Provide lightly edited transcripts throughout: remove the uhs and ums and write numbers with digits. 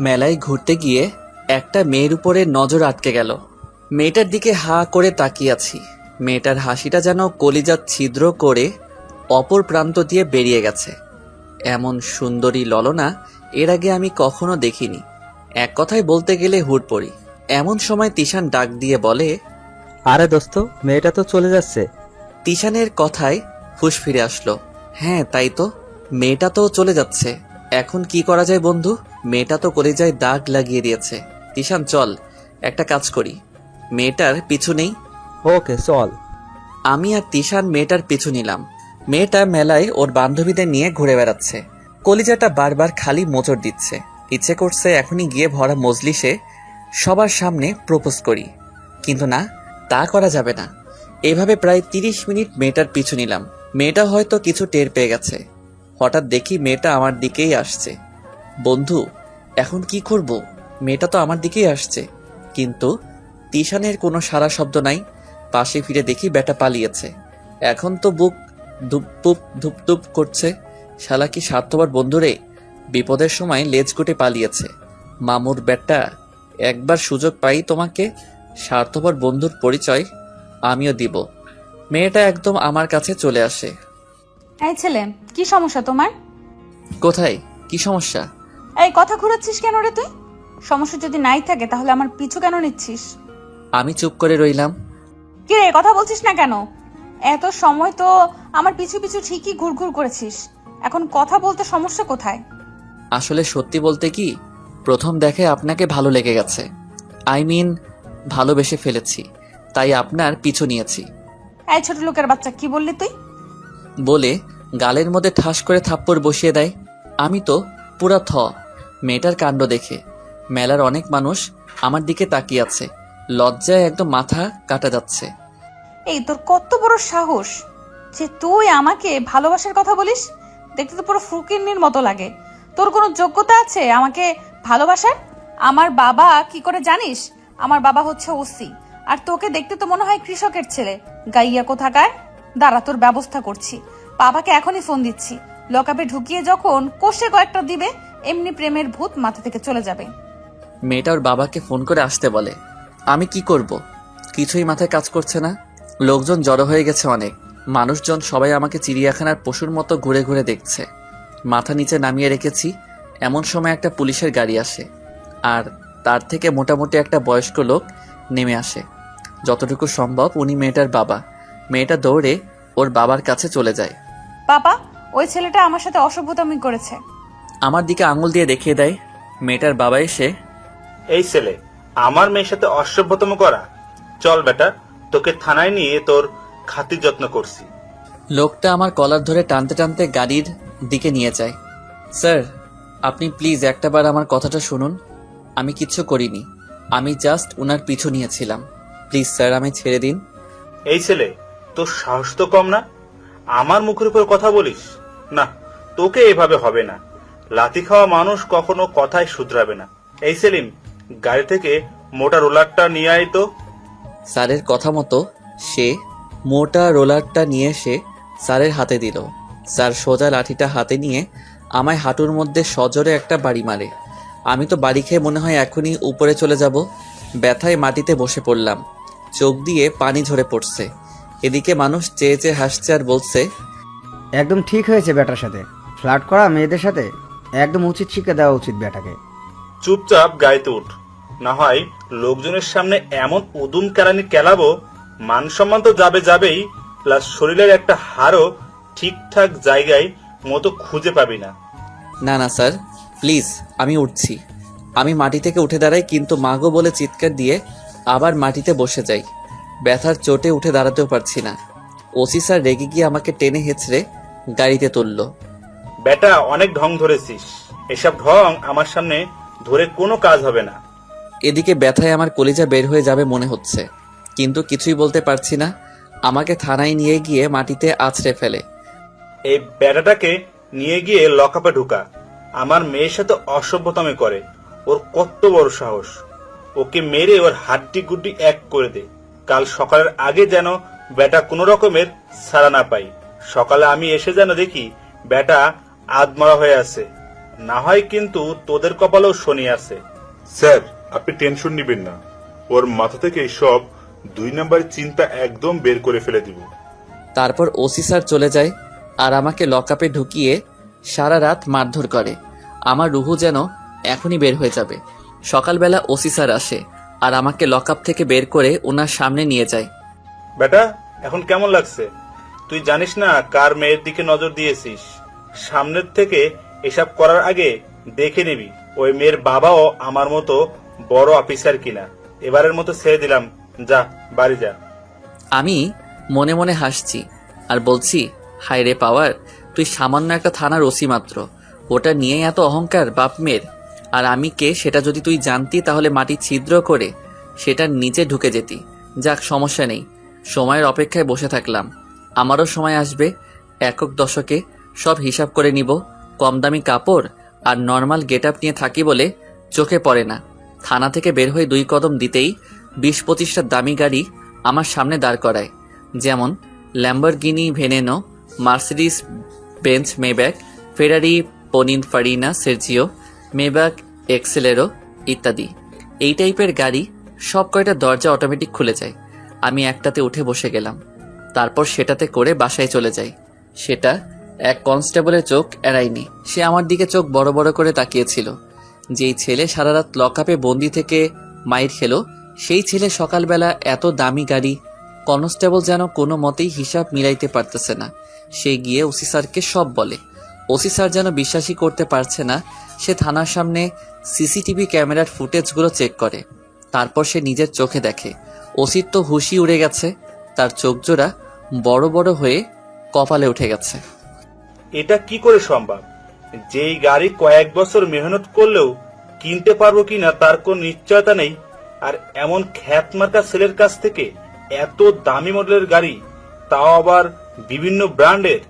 মেলায় ঘুরতে গিয়ে একটা মেয়ের উপরে নজর আটকে গেল। মেয়েটার দিকে হা করে তাকিয়ে আছি। মেয়েটার হাসিটা যেন কলিজা ছিদ্র করে অপর প্রান্ত দিয়ে বেরিয়ে গেছে। এমন সুন্দরী ললনা এর আগে আমি কখনো দেখিনি। এক কথায় বলতে গেলে হুড়পড়ি। এমন সময় তিশান ডাক দিয়ে বলে, আরে দোস্ত, মেয়েটা তো চলে যাচ্ছে। তিশানের কথায় হুঁশ ফিরে আসলো। হ্যাঁ তাই তো, মেয়েটা তো চলে যাচ্ছে। এখন কি করা যায় বন্ধু? মেয়েটা তো কলিজায় দাগ লাগিয়ে দিয়েছে। তিশান চল একটা কাজ করি, মেয়েটার পিছু নেই। ওকে চল। আমি আর তিশান মেয়েটার পিছু নিলাম। মেয়েটা মেলায় ওর বান্ধবীদের নিয়ে ঘুরে বেড়াচ্ছে। কলিজাটা বারবার খালি মোচড় দিচ্ছে। ইচ্ছে করছে এখনই গিয়ে ভরা মজলিসে সবার সামনে প্রপোজ করি, কিন্তু না, তা করা যাবে না। এভাবে প্রায় 30 মিনিট মেয়েটার পিছু নিলাম। মেয়েটা হয়তো কিছু টের পেয়ে গেছে। হঠাৎ দেখি মেয়েটা আমার দিকেই আসছে। বন্ধু এখন কি করব? মেয়েটা তো আমার দিকেই আসছে, কিন্তু তিশানের কোনো সারা শব্দ নাই। পাশে ফিরে দেখি বেটা পালিয়েছে। এখন তো বুক ধুপধুপ ধুপধুপ করছে। শালা কি স্বার্থপর বন্ধুরে, বিপদের সময় লেজ গুটে পালিয়েছে। মামুর বেটা, একবার সুযোগ পাই তোমাকে স্বার্থপর বন্ধুর পরিচয় আমিও দিব। মেয়েটা একদম আমার কাছে চলে আসে। এই ছেলে, কি সমস্যা তোমার? কোথায় কি সমস্যা? এই কথা ঘুরাচ্ছিস কেন রে তুই? সমস্যা যদি নাই থাকে তাহলে আমার পিছু কেন নিচ্ছিস? আমি চুপ করে রইলাম। কি রে, কথা বলছিস না কেন? এত সময় তো আমার পিছু পিছু ঠিকই ঘুরঘুর করেছিস, এখন কথা বলতে সমস্যা কোথায়? আসলে সত্যি বলতে কি, প্রথম দেখে আপনাকে ভালো লেগে গেছে। ভালোবেসে ফেলেছি, তাই আপনার পিছু নিয়েছি। এই ছোট লোকের বাচ্চা, কি বললি তুই? বলে গালের মধ্যে ঠাস করে থাপ্পড় বসিয়ে দেয়। আমি তো পুরা মেয়েটার কাণ্ড দেখে। মেলার অনেক মানুষ আমার দিকে তাকিয়ে আছে। লজ্জায় একদম মাথা কাটা যাচ্ছে। এই তোর কত বড় সাহস যে তুই আমাকে ভালোবাসার কথা বলিস? দেখতে তো পুরো ফকিন্নির মতো লাগে। তোর কোনো যোগ্যতা আছে আমাকে ভালোবাসার? আমার বাবা কি করে জানিস? আমার বাবা হচ্ছে ওসি, আর তোকে দেখতে তো মনে হয় কৃষকের ছেলে। গাইয়া কোথাকার! দাঁড়া, তোর ব্যবস্থা করছি। বাবাকে এখনই ফোন দিচ্ছি। লকআপে ঢুকিয়ে যখন কোষে কয়েকটা দিবে, এমনি প্রেমের ভূত মাথা থেকে চলে যাবে। মেয়েটা ওর বাবাকে ফোন করে আসতে বলে। আমি কি করব? কিছুই মাথায় কাজ করছে না। লোকজন জড়ো হয়ে গেছে অনেক। মানুষজন সবাই আমাকে চিড়িয়াখানার পশুর মতো ঘুরে ঘুরে দেখছে। মাথা নিচে নামিয়ে রেখেছি। এমন সময় একটা পুলিশের গাড়ি আসে, আর তার থেকে মোটামুটি একটা বয়স্ক লোক নেমে আসে। যতটুকু সম্ভব উনি মেয়েটার বাবা। মেয়েটা দৌড়ে ওর বাবার কাছে চলে যায়। বাবা, ওই ছেলেটা আমার সাথে অসভ্যতামি করেছে। আমার দিকে আঙুল দিয়ে দেখিয়ে দেয়। মেয়েটার বাবা এসে, এই ছেলে আমার মেয়ের সাথে অসভ্যতম করা? চল বেটা, তোকে থানায় নিয়ে তোর খাতির যত্ন করছি। লোকটা আমার কলার ধরে টানতে টানতে গাড়ির দিকে নিয়ে যায়। স্যার, আপনি প্লিজ একটাবার আমার কথাটা শুনুন। আমি কিচ্ছু করিনি, আমি জাস্ট উনার পিছু নিয়েছিলাম। প্লিজ স্যার, আমি ছেড়ে দিন। এই ছেলে, তোর সাহস তো কম না? আমার মুখের উপর কথা বলিস? না, তোকে এভাবে হবে না। লাথি খাওয়া মানুষ কখনো কথায় শুধরাবে না। এই সেলিম, গাড়ি থেকে মোটা রোলারটা নিয়ে আয় তো। স্যারের কথা মতো সে মোটা রোলারটা নিয়ে এসে স্যারের হাতে দিল। স্যার সোজা লাঠিটা হাতে নিয়ে আমায় হাঁটুর মধ্যে সজোরে একটা বাড়ি মারে। আমি তো বাড়ি খেয়ে মনে হয় এখনই উপরে চলে যাব। ব্যথায় মাটিতে বসে পড়লাম। চোখ দিয়ে পানি ঝরে পড়ছে। এদিকে মানুষ চেয়ে চেয়ে হাসছে আর বলছে, একদম ঠিক হয়েছে বেটার সাথে ফ্লার্ট করা। মেয়েদের সাথে একদম উচিত শিক্ষা দেওয়া উচিত বেটাকে। চুপচাপ গাড়িতে উঠ, না হয় লোকজনের সামনে এমন উদুম কেলানি কেলাবো, মান সম্মান তো যাবে যাবেই, প্লাস শরীরের একটা হাড়ও ঠিকঠাক জায়গায় মতো খুঁজে পাবি না। না না স্যার, প্লিজ আমি উঠছি। আমি মাটি থেকে উঠে দাঁড়াই, কিন্তু মাগো বলে চিৎকার দিয়ে আবার মাটিতে বসে যাই। ব্যথার চোটে উঠে দাঁড়াতেও পারছি না। ওসি স্যার রেগে গিয়ে আমাকে টেনে হেঁচড়ে গাড়িতে তুলল। বেটা, অনেক ঢং ধরেছিস। এসব ঢং আমার সামনে ধরে কোনো কাজ হবে না। এদিকে ব্যথায় আমার কলিজা বের হয়ে যাবে মনে হচ্ছে, কিন্তু কিছুই বলতে পারছি না। আমাকে থানায় নিয়ে গিয়ে মাটিতে আছড়ে ফেলে। এই বেটাটাকে নিয়ে গিয়ে লকআপে ঢুকা। আমার মেয়ের সাথে অসভ্যতামি করে, ওর কত বড় সাহস! ওকে মেরে ওর হাড্ডি গুড্ডি এক করে দে। কাল সকালের আগে যেন বেটা কোনো রকমের ছাড়া না পাই। সকালে আমি এসে যেন দেখি বেটা আধমরা হয়ে আছে, না হয় কিন্তু তোদের কপালেও শনি আছে। স্যার, আপনি টেনশন নিবেন না, ওর মাথা থেকে সব 2 নাম্বারের চিন্তা একদম বের করে ফেলে দিব। তারপর ওসি স্যার চলে যায় আর আমাকে লকআপে ঢুকিয়ে সারা রাত মারধর করে। আমার রুহু যেন এখনই বের হয়ে যাবে। সকালবেলা ওসি স্যার আসে আর আমাকে লকআপ থেকে বের করে ওনার সামনে নিয়ে যায়। বেটা, এখন কেমন লাগছে? তুই জানিস না কার মেয়ের দিকে নজর দিয়েছিস? সামনের থেকে এসব করার আগে দেখে নিবি ওই মেয়ের বাবাও আমার মতো বড় অফিসার কিনা। এবারের মতো ছেড়ে দিলাম, যা বাড়ি যা। আমি মনে মনে হাসছি আর বলছি, হায় রে পাওয়ার, তুই সামান্য একটা থানার ওসি মাত্র, ওটা নিয়ে এত অহংকার বাপ মেয়ের। আর আমি কে সেটা যদি তুই জানতি তাহলে মাটি ছিদ্র করে সেটার নিচে ঢুকে যেতি। যাক, সমস্যা নেই, সময়ের অপেক্ষায় বসে থাকলাম। আমারও সময় আসবে, একক দশকে সব হিসাব করে নিব। কম দামি কাপড় আর নর্মাল গেট আপ নিয়ে থাকি বলে চোখে পড়ে না। থানা থেকে বের হয়ে 2 কদম দিতেই 20-25টা দামি গাড়ি আমার সামনে দাঁড় করায়, যেমন Lamborghini Veneno, Mercedes Benz Maybach, Ferrari Pininfarina Sergio, Maybach Exelero ইত্যাদি। এই টাইপের গাড়ি সব কয়টা দরজা অটোমেটিক খুলে যায়। আমি একটাতে উঠে বসে গেলাম, তারপর সেটাতে করে বাসায় চলে যাই। সেটা এক কনস্টেবলের চোখ এড়ায়নি। সে আমার দিকে চোখ বড় বড় করে তাকিয়েছিল। যেই ছেলে সারা রাত লকআপে বন্দি থেকে মাইর খেলো, সেই ছেলে সকালবেলা এত দামি গাড়ি। কনস্টেবল যেন কোনো মতেই হিসাব মিলাইতে পারতেছে না। সে গিয়ে ওসি স্যারকে সব বলে। ওসি স্যার যেন বিশ্বাসই করতে পারছে না। সে থানার সামনে সিসিটিভি ক্যামেরার ফুটেজগুলো চেক করে। তারপর সে নিজের চোখে দেখে ওসির তো হুশই উড়ে গেছে, তার চোখজোড়া বড় বড় হয়ে কপালে উঠে গেছে। এটা কি করে সম্ভব? যেই গাড়ি কয়েক বছর মেহনত করলেও কিনতে পারবো কিনা তার কোন নিশ্চয়তা নেই, আর এমন খ্যাতমার্কা ছেলের কাছ থেকে এত দামি মডেলের গাড়ি, তাও আবার বিভিন্ন ব্র্যান্ডের,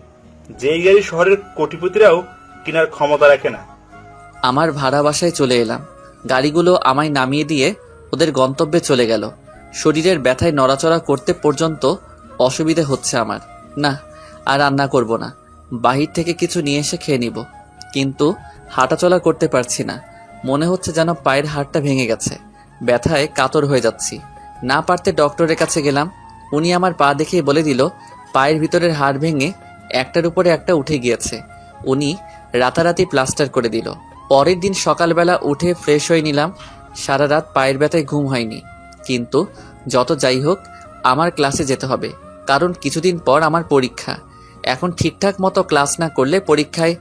যেই গাড়ি শহরের কোটিপতিরাও কেনার ক্ষমতা রাখে না। আমার ভাড়া বাসায় চলে এলাম। গাড়িগুলো আমায় নামিয়ে দিয়ে ওদের গন্তব্যে চলে গেল। শরীরের ব্যথায় নড়াচড়া করতে পর্যন্ত অসুবিধে হচ্ছে আমার। না, আর রান্না করব না, বাহির থেকে কিছু নিয়ে এসে খেয়ে নিব। কিন্তু হাঁটাচলা করতে পারছি না, মনে হচ্ছে যেন পায়ের হাড়টা ভেঙে গেছে। ব্যথায় কাতর হয়ে যাচ্ছি। না পারতে ডক্টরের কাছে গেলাম। উনি আমার পা দেখেই বলে দিল পায়ের ভিতরের হাড় ভেঙে একটার উপরে একটা উঠে গিয়েছে। উনি রাতারাতি প্লাস্টার করে দিল। পরের দিন সকালবেলা উঠে ফ্রেশ হয়ে নিলাম। সারা রাত পায়ের ব্যথায় ঘুম হয়নি। কিন্তু যত যাই হোক, আমার ক্লাসে যেতে হবে, কারণ কিছুদিন পর আমার পরীক্ষা। এখন ঠিকঠাক মতো ক্লাস না করলে পরীক্ষায়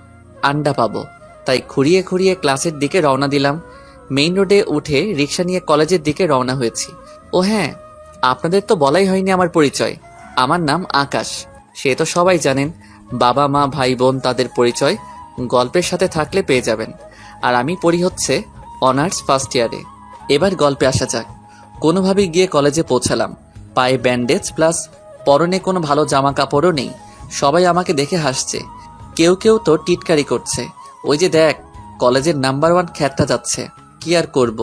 আন্ডা পাবো। তাই খুঁড়িয়ে খুঁড়িয়ে ক্লাসের দিকে রওনা দিলাম। মেইন রোডে উঠে রিক্সা নিয়ে কলেজের দিকে রওনা হয়েছি। ও হ্যাঁ, আপনাদের তো বলাই হয়নি আমার পরিচয়। আমার নাম আকাশ, সে তো সবাই জানেন। বাবা মা ভাই বোন তাদের পরিচয় গল্পের সাথে থাকলে পেয়ে যাবেন। আর আমি পড়ি হচ্ছে অনার্স ফার্স্ট ইয়ারে। এবার গল্পে আসা যাক। কোনোভাবে গিয়ে কলেজে পৌঁছালাম। পায়ে ব্যান্ডেজ প্লাস পরনে কোনো ভালো জামা কাপড়ও নেই। সবাই আমাকে দেখে হাসছে, কেউ কেউ তো টিটকারি করছে। ওই যে দেখ, কলেজের নাম্বার 1 খ্যাতটা যাচ্ছে। কি আর করব,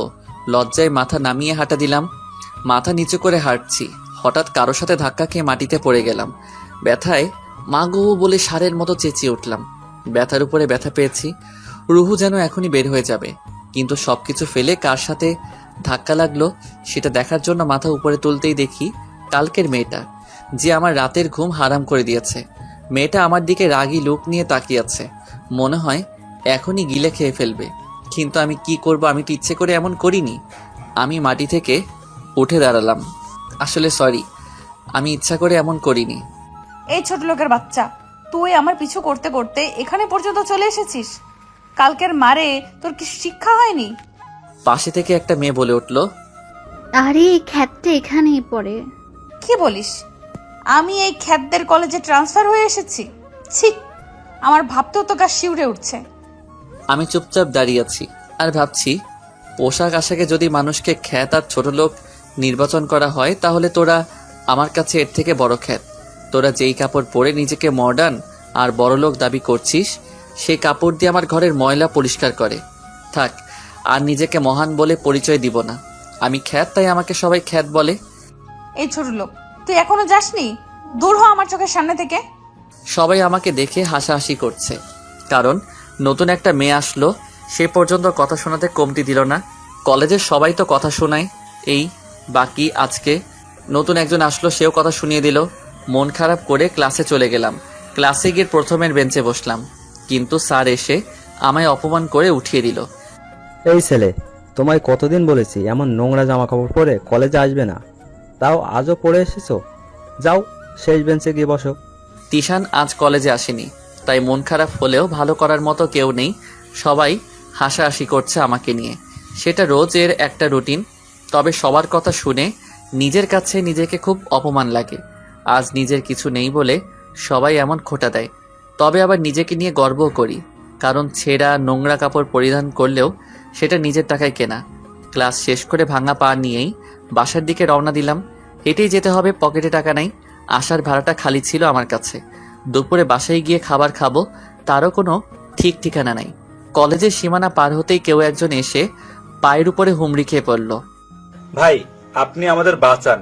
লজ্জায় মাথা নামিয়ে হাঁটা দিলাম। মাথা নিচু করে হাঁটছি, হঠাৎ কারো সাথে ধাক্কা খেয়ে মাটিতে পড়ে গেলাম। ব্যথায় মা গো বলে ষাঁড়ের মতো চেঁচিয়ে উঠলাম। ব্যথার উপরে ব্যথা পেয়েছি, রুহু যেন এখনই বের হয়ে যাবে। কিন্তু সবকিছু ফেলে কার সাথে ধাক্কা লাগলো সেটা দেখার জন্য মাথা উপরে তুলতেই দেখি কালকের মেয়েটা, যে আমার রাতের ঘুম হারাম করে দিয়েছে। মেয়েটা আমার দিকে রাগী লুক নিয়ে তাকিয়ে আছে, মনে হয় এখনই গিলে খেয়ে ফেলবে। কিন্তু আমি কি করব, আমি তো ইচ্ছে করে এমন করিনি। আমি মাটি থেকে উঠে দাঁড়ালাম। আসলে সরি, আমি ইচ্ছা করে এমন করিনি। এই ছোট লোকের বাচ্চা, তুই আমার পিছু করতে করতে এখানে পর্যন্ত চলে এসেছিস। কালকের মারে তোর কি শিক্ষা হয়নি? পাশে থেকে একটা মেয়ে বলে উঠল, আরে এই খ্যাতটা এখানেই পড়ে। কি বলিস? আমি এই খ্যাতদের কলেজে ট্রান্সফার হয়ে এসেছি? ছি, আমার ভাবতেও তো গা শিউরে উঠছে। আমি চুপচাপ দাঁড়িয়ে আছি আর ভাবছি, পোশাক আশাকে যদি মানুষকে খ্যাত আর ছোট লোক নির্বাচন করা হয়, তাহলে তোরা আমার কাছে এর থেকে বড় খ্যাত। তোরা যেই কাপড় পরে নিজেকে মডার্ন আর বড়লোক দাবি করছিস, সেই কাপড় দিয়ে আমার ঘরের ময়লা পরিষ্কার করে। থাক, আর নিজেকে মহান বলে পরিচয় দিব না। আমি খ্যাত, তাই আমাকে সবাই খ্যাত বলে। এই ছোট লোক, তুই এখনো যাসনি? দূর হ আমার চোখের সামনে থেকে। সবাই আমাকে দেখে হাসাহাসি করছে, কারণ নতুন একটা মেয়ে আসলো, সে পর্যন্ত কথা শোনাতে কমতি দিল না। কলেজের সবাই তো কথা শোনায়, এই বাকি আজকে নতুন একজন আসলো, সেও কথা শুনিয়ে দিল। মন খারাপ করে ক্লাসে চলে গেলাম। ক্লাসে গিয়ে প্রথমের বেঞ্চে বসলাম, কিন্তু স্যার এসে আমায় অপমান করে উঠিয়ে দিল। এই ছেলে, তোমায় কতদিন বলেছি এমন নোংরা জামা কাপড় পরে কলেজে আসবে না, তাও আজও পরে এসেছো। যাও, শেষ বেঞ্চে গিয়ে বসো। তিশান আজ কলেজে আসেনি, তাই মন খারাপ হলেও ভালো করার মতো কেউ নেই। সবাই হাসাহাসি করছে আমাকে নিয়ে, সেটা রোজের একটা রুটিন। তবে সবার কথা শুনে নিজের কাছে নিজেকে খুব অপমান লাগে। আজ নিজের কিছু নেই বলে সবাই এমন খোঁটা দেয়। তবে আবার নিজেকে নিয়ে গর্বও করি, কারণ ছেঁড়া নোংরা কাপড় পরিধান করলেও সেটা নিজের টাকায় কেনা। ক্লাস শেষ করে ভাঙা পা নিয়েই বাসার দিকে রওনা দিলাম। হেঁটেই যেতে হবে, পকেটে টাকা নাই। আসার ভাড়াটা খালি ছিল আমার কাছে। দুপুরে বাসায় গিয়ে খাবার খাবো, তারও কোনো ঠিক ঠিকানা নাই। কলেজের সীমানা পার হতেই কেউ একজন এসে পায়ের উপরে হুমড়ি খেয়ে পড়ল। ভাই, আপনি আমাদের বাঁচান।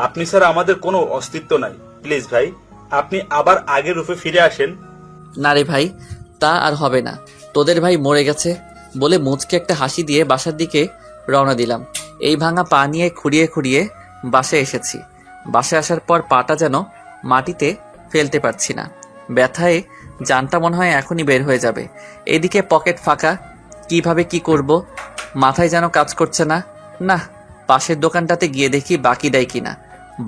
আপনি ছাড়া আমাদের কোনো অস্তিত্ব নাই। প্লিজ ভাই, আপনি আবার আগের রূপে ফিরে আসেন। না রে ভাই, তা আর হবে না, তোদের ভাই মরে গেছে বলে মুচকে একটা হাসি দিয়ে বাসার দিকে রওনা দিলাম। এই ভাঙা পা নিয়ে খুঁড়িয়ে খুঁড়িয়ে বাসায় এসেছি। বাসায় আসার পর পাটা যেন মাটিতে ফেলতে পারছি না। ব্যথায় জানটা মনে হয় এখনই বের হয়ে যাবে। এদিকে পকেট ফাঁকা, কিভাবে কি করব মাথায় যেন কাজ করছে না। না, পাশের দোকানটাতে গিয়ে দেখি বাকি দেয় কিনা।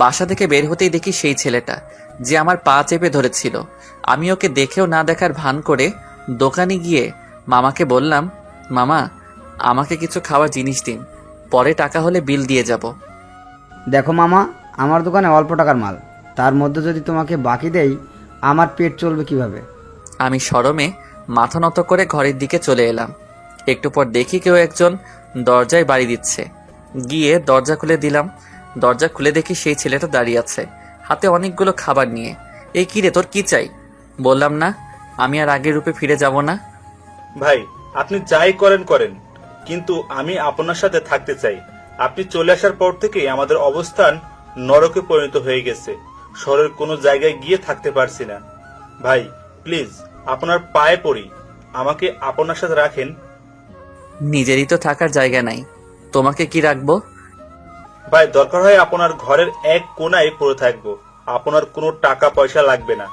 বাসা থেকে বের হতেই দেখি সেই ছেলেটা যে আমার পা চেপে ধরেছিল। আমি ওকে দেখেও না দেখার ভান করে দোকানে গিয়ে মামাকে বললাম, মামা আমাকে কিছু খাওয়ার জিনিস দিন, পরে টাকা হলে বিল দিয়ে যাব। দেখো মামা, আমার দোকানে অল্প টাকার মাল, তার মধ্যে যদি তোমাকে বাকি দেই আমার পেট চলবে কিভাবে? আমি শরমে মাথা নত করে ঘরের দিকে চলে এলাম। একটু পর দেখি কেউ একজন দরজায় বাড়ি দিচ্ছে। গিয়ে দরজা খুলে দিলাম। দরজা খুলে দেখি সেই ছেলেটা দাঁড়িয়ে আছে, হাতে অনেকগুলো খাবার নিয়ে। এই কি রে, তোর কি চাই? বললাম না আমি আর আগের রূপে ফিরে যাব না। ভাই, আপনি যাই করেন করেন, কিন্তু আমি আপনার সাথে থাকতে চাই। আপনি চলে আসার পর থেকেই আমাদের অবস্থান নরকে পরিণত হয়ে গেছে। শহরের কোনো জায়গায় গিয়ে থাকতে পারছি না। ভাই প্লিজ, আপনার পায়ে পড়ি, আমাকে আপনার সাথে রাখেন। নিজেরই তো থাকার জায়গা নাই, তোমাকে কি রাখবো? ভাই, দরকার হয় আপনার ঘরের এক কোনায় পড়ে থাকবো। আপনার কোনো টাকা পয়সা লাগবে না।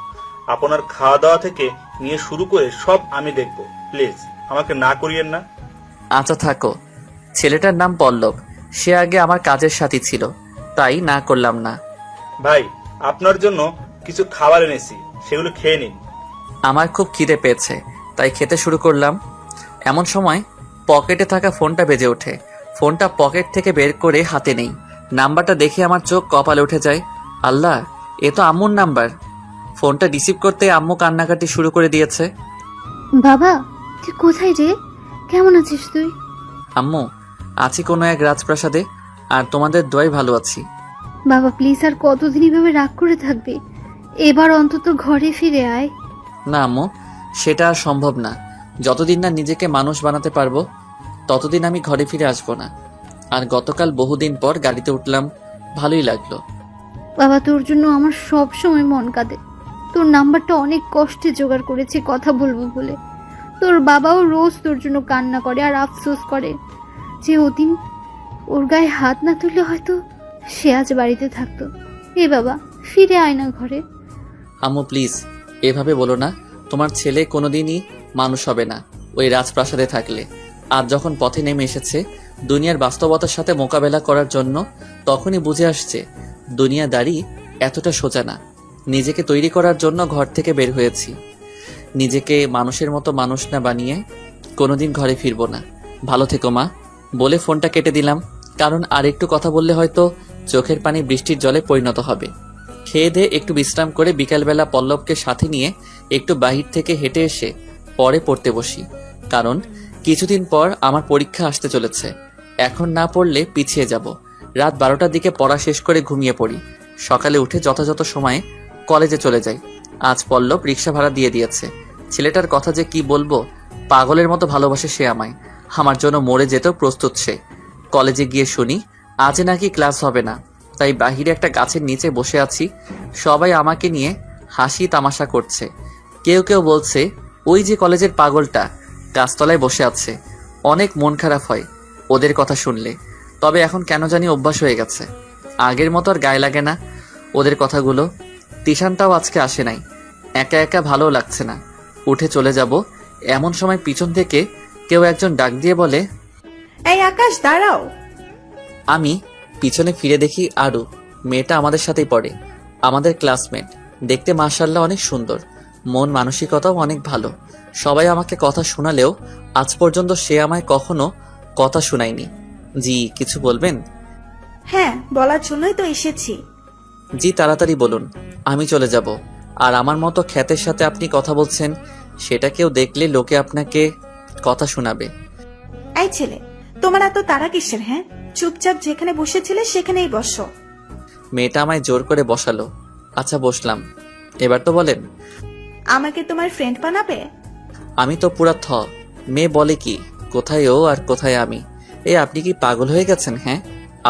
আপনার খাওয়া দাওয়া থেকে নিয়ে শুরু করে সব আমি দেখবো। প্লিজ আমাকে না করিয়েন না। আচ্ছা থাকো। ছেলেটার নাম পল্লব, সে আগে আমার কাজের সাথী ছিল, তাই না করলাম না। ভাই, আপনার জন্য কিছু খাবার এনেছি, সেগুলো খেয়ে নিন। আমার খুব খিদে পেয়েছে, তাই খেতে শুরু করলাম। এমন সময় পকেটে থাকা ফোনটা বেজে ওঠে। ফোনটা পকেট থেকে বের করে হাতে নেই। নাম্বারটা দেখে আমার চোখ কপালে উঠে যায়। আল্লাহ, এ তো আম্মুর নাম্বার। ফোনটা রিসিভ করতে আম্মু কান্নাকাটি শুরু করে দিয়েছে। বাবা, তুই কোথায় রে? কেমন আছিস তুই? আম্মু, আছি কোনো এক রাজপ্রাসাদে, আর তোমাদের দোয়ায় ভালো আছি। বাবা প্লিজ, আর কতদিন এভাবে রাগ করে থাকবি? এবার অন্তত ঘরে ফিরে আয়। না আম্মু, সেটা আর সম্ভব না। যতদিন না নিজেকে মানুষ বানাতে পারবো ততদিন আমি ঘরে ফিরে আসবো না। আর গতকাল বহুদিন পর গাড়িতে উঠলাম, ভালোই লাগলো। বাবা, তোর জন্য আমার সব সময় মন কাঁদে। তোর নাম্বারটা অনেক কষ্টে জোগাড় করেছি কথা বলবো বলে। তোর বাবাও রোজ তোর জন্য কান্না করে আর আফসোস করে যে ওদিন ওর গায়ে হাত না তুললে হয়তো সে আজ বাড়িতে থাকতো। এ বাবা, ফিরে আয় না ঘরে। আম্মু প্লিজ এভাবে বলো না। তোমার ছেলে কোনোদিনই মানুষ হবে না ওই রাজপ্রাসাদে থাকলে। আজ যখন পথে নেমে এসেছে দুনিয়ার বাস্তবতার সাথে মোকাবেলা করার জন্য, তখনই বুঝে আসছে দুনিয়াদারি এতটা সোজা না। নিজেকে তৈরি করার জন্য ঘর থেকে বের হয়েছি। নিজেকে মানুষের মতো মানুষ না বানিয়ে কোনোদিন ঘরে ফিরবো না। ভালো থেকো মা বলে ফোনটা কেটে দিলাম, কারণ আর একটু কথা বললে হয়তো চোখের পানি বৃষ্টির জলে পরিণত হবে। খেয়ে দিয়ে একটু বিশ্রাম করে বিকালবেলা পল্লবকে সাথে নিয়ে একটু বাহির থেকে হেঁটে এসে পরে পড়তে বসি, কারণ কিছুদিন পর আমার পরীক্ষা আসতে চলেছে। এখন না পড়লে পিছিয়ে যাব। রাত 12টার দিকে পড়া শেষ করে ঘুমিয়ে পড়ি। সকালে উঠে যথাযথ সময়ে কলেজে চলে যাই। আজ পল্লব রিক্সা ভাড়া দিয়ে দিয়েছে। ছেলেটার কথা যে কি বলবো, পাগলের মতো ভালোবাসে সে আমায়। আমার জন্য মরে যেতেও প্রস্তুত সে। কলেজে গিয়ে শুনি আজ নাকি ক্লাস হবে না, তাই বাহিরে একটা গাছের নিচে বসে আছি। সবাই আমাকে নিয়ে হাসি তামাশা করছে। কেউ কেউ বলছে ওই যে কলেজের পাগলটা গাছতলায় বসে আছে। অনেক মন খারাপ হয় ওদের কথা শুনলে। তবে এখন কেন জানি অভ্যাস হয়ে গেছে, আগের মতো আর গায়ে লাগে না ওদের কথাগুলো। তিশানটাও আজকে আসে নাই। একা একা ভালো লাগছে না, উঠে চলে যাব এমন সময় পিছন থেকে কেউ একজন ডাক দিয়ে বলে, এই আকাশ দাঁড়াও। আমি পিছনে ফিরে দেখি আরু। মেয়েটা আমাদের সাথেই পড়ে, আমাদের ক্লাসমেট। দেখতে মাশাআল্লাহ অনেক সুন্দর, মন মানসিকতাও অনেক ভালো। সবাই আমাকে কথা শোনালেও আজ পর্যন্ত সে আমায় কখনো কথা শোনায়নি। জি কিছু বলবেন? হ্যাঁ, বলার জন্যই তো এসেছি। জি তাড়াতাড়ি বলুন, আমি চলে যাব। আর আমার মতো খ্যাতের সাথে আপনি কথা বলছেন, সেটা কেউ দেখলে লোকে আপনাকে কথা শোনাবে। এই ছেলে, তোমার এত তাড়া কিসের? হ্যাঁ, চুপচাপ যেখানে বসেছিলে সেখানেই বসো। মেয়েটা আমায় জোর করে বসালো। আচ্ছা বসলাম, এবার তো বলেন। আমাকে তোমার ফ্রেন্ড বানাবে? আমি তো পুরা থ। মেয়ে বলে কি, কোথায় ও আর কোথায় আমি? আপনি কি পাগল হয়ে গেছেন? হ্যাঁ,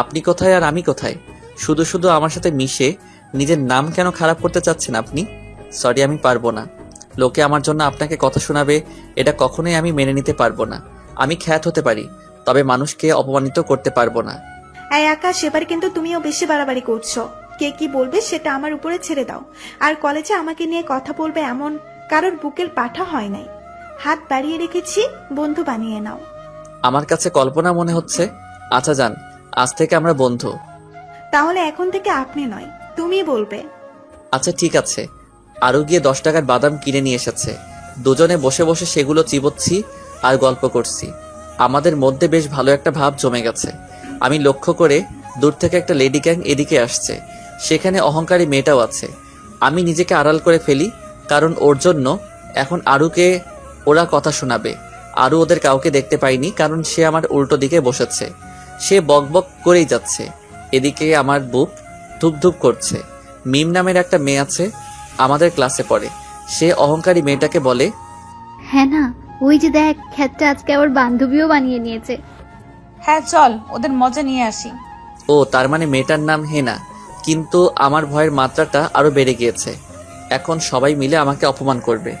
আপনি কোথায় আর আমি কোথায়? শুধু শুধু আমার সাথে মিশে নিজের নাম কেন খারাপ করতে চাচ্ছেন আপনি? সরি, আমি পারবো না। লোকে আমার জন্য আপনাকে কথা শোনাবে, এটা কখনোই আমি মেনে নিতে পারবো না। আমি খ্যাত হতে পারি, তবে মানুষকে অপমানিত করতে পারবো না। এই আকাশ, এবার কিন্তু তুমিও বেশি বাড়াবাড়ি করছো। কে কি বলবে সেটা আমার উপরে ছেড়ে দাও। আর কলেজে আমাকে নিয়ে কথা বলবে এমন কারোর বুকের পাঠা হয় নাই। হাত বাড়িয়ে রেখেছি, বন্ধু বানিয়ে নাও। আমার কাছে কল্পনা মনে হচ্ছে। আচ্ছা যান, আজ থেকে আমরা বন্ধু। তাহলে এখন থেকে আপনি নয়, তুমি বলবে। আচ্ছা ঠিক আছে। আরও গিয়ে 10 টাকার বাদাম কিনে নিয়ে এসেছে। দুজনে বসে বসে সেগুলো চিবোচ্ছি আর গল্প করছি। আমাদের মধ্যে বেশ ভালো একটা ভাব জমে গেছে। আমি লক্ষ্য করে দূর থেকে একটা লেডি গ্যাং এদিকে আসছে। সেখানে অহংকারী মেয়েটাও আছে। আমি নিজেকে আড়াল করে ফেলি, কারণ ওর জন্য এখন আরুকে ওরা কথা শোনাবে। আরু ওদের কাউকে দেখতে পাইনি, কারণ সে আমার উল্টো দিকে বসেছে। সে বকবক করেই যাচ্ছে। এদিকে আমার বুক ধুপধুপ করছে। মিম নামের একটা মেয়ে আছে, আমাদের ক্লাসে পড়ে। সে অহংকারী মেয়েটাকে বলে, হ্যাঁ না, ওই যে দেখ, খ্যাতটা আজকে আবার বান্ধবীও বানিয়ে নিয়েছে। হ্যাঁ চল, ওদের মজা নিয়ে আসি। ও তার মানে মেয়েটার নাম হেনা। কিন্তু আমার ভয়ের মাত্রাটা আরো বেড়ে গিয়েছে। এখন সবাই মিলে আমাকে অপমান করবে।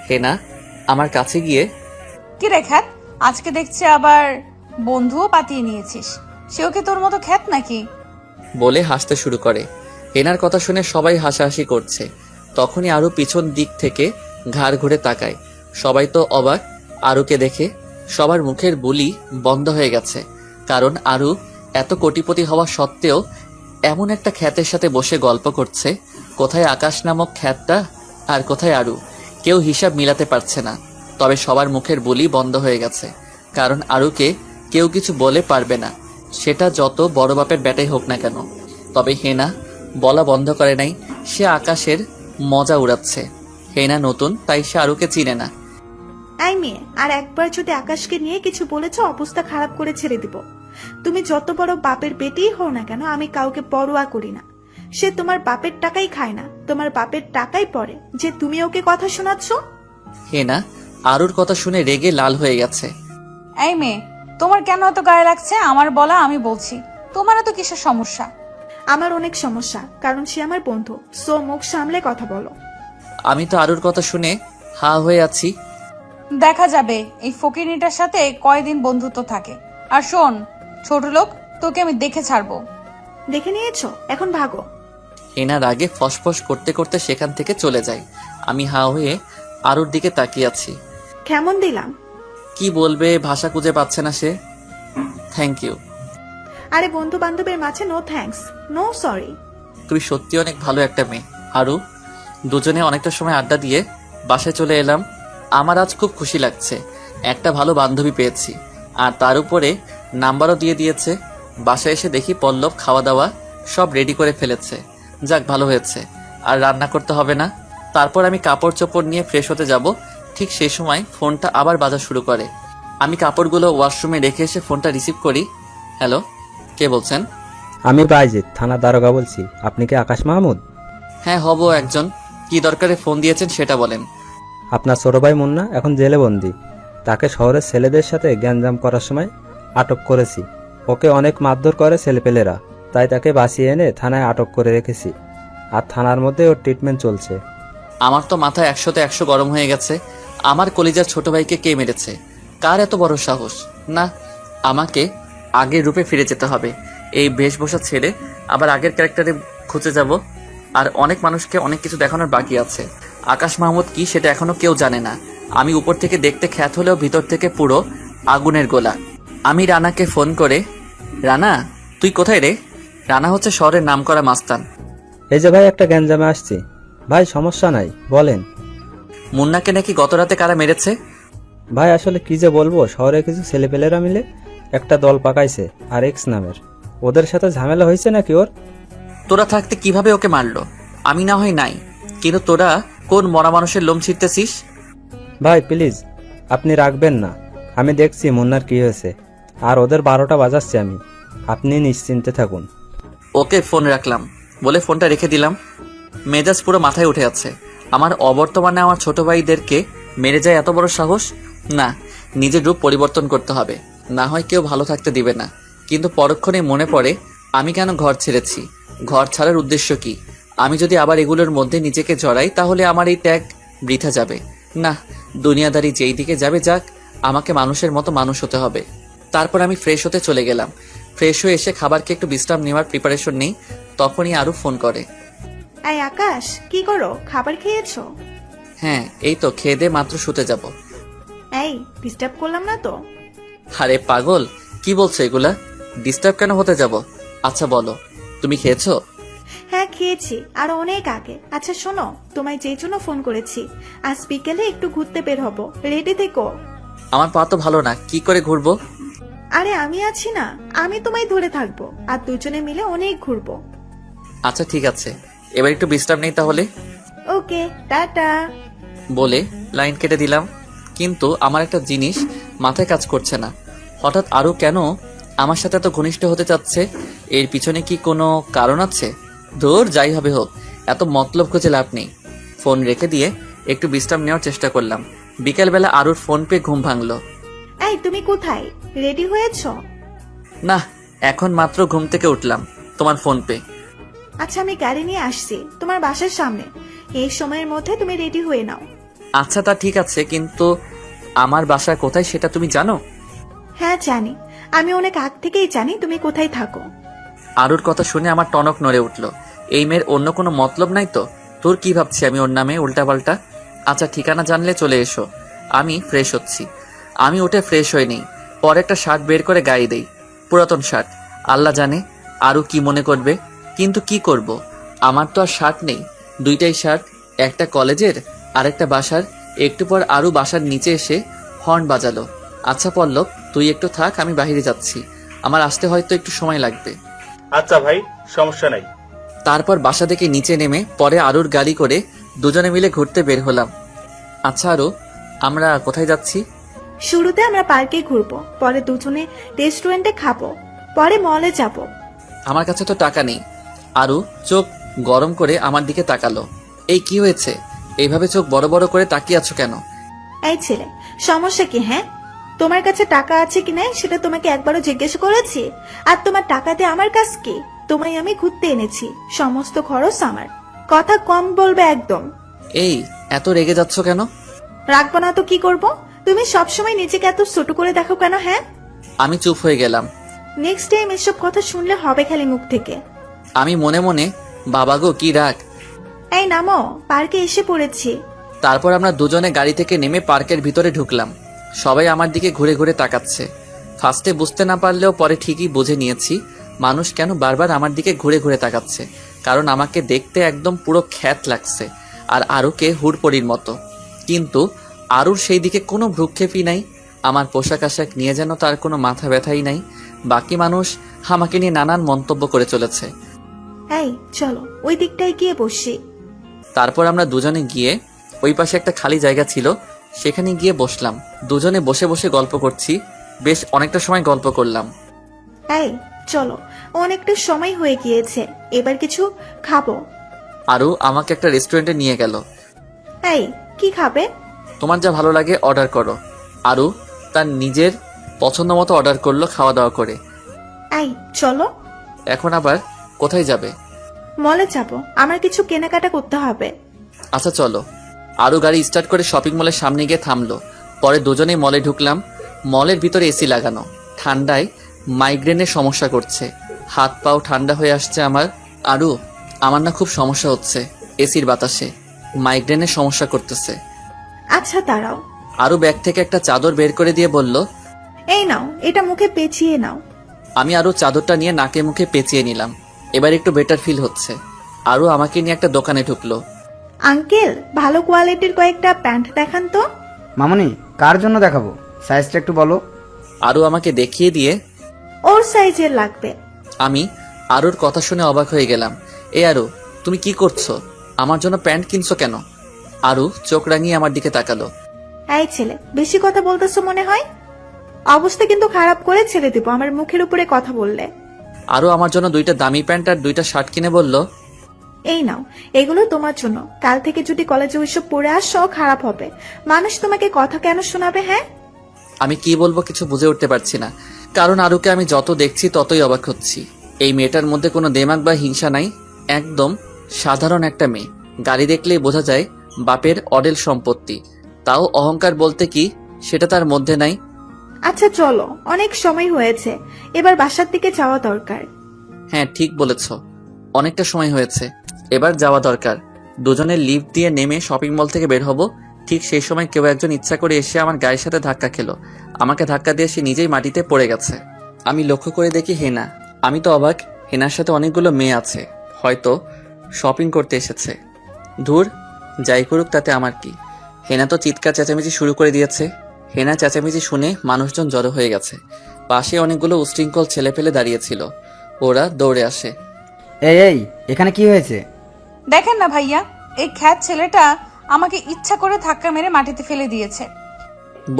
হেনা আমার কাছে গিয়ে, কি রে খ্যাত, আজকে দেখছি আবার বন্ধুও পাতিয়ে নিয়েছিস। সেও কি তোর মতো খ্যাত নাকি? বলে হাসতে শুরু করে। হেনার কথা শুনে সবাই হাসাহাসি করছে। তখনই আরু পিছন দিক থেকে ঘাড় ঘুরে তাকায়। সবাই তো অবাক আরুকে দেখে। সবার মুখের বুলি বন্ধ হয়ে গেছে, কারণ আরু এত কোটিপতি হওয়া সত্ত্বেও এমন একটা খ্যাতের সাথে বসে গল্প করছে। কোথায় আকাশ নামক খ্যাতটা আর কোথায় আরু? কেউ হিসাব মিলাতে পারছে না। তবে সবার মুখের বুলি বন্ধ হয়ে গেছে, কারণ আরুকে কেউ কিছু বলে পারবে না, সেটা যত বড় বাপের ব্যাটাই হোক না কেন। তবে হেনা বলা বন্ধ করে নাই। সে আকাশের মজা উড়াচ্ছে। হেনা নতুন, তাই সে আরুকে চিনে না। এই মেয়ে, আর একবার যদি আকাশকে নিয়ে কিছু বলেছ, অবস্থা খারাপ করে ছেড়ে দিব। তুমি যত বড় বাপের বেটিই হও না কেন, আমি কাউকে পরোয়া করি না। সে তোমার বাপের টাকাই খায় না, তোমার বাপের টাকাই পড়ে যে তুমি ওকে কথা শোনাচ্ছ। হেনা আরুর কথা শুনে রেগে লাল হয়ে গেছে। এই মেয়ে, তোমার কেন এত গায়ে লাগছে? আমার বলা, আমি বলছি। তোমার এত কিসের সমস্যা? আমার অনেক সমস্যা, কারণ সে আমার বন্ধু। সো মুখ সামলে কথা বলো। আমি তো আরুর কথা শুনে হা হয়ে আছি। দেখা যাবে এই ফকিরনিটার সাথে কয়দিন বন্ধুত্ব থাকে। আর শোন ছোট লোক, তোকে আমি দেখে ছাড়বো। দেখে নিয়েছো, এখন ভাগো। হেনার আগে ফসফস করতে করতে সেখান থেকে চলে যায়। আমি হা হয়ে আরুর দিকে তাকিয়ে আছি। কেমন দিলাম? কি বলবে ভাষা খুঁজে পাচ্ছে না সে। Thank you. আরে বন্ধু বান্ধবের মাঝে নো থ্যাঙ্কস, নো সরি। তুমি সত্যি অনেক ভালো একটা মেয়ে আরু। দুজনে অনেকটা সময় আড্ডা দিয়ে বাসায় চলে এলাম। আমার আজ খুব খুশি লাগছে, একটা ভালো বান্ধবী পেয়েছি, আর তার উপরে নাম্বারও দিয়ে দিয়েছে। বাসায় এসে দেখি পল্লব খাওয়া দাওয়া সব রেডি করে ফেলেছে। যাক ভালো হয়েছে, আর রান্না করতে হবে না। তারপর আমি কাপড় চোপড় নিয়ে ফ্রেশ হতে যাব। ঠিক সেই সময় ফোনটা আবার বাজা শুরু করে। আমি কাপড়গুলো ওয়াশরুমে রেখে এসে ফোনটা রিসিভ করি। হ্যালো, কে বলছেন? আমি বাইজিৎ, থানা দারোগা বলছি। আপনি কি আকাশ মাহমুদ? হ্যাঁ হব একজন। কি দরকারে ফোন দিয়েছেন সেটা বলেন। আপনার ছোট ভাই মুন্না এখন জেলে বন্দি। তাকে শহরের ছেলেদের সাথে গ্যাঞ্জাম করার সময় আটক করেছি। ওকে অনেক মারধর করে ছেলেপেলেরা, তাই তাকে বাঁচিয়ে এনে থানায় আটক করে রেখেছি। আর থানার মধ্যে ওর ট্রিটমেন্ট চলছে। আমার তো মাথা 100তে 100 গরম হয়ে গেছে। আমার কলিজার ছোট ভাইকে কে মেরেছে? কার এত বড় সাহস? না, আমাকে আগের রূপে ফিরে যেতে হবে। এই বেশভূষা ছেড়ে আবার আগের ক্যারেক্টারে খুঁজে যাব। আর অনেক মানুষকে অনেক কিছু দেখানোর বাকি আছে। আকাশ মাহমুদ কি সেটা এখনো কেউ জানে না। আমি উপর থেকে দেখতে খ্যাত হলেও ভিতর থেকে পুরো আগুনের গোলা। আমি রানাকে ফোন করে, রানা তুই কোথায় রে? রানা হচ্ছে শহরের নামকরা মাস্তান। এই যে ভাই একটা গ্যাঞ্জামে আসছি। ভাই সমস্যা নাই, বলেন। মুন্নাকে নাকি গত রাতে কারা মেরেছে? ভাই আসলে কি যে বলবো, শহরে কিছু ছেলেপেলেরা মিলে একটা দল পাকাইছে আর এক্স নামের। ওদের সাথে ঝামেলা হয়েছে নাকি ওর? তোরা থাকতে কিভাবে ওকে মারলো? আমি না হয় নাই, কিন্তু তোরা কোন মরা মানুষের লোম ছিঁড়তেছিস? ভাই প্লিজ আপনি রাখবেন না, আমি দেখছি মুন্নার কি হয়েছে। আর ওদের 12টা বাজাচ্ছি আমি, আপনি নিশ্চিন্তে থাকুন। ওকে ফোন রাখলাম বলে ফোনটা রেখে দিলাম। মেজাজ পুরো মাথায় উঠে আছে। আমার অবর্তমানে আমার ছোট ভাইদেরকে মেরে যায় এত বড় সাহস? না, নিজের রূপ পরিবর্তন করতে হবে, না হয় কেউ ভালো থাকতে দিবে না। কিন্তু পরক্ষণে মনে পড়ে আমি কেন ঘর ছেড়েছি, ঘর ছাড়ার উদ্দেশ্য কি? আমি যদি আবার এগুলোর মধ্যে নিজেকে জড়াই তাহলে আমার এই ত্যাগ বৃথা যাবে। না, দুনিয়াদারি যেই দিকে যাবে যাক, আমাকে মানুষের মতো মানুষ হতে হবে। তারপর আমি ফ্রেশ হতে চলে গেলাম। ফ্রেশ হয়ে এসে খাবার খেয়ে একটু বিশ্রাম নেওয়ার প্রিপারেশন নেই, তখনই আরু ফোন করে। এই আকাশ, কি করো? খাবার খেয়েছো? হ্যাঁ, এই তো খেয়ে দিয়ে মাত্র শুতে যাব। এই, ডিস্টার্ব করলাম না তো? আরে পাগল, কি বলছো এগুলা? ডিস্টার্ব কেন হতে যাব? আচ্ছা বলো, তুমি খেয়েছো? হ্যাঁ খেয়েছি, আর অনেক আগে। আচ্ছা শোনো, তোমায় যেই জন্য ফোন করেছি, আজ বিকেলে একটু ঘুরতে বের হব, রেডি থেকো। আমার পা তো ভালো না, কি করে ঘুরবো? আরে আমি আছি না, আমি তোমায় ধরে থাকবো, আর দুজনে মিলে অনেক ঘুরবো। আচ্ছা ঠিক আছে, এবার একটু বিশ্রাম নেই তাহলে। ওকে, টাটা। বলে লাইন কেটে দিলাম। কিন্তু আমার একটা জিনিস মাথায় কাজ করছে না, হঠাৎ আরও কেন আমার সাথে এত ঘনিষ্ঠ হতে চাচ্ছে? এর পিছনে কি কোনো কারণ আছে? ধুর, যাই হবে হোক, এত মতলব খুঁজে লাভ নেই। ফোন রেখে দিয়ে একটু বিশ্রাম নেওয়ার চেষ্টা করলাম। বিকেলবেলা আরুর ফোন পেয়ে ঘুম ভাঙলো। এই তুমি কোথায়? রেডি হয়েছ? না, এখন মাত্র ঘুম থেকে উঠলাম, তোমার ফোন পেয়ে। আচ্ছা আমি গাড়ি নিয়ে আসছি তোমার বাসার সামনে, এই সময়ের মধ্যে তুমি রেডি হয়ে নাও। আচ্ছা তা ঠিক আছে, কিন্তু আমার বাসা কোথায় সেটা তুমি জানো? হ্যাঁ জানি, আমি অনেক আগ থেকেই জানি তুমি কোথায় থাকো। আরুর কথা শুনে আমার টনক নড়ে উঠল। এই মেয়ের অন্য কোনো মতলব নাই তো? তোর কি ভাবছি আমি ওর নামে উল্টাপাল্টা? আচ্ছা ঠিকানা জানলে চলে এসো, আমি ফ্রেশ হচ্ছি। আমি উঠে ফ্রেশ হয়ে নেই, পরে একটা শার্ট বের করে গায়ে দেই, পুরাতন শার্ট। আল্লাহ জানে আরু কি মনে করবে, কিন্তু কি করব, আমার তো আর শার্ট নেই। দুইটাই শার্ট, একটা কলেজের আর একটা বাসার। একটু পর আরু বাসার নিচে এসে হর্ন বাজালো। আচ্ছা পল্লব, তুই একটু থাক, আমি বাইরে যাচ্ছি, আমার আসতে হয়তো একটু সময় লাগবে। আচ্ছা ভাই, সমস্যা নাই। তারপর বাসা থেকে নিচে নেমে পরে আরুর গাড়ি করে দুজনে মিলে ঘুরতে বের হলাম। আচ্ছা আরু, আমরা কোথায় যাচ্ছি? শুরুতে আমরা পার্কে ঘুরবো, পরে দুজনে রেস্টুরেন্টে খাবো, পরে মলে যাব। আমার কাছে তো টাকা নেই। আরু চোখ গরম করে আমার দিকে তাকালো। এই কি হয়েছে, এইভাবে চোখ বড় বড় করে তাকিয়ে আছো কেন? এই ছেলে, সমস্যা কি? হ্যাঁ, তোমার কাছে টাকা আছে কি নাই সেটা তোমাকে একবারও জিজ্ঞেস করেছি? আর তোমার টাকাতে আমার কাজ কি? তোমায় আমি ঘুরতে এনেছি, সমস্ত খরচ আমার। কথা কম বলবে একদম। এই এত রেগে যাচ্ছ কেন? রাখবো না তো কি করব? তুমি সবসময় নিজেকে এত ছোট করে দেখো কেন? হ্যাঁ, আমি চুপ হয়ে গেলাম। নেক্সট টাইম এসব কথা শুনলে হবে খালি মুখ থেকে। আমি মনে মনে, বাবা গো কি রাগ। এই নামো, পার্কে এসে পড়েছি। তারপর আমরা দুজনে গাড়ি থেকে নেমে পার্কের ভিতরে ঢুকলাম। সবাই আমার দিকে ঘুরে ঘুরে তাকাচ্ছে। ফার্স্টে বুঝতে না পারলেও পরে ঠিকই বুঝে নিয়েছি মানুষ কেন বারবার আমার দিকে ঘুরে ঘুরে তাকাচ্ছে। কারণ আমাকে দেখতে একদম পুরো খ্যাত লাগছে, আর আরুকে হুড়পড়ির মতো। কিন্তু আরুর সেই দিকে কোনো ভ্রুক্ষেপই নাই। আমার পোশাক আশাক নিয়ে যেন তার কোনো মাথা ব্যথাই নাই। বাকি মানুষ আমাকে নিয়ে নানান মন্তব্য করে চলেছে। এই চলো ওই দিকটায় গিয়ে বসি। তারপর আমরা দুজনে গিয়ে ওই পাশে একটা খালি জায়গা ছিল, সেখানে গিয়ে বসলাম। দুজনে বসে বসে গল্প করছি, বেশ অনেকটা সময় গল্প করলাম। এই চলো, অনেকটা সময় হয়ে গিয়েছে, এবার কিছু খাবো। আরু আমাকে একটা রেস্টুরেন্টে নিয়ে গেল। এই কি খাবে? তোমার যা ভালো লাগে অর্ডার করো। আরু তার নিজের পছন্দ মতো অর্ডার করলো খাওয়া দাওয়া করে। এই চলো। এখন আবার কোথায় যাবে? মলে যাব, আমার কিছু কেনাকাটা করতে হবে। আচ্ছা চলো। আরও গাড়ি স্টার্ট করে শপিং মলের সামনে গিয়ে থামলো। পরে দুজনেই মলে ঢুকলাম। মলের ভিতরে এসি লাগানো, ঠান্ডায় মাইগ্রেনের সমস্যা করছে, হাত পাও ঠান্ডা হয়ে আসছে আমার। আমার না খুব সমস্যা হচ্ছে, এসির বাতাসে মাইগ্রেনের সমস্যা করতেছে। আচ্ছা দাঁড়াও, আরও ব্যাগ থেকে একটা চাদর বের করে দিয়ে বলল। এই নাও, এটা মুখে পেঁচিয়ে নাও। আমি আরও চাদরটা নিয়ে নাকে মুখে পেঁচিয়ে নিলাম। এবার একটু বেটার ফিল হচ্ছে। আরও আমাকে নিয়ে একটা দোকানে ঢুকলো। আঙ্কেল, ভালো কোয়ালিটির কয়েকটা প্যান্ট দেখান তো। মামনি, কার জন্য দেখাবো? সাইজটা একটু বলো। আরও আমাকে দেখিয়ে দিয়ে ওর সাইজের লাগবে। আমি আরুর কথা শুনে অবাক হয়ে গেলাম। আরু, তুমি কি করছো? আমার জন্য প্যান্ট কিনছো কেন? আরু চোখ রাঙিয়ে আমার দিকে তাকালো। এই ছেলে, বেশি কথা বলতেছো মনে হয়। অবস্থা কিন্তু খারাপ করে ছেড়ে দিব আমার মুখের উপরে কথা বললে। আরু আমার জন্য 2টা দামি প্যান্ট আর 2টা শার্ট কিনে বলল। এই নাও, এগুলো তোমার জন্য। কাল থেকে যদি কলেজে ওইসব পরে আসো খারাপ হবে। মানুষ তোমাকে কথা কেন শোনাবে? হ্যাঁ, আমি কি বলবো কিছু বুঝে উঠতে পারছি না, কারণ আরুকে আমি যত দেখছি ততই অবাক হচ্ছি। এই মেয়েটার মধ্যে কোনো দেমাগ বা হিংসা নাই, একদম সাধারণ একটা মেয়ে। গাড়ি দেখলেই বোঝা যায় বাপের অডেল সম্পত্তি, তাও অহংকার বলতে কি সেটা তার মধ্যে নাই। আচ্ছা চলো, অনেক সময় হয়েছে, এবার বাসার দিকে যাওয়া দরকার। হ্যাঁ ঠিক বলেছ, অনেকটা সময় হয়েছে, এবার যাওয়া দরকার। দুজনের লিফট দিয়ে নেমে শপিং মল থেকে বের হব। ঠিক সেই সময় কেউ একজন ইচ্ছা করে এসে আমার গায়ের সাথে ধাক্কা খেলো। আমাকে ধাক্কা দিয়ে সে নিজেই মাটিতে পড়ে গেছে। আমি লক্ষ্য করে দেখি হেনা। আমি তো অবাক, হেনার সাথে অনেকগুলো মেয়ে আছে, হয়তো শপিং করতে এসেছে। ধুর, যাই করুক তাতে আমার কি। হেনা তো চিৎকার চেঁচামেচি শুরু করে দিয়েছে। হেনা চেঁচামেচি শুনে মানুষজন জড়ো হয়ে গেছে। পাশে অনেকগুলো উশৃঙ্খল ছেলেপেলে দাঁড়িয়েছিল, ওরা দৌড়ে আসে। এই, এখানে কি হয়েছে? দেখেন না ভাইয়া, এই খ্যাত ছেলেটা আমাকে ইচ্ছা করে ধাক্কা মেরে মাটিতে ফেলে দিয়েছে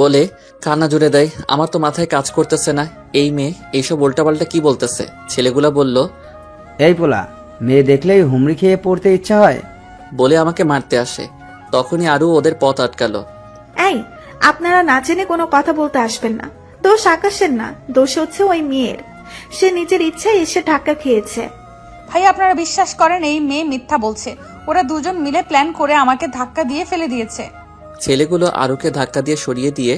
বলে কান্না জুড়ে দেয়। আমার তো মাথায় কাজ করতেছে না, এই মেয়ে এইসব উল্টাপাল্টা কি বলতেছে। ছেলেগুলা বলল, এই পোলা, মেয়ে দেখলেই হুমড়ি খেয়ে পড়তে ইচ্ছা হয়। বলে আমাকে মারতে আসে। তখনই আরও ওদের পথ আটকালো। এই, আপনারা না জেনে কোনো কথা বলতে আসবেন না। দোষ আকাশের না, দোষ হচ্ছে ওই মেয়ের। সে নিজের ইচ্ছায় এসে ধাক্কা খেয়েছে। ভাই আপনারা বিশ্বাস করেন এই মেয়ে মিথ্যা বলছে। ওরা দুজন মিলে প্ল্যান করে আমাকে ধাক্কা দিয়ে ফেলে দিয়েছে। ছেলেগুলো আরুকে ধাক্কা দিয়ে সরিয়ে দিয়ে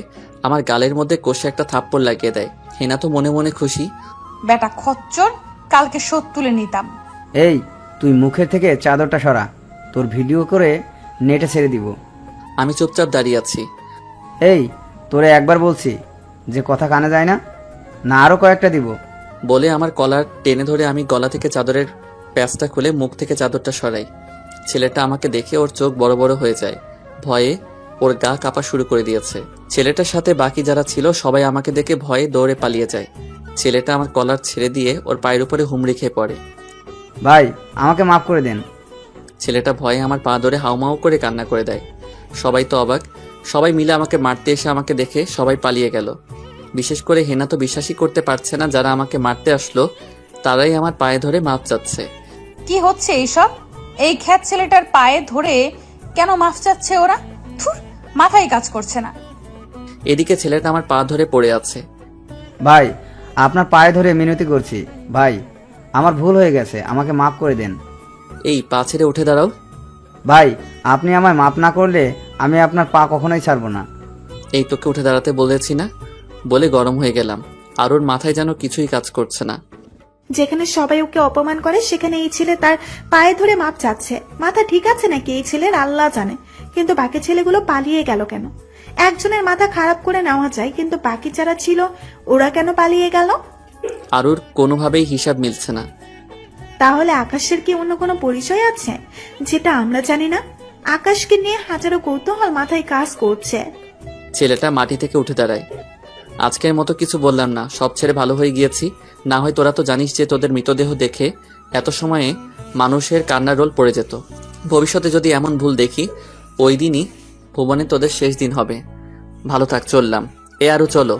আমার গালের মধ্যে কষে একটা থাপ্পড় লাগিয়ে দেয়। হেনা তো মনে মনে খুশি। বেটা খচ্চর, কালকে শোধ তুলে নিতাম। এই, তুই মুখের থেকে চাদরটা সরা, তোর ভিডিও করে নেটে ছেড়ে দিব। আমি চুপচাপ দাঁড়িয়ে আছি। এই, তোরে একবার বলছি যে কথা কানে যায় না, না আরো কয়েকটা দিব। বলে আমার কলার টেনে ধরে আমি গলা থেকে চাদরের প্যাঁচটা খুলে মুখ থেকে চাদরটা সরাই। ছেলেটা আমাকে দেখে ওর চোখ বড় বড় হয়ে যায়। ভয়ে ওর গা কাঁপা শুরু করে দিয়েছে। ছেলেটার সাথে বাকি যারা ছিল সবাই আমাকে দেখে ভয়ে দৌড়ে পালিয়ে যায়। ছেলেটা আমার কলার ছেড়ে দিয়ে ওর পায়ের উপরে হুমড়ি খেয়ে পড়ে। ভাই, আমাকে মাফ করে দেন। ছেলেটা ভয়ে আমার পা ধরে হাউমাউ করে কান্না করে দেয়। সবাই তো অবাক, সবাই মিলে আমাকে মারতে এসে আমাকে দেখে সবাই পালিয়ে গেল। বিশেষ করে হেনা তো বিশ্বাসই করতে পারছে না যারা আমাকে মারতে আসলো তারাই আমার পায়ে ধরে মাপ চাচ্ছে। কি হচ্ছে এইসব? এই খ্যাত ছেলেটার পায়ে ধরে কেন মাফ চাচ্ছে ওরা? থুর, মাথায় কাজ করছে না। এদিকে ছেলেটা আমার পা ধরে পড়ে আছে। ভাই, আপনার পায়ে ধরে মিনতি করছি। ভাই, আমার ভুল হয়ে গেছে, আমাকে মাফ করে দেন। এই পা ছেড়ে উঠে দাঁড়াও। ভাই, আপনি আমায় মাফ না করলে আমি আপনার পা কখনোই ছাড়বো না। এই তোকে উঠে দাঁড়াতে বলেছি না? বলে গরম হয়ে গেলাম। আর ওর মাথায় যেন কিছুই কাজ করছে না। যেখানে সবাই ওকে অপমান করে সেখানে এই ছেলে তার পায়ে ধরে মাপ চাচ্ছে। মাথা ঠিক আছে নাকি এই ছেলের আল্লাহ জানে। কিন্তু বাকি ছেলেগুলো পালিয়ে গেল কেন? একজনের মাথা খারাপ করে নেওয়া যায়, কিন্তু বাকি যারা ছিল ওরা কেন পালিয়ে গেল? আর ওর কোনোভাবেই হিসাব মিলছে না। তাহলে আকাশের কি অন্য কোনো পরিচয় আছে যেটা আমরা জানি না? আকাশকে নিয়ে হাজারো কৌতূহল মাথায় কাজ করছে। ছেলেটা মাটি থেকে উঠে দাঁড়ায়। আজকের মতো কিছু বললাম না, সব ছেড়ে ভালো হয়ে গিয়েছি। না হয় তোরা তো জানিস যে তোদের মৃতদেহ দেখে এত সময়ে মানুষের কান্নার রোল পড়ে যেত। ভবিষ্যতে যদি এমন ভুল দেখি ওই দিনই ভুবনে তোদের শেষ দিন হবে। ভালো থাক, চললাম। আরও চলো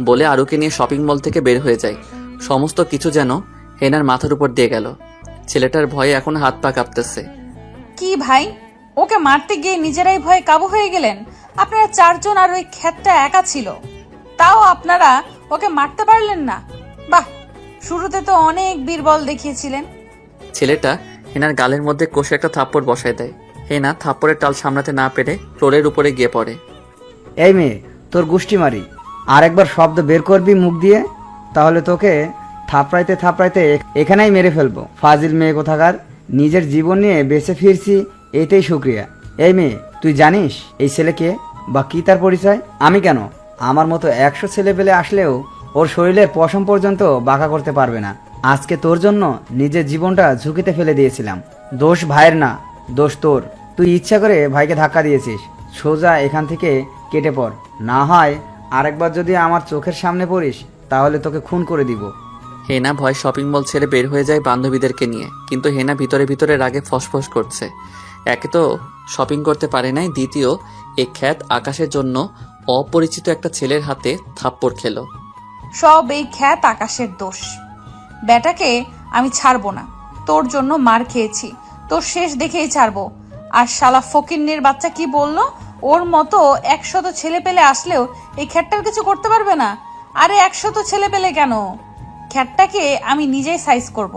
বলে আরুকে নিয়ে শপিং মল থেকে বের হয়ে যায়। সমস্ত কিছু যেন হেনার মাথার উপর দিয়ে গেল। ছেলেটার ভয়ে এখন হাত পা কাঁপতেছে। কি ভাই, ওকে মারতে গিয়ে নিজেরাই ভয়ে কাবু হয়ে গেলেন? আপনারা চারজন আর ওই খ্যাতটা একা ছিল, তাও আপনারা ওকে মারতে পারলেন না? বাহ, শুরুতে তো অনেক বীরবল দেখিয়েছিলেন। ছেলেটা হেনার গালের মধ্যে কষে একটা থাপ্পড় বসায় দেয়। হেনা থাপ্পড়ের টাল সামলাতে না পেরে ফ্লোরের উপরে গিয়ে পড়ে। এই মেয়ে, তোর গুষ্টি মারি। আর একবার শব্দ বের করবি মুখ দিয়ে, তাহলে তোকে থাপড়াইতে থাপড়াইতে এখানেই মেরে ফেলবো। ফাজিল মেয়ে কোথাকার, নিজের জীবন নিয়ে বেঁচে ফিরছি, এটাই শুক্রিয়া। এই মেয়ে, তুই জানিস এই ছেলেকে বা কি তার পরিচয়? আমি কেন, আমার মতো 100 ছেলে পেলে আসলেও ওর শরীরের পশম পর্যন্ত বাঁকা করতে পারবে না। আজকে তোর জন্য নিজের জীবনটা ঝুঁকিতে ফেলে দিয়েছিলাম। দোষ ভাইয়ের না, দোষ তোর। তুই ইচ্ছা করে ভাইকে ধাক্কা দিয়েছিস। সোজা এখান থেকে কেটে পড়, না হয় আরেকবার যদি আমার চোখের সামনে পড়িস তাহলে তোকে খুন করে দিব। হেনা ভয় শপিং মল ছেড়ে বের হয়ে যায় বান্ধবীদেরকে নিয়ে, কিন্তু হেনা ভিতরে ভিতরে রাগে ফসফস করছে। একে তো শপিং করতে পারে নাই, দ্বিতীয় এই খ্যাত আকাশের জন্য অপরিচিত একটা ছেলের হাতে থাপ্পড় খেলো। সব এই খ্যাত আকাশের দোষ। বেটাকে আমি ছাড়বো না, তোর জন্য মার খেয়েছি, তোর শেষ দেখেই ছাড়বো। আর শালা ফকিন্নির বাচ্চা কি বললো, ওর মতো 100 ছেলে পেলে আসলেও এই খ্যাটটার কিছু করতে পারবে না। আরে 100 ছেলে পেলে কেন, খ্যাটটাকে আমি নিজেই সাইজ করব।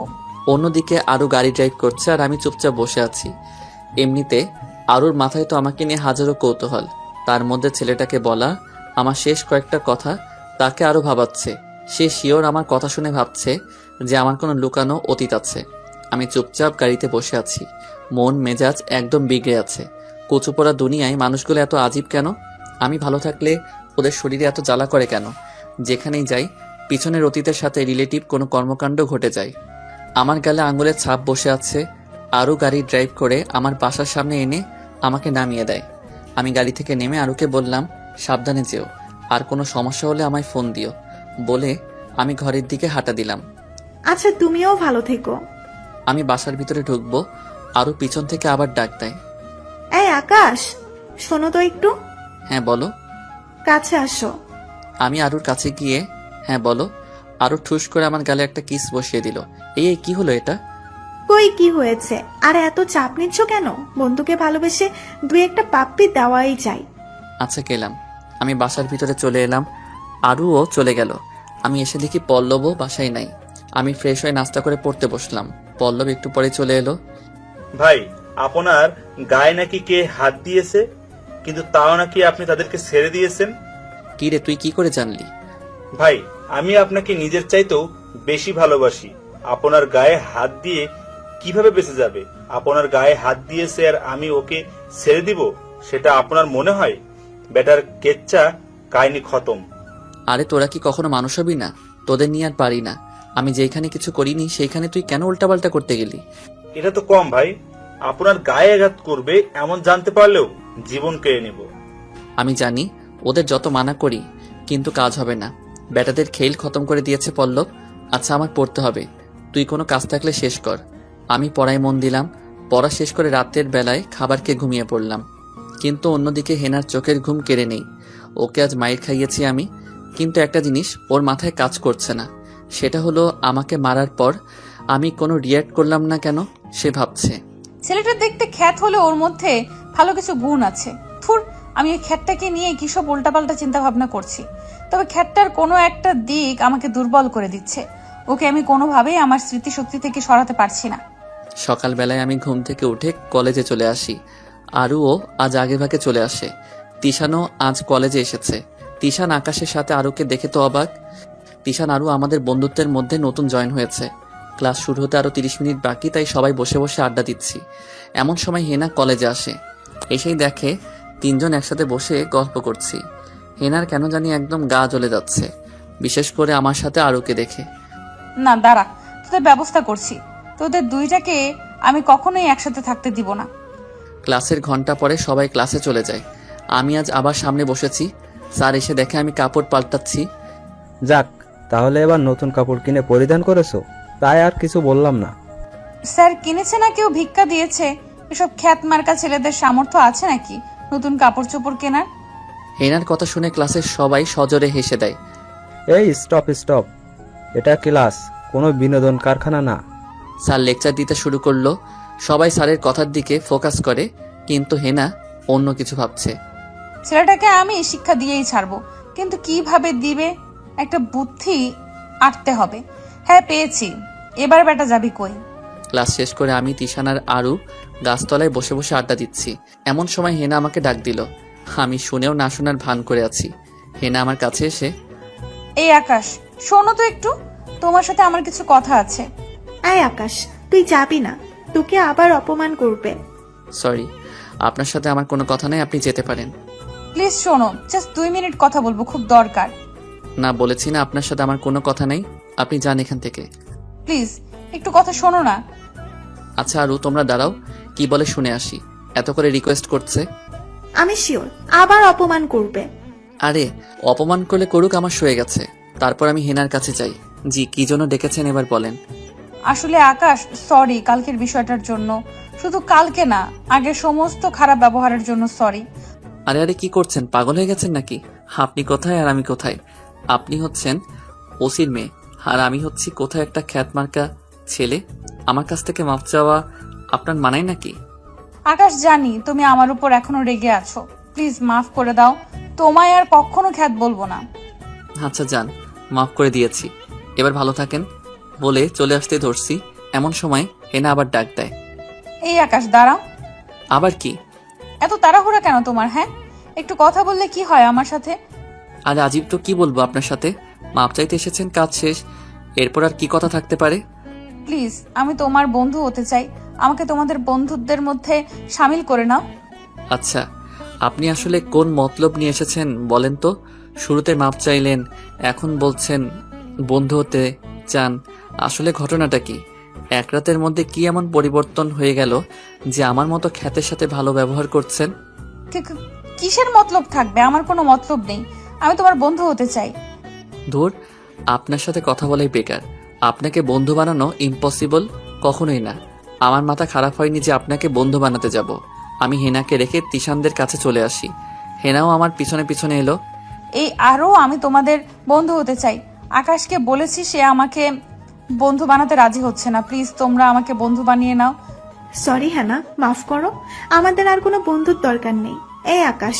অন্যদিকে আরও গাড়ি ড্রাইভ করছে আর আমি চুপচাপ বসে আছি। এমনিতে আরুর মাথায় তো আমাকে নিয়ে হাজারো কৌতূহল, তার মধ্যে ছেলেটাকে বলা আমার শেষ কয়েকটা কথা তাকে আরও ভাবাচ্ছে। সে শিওর আমার কথা শুনে ভাবছে যে আমার কোনো লুকানো অতীত আছে। আমি চুপচাপ গাড়িতে বসে আছি, মন মেজাজ একদম বিগড়ে আছে। কচুপোড়া দুনিয়ায় মানুষগুলো এত আজীব কেন? আমি ভালো থাকলে ওদের শরীরে এত জ্বালা করে কেন? যেখানেই যাই পিছনের অতীতের সাথে রিলেটিভ কোনো কর্মকাণ্ড ঘটে যায়। আমার গালে আঙুলের ছাপ বসে আছে। আরও গাড়ি ড্রাইভ করে আমার বাসার সামনে এনে আমাকে নামিয়ে দেয়। আমি গাড়ি থেকে নেমে আরুকে বললাম, সাবধানে যেও, আর কোনো সমস্যা হলে আমায় ফোন দিও বলে আমি ঘরের দিকে হাঁটা দিলাম। আচ্ছা, তুমিও ভালো থেকো। আমি বাসার ভিতরে ঢুকবো, আরও পিছন থেকে আবার ডাক দেয়। এই আকাশ, শোনো তো একটু। হ্যাঁ বলো। কাছে আসো। আমি আরুর কাছে গিয়ে হ্যাঁ বলো। আরু ঠুস করে আমার গালে একটা কিস বসিয়ে দিল। এই কি হলো এটা? কই কি হয়েছে? আর এত চাপ নিচ্ছ কেন? বন্ধুকে ভালোবেসে 2-1টা পাপ্পি দেওয়াই যায়। আচ্ছা গেলাম। আমি বাসার ভিতরে চলে এলাম, আরুও চলে গেল। আমি এসে দেখি পল্লবও বাসায় নাই। আমি ফ্রেশ হয়ে নাস্তা করে পড়তে বসলাম। পল্লব একটু পরে চলে এলো। ভাই, আপনার গায়ে নাকি কে হাত দিয়েছে, কিন্তু তাও নাকি আপনি তাদেরকে ছেড়ে দিয়েছেন। কি রে, তুই কি করে জানলি? ভাই, আমি আপনাকে নিজের চাইতেও বেশি ভালোবাসি। আপনার গায়ে হাত দিয়ে কিভাবে বেঁচে যাবে? আপনার গায়ে হাত দিয়েছে আর আমি ওকে ছেড়ে দিব, সেটা আপনার মনে হয়? বেটার কেচ্চা কাহিনী খতম। আরে তোরা কি কখনো মানুষ হবি না? তোদের নিয়ে আর পারি না। আমি যেখানে কিছু করিনি সেইখানে তুই কেন উল্টাপাল্টা করতে গেলি? এটা তো কম ভাই, আপনার গায়ে আঘাত করবে এমন জানতে পারলেও জীবন কেড়ে নেব। আমি জানি ওদের যত মানা করি, কিন্তু কাজ হবে না। বেটাদের খেল খতম করে দিয়েছে পল্লব। আচ্ছা আমার পড়তে হবে, তুই কোনো কাজ থাকলে শেষ কর। আমি পড়ায় মন দিলাম। পড়া শেষ করে রাতের বেলায় খাবার খেয়ে ঘুমিয়ে পড়লাম। কিন্তু অন্যদিকে হেনার চোখের ঘুম কেড়ে নেই। ওকে আজ মাইর খাইয়েছি আমি, কিন্তু একটা জিনিস ওর মাথায় কাজ করছে না। সেটা হলো আমাকে মারার পর আমি কোনো রিয়্যাক্ট করলাম না কেন। সে ভাবছে ছেলেটা দেখতে খ্যাত হলে ওর মধ্যে ভালো কিছু গুণ আছে। থুর, আমি ওই খ্যাতটাকে নিয়ে কিসব উল্টাপাল্টা চিন্তা ভাবনা করছি। তবে খ্যাতটার কোনো একটা দিক আমাকে দুর্বল করে দিচ্ছে। ওকে আমি কোনোভাবেই আমার স্মৃতিশক্তি থেকে সরাতে পারছি না। সকালবেলায় আমি ঘুম থেকে উঠে কলেজে চলে আসি। আরুও আজ আগেভাগে চলে আসে। তিশানও আজ কলেজে এসেছে। তিশান আকাশের সাথে আরুকে দেখে তো অবাক। তিশান আরু আমাদের বন্ধুত্বের মধ্যে নতুন জয়েন হয়েছে। ক্লাস শুরু হতে আরো 30 মিনিট বাকি, তাই সবাই বসে বসে আড্ডা দিচ্ছি। এমন সময় হেনা কলেজে আসে। এসেই দেখে 3 জন একসাথে বসে গল্প করছি। হেনার কেন জানি একদম গা জ্বলে যাচ্ছে, বিশেষ করে আমার সাথে আরুকে দেখে। না দাঁড়া, তোদের ব্যবস্থা করছি। তোদের দুইটাকে আমি কখনোই একসাথে থাকতে দিব না। ক্লাসের ঘন্টা পরে সবাই ক্লাসে চলে যায়। আমি আজ আবার সামনে বসেছি। স্যার এসে দেখে আমি কাপড় পাল্টাচ্ছি। যাক, তাহলে এবার নতুন কাপড় কিনে পরিধান করেছো, তাই আর কিছু বললাম না। স্যার কিনেছে না কেউ ভিক্ষা দিয়েছে? এসব খ্যাত মার্কা ছেলেদের সামর্থ্য আছে নাকি নতুন কাপড় চোপড় কেনার? হেনার কথা শুনে ক্লাসের সবাই সজোরে হেসে দেয়। এই স্টপ, এটা ক্লাস, কোনো বিনোদন কারখানা না। স্যার লেকচার দিতে শুরু করলো। সবাই স্যারের কথার দিকে ফোকাস করে, কিন্তু হেনা অন্য কিছু ভাবছে। ছেলেটাকে আমি শিক্ষা দিয়েই ছাড়বো, কিন্তু কিভাবে দিবে একটা বুদ্ধি আটতে হবে। হ্যাঁ পেয়েছি, এবার বেটা যাবি কই? ক্লাস শেষ করে আমি তিশান আর আরু গাছতলায় বসে বসে আড্ডা দিচ্ছি। এমন সময় হেনা আমাকে ডাক দিল। আমি শুনেও না শোনার ভান করে আছি। হেনা আমার কাছে এসে, এই আকাশ, শোনো তো একটু, তোমার সাথে আমার কিছু কথা আছে। আয় আকাশ, তুই যাবি না, তোকে আবার অপমান করবে। সরি, আপনার সাথে আমার কোনো কথা নেই, আপনি যেতে পারেন। প্লিজ শোনো, জাস্ট 2 মিনিট কথা বলবো, খুব দরকার। না, বলেছি না আপনার সাথে আমার কোনো কথা নেই, আপনি যান এখান থেকে। প্লিজ একটু কথা শোনো না। আচ্ছা আরু, তোমরা দাঁড়াও, কি বলে শুনে আসি। এত করে রিকোয়েস্ট করছে। আমি শিওর আবার অপমান করবে। আরে অপমান করলে করুক, আমার সয়ে গেছে। তারপর আমি হেনার কাছে যাই। জি, কি জন্য ডেকেছেন এবার বলেন। আসলে আকাশ, সরি কালকের বিষয়টার জন্য। শুধু কালকে না, আগের সমস্ত খারাপ ব্যবহারের জন্য সরি। আরে আরে, কি করছেন? পাগল হয়ে গেছেন নাকি? আপনি কোথায় আর আমি কোথায়? আপনি হচ্ছেন ওসির মেয়ে, আর আমি হচ্ছি কোথায় একটা খ্যাতমার্কা ছেলে। আমার কাছ থেকে মাফ চাওয়া আপনার মানায় নাকি? আকাশ, জানি তুমি আমার উপর এখনো রেগে আছো, প্লিজ মাফ করে দাও। তোমায় আর কখনো খ্যাত বলবো না। আচ্ছা যান, মাফ করে দিয়েছি, এবার ভালো থাকেন। বলে চলে আসতে ধরছি, এমন সময় হেনা আবার ডাক দেয়। এই আকাশ, দাঁড়াও। আবার কি? এত তাড়াহুড়া কেন তোমার? হ্যাঁ, একটু কথা বললে কি হয় আমার সাথে? আরে আজিব তো, কি বলবো আপনার সাথে? মাপ চাইতে এসেছেন, কাজ শেষ, এরপর আর কি কথা থাকতে পারে? প্লিজ, আমি তোমার বন্ধু হতে চাই, আমাকে তোমাদের বন্ধুদের মধ্যে সামিল করে নাও। আচ্ছা, আপনি আসলে কোন মতলব নিয়ে এসেছেন বলেন তো? শুরুতে মাপ চাইলেন, এখন বলছেন বন্ধু হতে চান। আসলে ঘটনাটা কি? এক রাতের মধ্যে কি এমন পরিবর্তন হয়ে গেল যে আমার মতো খ্যাতের সাথে ভালো ব্যবহার করছেন? কিসের মতলব থাকবে? আমার কোনো মতলব নেই, আমি তোমার বন্ধু হতে চাই। ধুর, আপনার সাথে কথা বলাই বেকার। আপনাকে বন্ধু বানানো ইম্পসিবল, কখনোই না। আমার মাথা খারাপ হয়নি যে আপনাকে বন্ধু বানাতে যাব। আমি হেনাকে রেখে তিশানদের কাছে চলে আসি। হেনাও আমার পিছনে পিছনে এলো। এই আরও আমি তোমাদের বন্ধু হতে চাই। আকাশকে বলেছি, সে আমাকে বন্ধু বানাতে রাজি হচ্ছে না। প্লিজ তোমরা আমাকে বন্ধু বানিয়ে নাও। সরি হ্যানা, মাফ করো, আমাদের আর কোনো বন্ধুর দরকার নেই। এই আকাশ,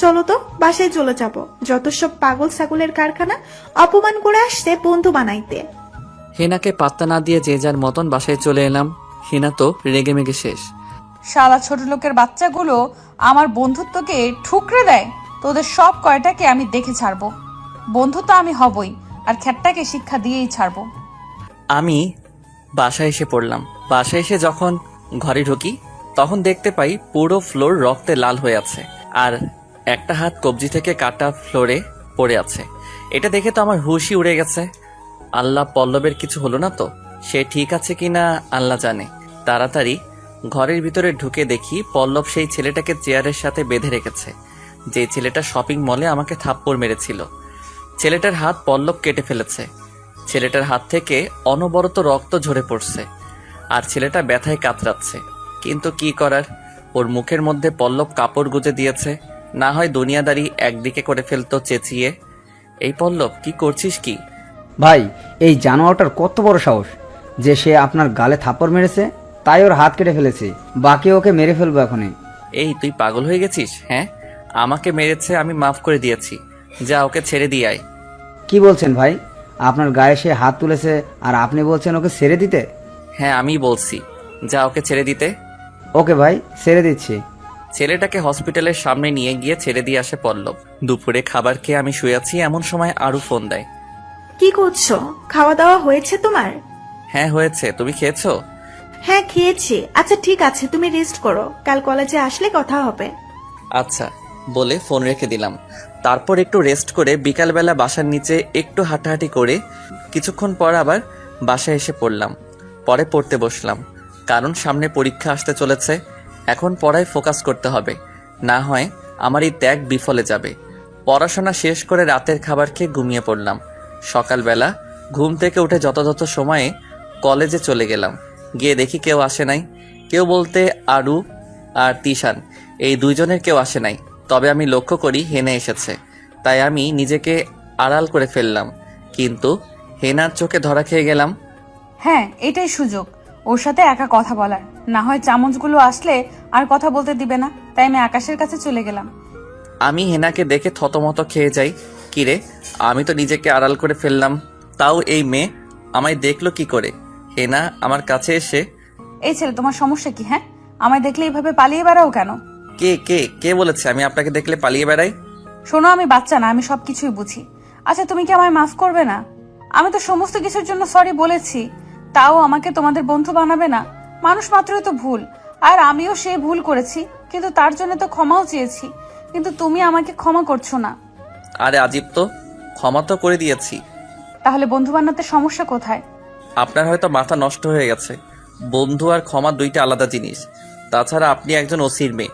চলো তো বাসায় চলে যাব। যত সব পাগল ছাগলের কারখানা, অপমান করে আসছে বন্ধু বানাইতে। হেনাকে পাত্তা না দিয়ে যে যার মতন বাসায় চলে এলাম। হেনা তো রেগে মেগে শেষ। শালা ছোট লোকের বাচ্চাগুলো আমার বন্ধুত্বকে ঠুকরে দেয়। তোদের সব কয়টাকে আমি দেখে ছাড়বো। বন্ধু তো আমি হবই, আর খ্যাটটাকে শিক্ষা দিয়েই ছাড়বো। আমি বাসায় এসে পড়লাম। বাসায় এসে যখন ঘরে ঢুকি তখন দেখতে পাই পুরো ফ্লোর রক্তে লাল হয়ে আছে, আর একটা হাত কবজি থেকে কাটা ফ্লোরে পড়ে আছে। এটা দেখে তো আমার হুশই উড়ে গেছে। আল্লাহ, পল্লবের কিছু হলো না তো? সে ঠিক আছে কিনা আল্লাহ জানে। তাড়াতাড়ি ঘরের ভিতরে ঢুকে দেখি পল্লব সেই ছেলেটাকে চেয়ারের সাথে বেঁধে রেখেছে, যে ছেলেটা শপিং মলে আমাকে থাপ্পড় মেরেছিল। ছেলেটার হাত পল্লব কেটে ফেলেছে। ছেলেটার হাত থেকে অনবরত রক্ত ঝরে পড়ছে, আর ছেলেটা ব্যথায় কাতরাচ্ছে। কিন্তু কি করার, ওর মুখের মধ্যে পল্লব কাপড় গুজে দিয়েছে। না হয় দুনিয়াদারি একদিকে করে ফেলতো চেঁচিয়ে। এই পল্লব, কি করছিস কি? ভাই, এই জানোয়ারটার কত বড় সাহস যে সে আপনার গালে থাপ্পড় মেরেছে, তাই ওর হাত কেটে ফেলেছে। বাকি ওকে মেরে ফেলবো এখনই। এই তুই পাগল হয়ে গেছিস? হ্যাঁ, আমাকে মেরেছে, আমি মাফ করে দিয়েছি। যা, ওকে ছেড়ে দিয়ে আয়। কি বলছেন ভাই? আপনার গায়ে সে হাত তুলেছে আর আপনি বলছেন ওকে ছেড়ে দিতে? হ্যাঁ, আমি বলছি, যা ওকে ছেড়ে দিতে। ওকে ভাই, ছেড়ে দিচ্ছি। ছেলেটাকে হসপিটালের সামনে নিয়ে গিয়ে ছেড়ে দিয়ে আসে পল্লব। দুপুরে খাবার খেয়ে আমি শুয়ে আছি, এমন সময় আরু ফোন দেয়। কি করছো? খাওয়া দাওয়া হয়েছে তোমার? হ্যাঁ হয়েছে, তুমি খেয়েছো? হ্যাঁ খেয়েছি। আচ্ছা ঠিক আছে, তুমি রেস্ট করো, কাল কলেজে আসলে কথা হবে। আচ্ছা বলে ফোন রেখে দিলাম। তারপর একটু রেস্ট করে বিকালবেলা বাসার নিচে একটু হাঁটাহাঁটি করে কিছুক্ষণ পর আবার বাসায় এসে পড়লাম। পরে পড়তে বসলাম, কারণ সামনে পরীক্ষা আসতে চলেছে। এখন পড়ায় ফোকাস করতে হবে, না হয় আমার এই ত্যাগ বিফলে যাবে। পড়াশোনা শেষ করে রাতের খাবার খেয়ে ঘুমিয়ে পড়লাম। সকালবেলা ঘুম থেকে উঠে যথাযথ সময়ে কলেজে চলে গেলাম। গিয়ে দেখি কেউ আসে নাই। কেউ বলতে আরু আর তিশান, এই দুইজনের কেউ আসে নাই। তবে আমি লক্ষ্য করি হেনা এসেছে, তাই আমি নিজেকে আড়াল করে ফেললাম। কিন্তু হেনার চোখে ধরা খেয়ে গেলাম। হ্যাঁ, এটাই সুযোগ ওর সাথে একা কথা বলার, না হয় চামচগুলো আসলে আর কথা বলতে দিবে না। তাই আমি আকাশের কাছে চলে গেলাম। আমি হেনাকে দেখে থতমত খেয়ে যাই। কিরে, আমি তো নিজেকে আড়াল করে ফেললাম, তাও এই মেয়ে আমায় দেখলো কি করে? হেনা আমার কাছে এসে, এই ছেলে, তোমার সমস্যা কি? হ্যাঁ, আমায় দেখলে এইভাবে পালিয়ে বেড়াও কেন? কে কে কে বলেছে আমি আপনাকে দেখলে পালিয়ে বেড়াই? শোনো, আমি বাচ্চা না, আমি সবকিছুই বুঝি। আচ্ছা, তুমি কি আমায় মাফ করবে না? আমি তো সমস্ত কিছুর জন্য সরি বলেছি, তাও আমাকে তোমাদের বন্ধু বানাবে না? মানুষ মাত্রই তো ভুল, আর আমিও সে ভুল করেছি, কিন্তু তার জন্য তো ক্ষমাও চেয়েছি, কিন্তু তুমি আমাকে ক্ষমা করছো না। আরে আজিব তো, ক্ষমা তো করে দিয়েছি। তাহলে বন্ধু বানাতে সমস্যা কোথায়? আপনার হয়তো মাথা নষ্ট হয়ে গেছে। বন্ধু আর ক্ষমা দুইটা আলাদা জিনিস। তাছাড়া আপনি একজন ওসির মেয়ে,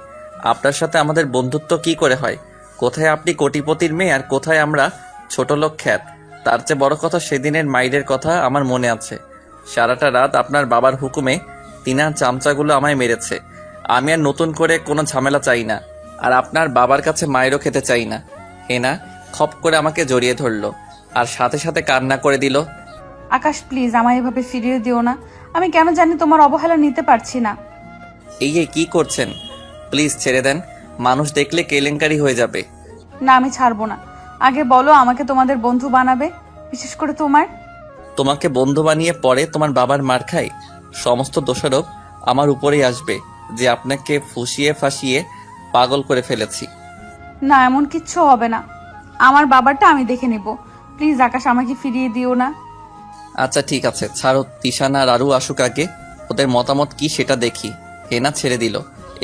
আপনার সাথে আমাদের বন্ধুত্ব কি করে হয়? কোথায় আপনি কোটিপতির মেয়ে আর কোথায় আমরা ছোট লোক খ্যাত? তার চেয়ে বড় কথা, সেদিনের মাইরের কথা আমার মনে আছে। সারাটা রাত আপনার বাবার হুকুমে তিনা চামচাগুলো আমায় মেরেছে। আমি আর নতুন করে কোনো ঝামেলা চাই না, আর আপনার বাবার কাছে মায়েরও খেতে চাই না। হেনা খপ করে আমাকে জড়িয়ে ধরলো আর সাথে সাথে কান্না করে দিল। আকাশ, প্লিজ আমায় এভাবে ফিরিয়ে দিও না। আমি কেন জানি তোমার অবহেলা নিতে পারছি না। এই কি করছেন? প্লিজ ছেড়ে দেন, মানুষ দেখলে কেলেঙ্কারি হয়ে যাবে। না, আমি ছাড়বো না। আগে বলো, আমাকে তোমাদের বন্ধু বানাবে? বিশেষ করে তোমার। তোমাকে বন্ধু বানিয়ে পরে তোমার বাবার মার খাই? সমস্ত দোষারোপ আমার উপরেই আসবে যে আপনাকে ফুসিয়ে ফাঁসিয়ে পাগল করে ফেলেছি। না, এমন কিচ্ছু হবে না। আমার বাবারটা আমি দেখে নিব। প্লিজ আকাশ, আমাকে ফিরিয়ে দিও না। আচ্ছা ঠিক আছে, ছাড়ো। তিশান আর আরু আসুক আগে, ওদের মতামত কি সেটা দেখি। হেনা ছেড়ে দিল।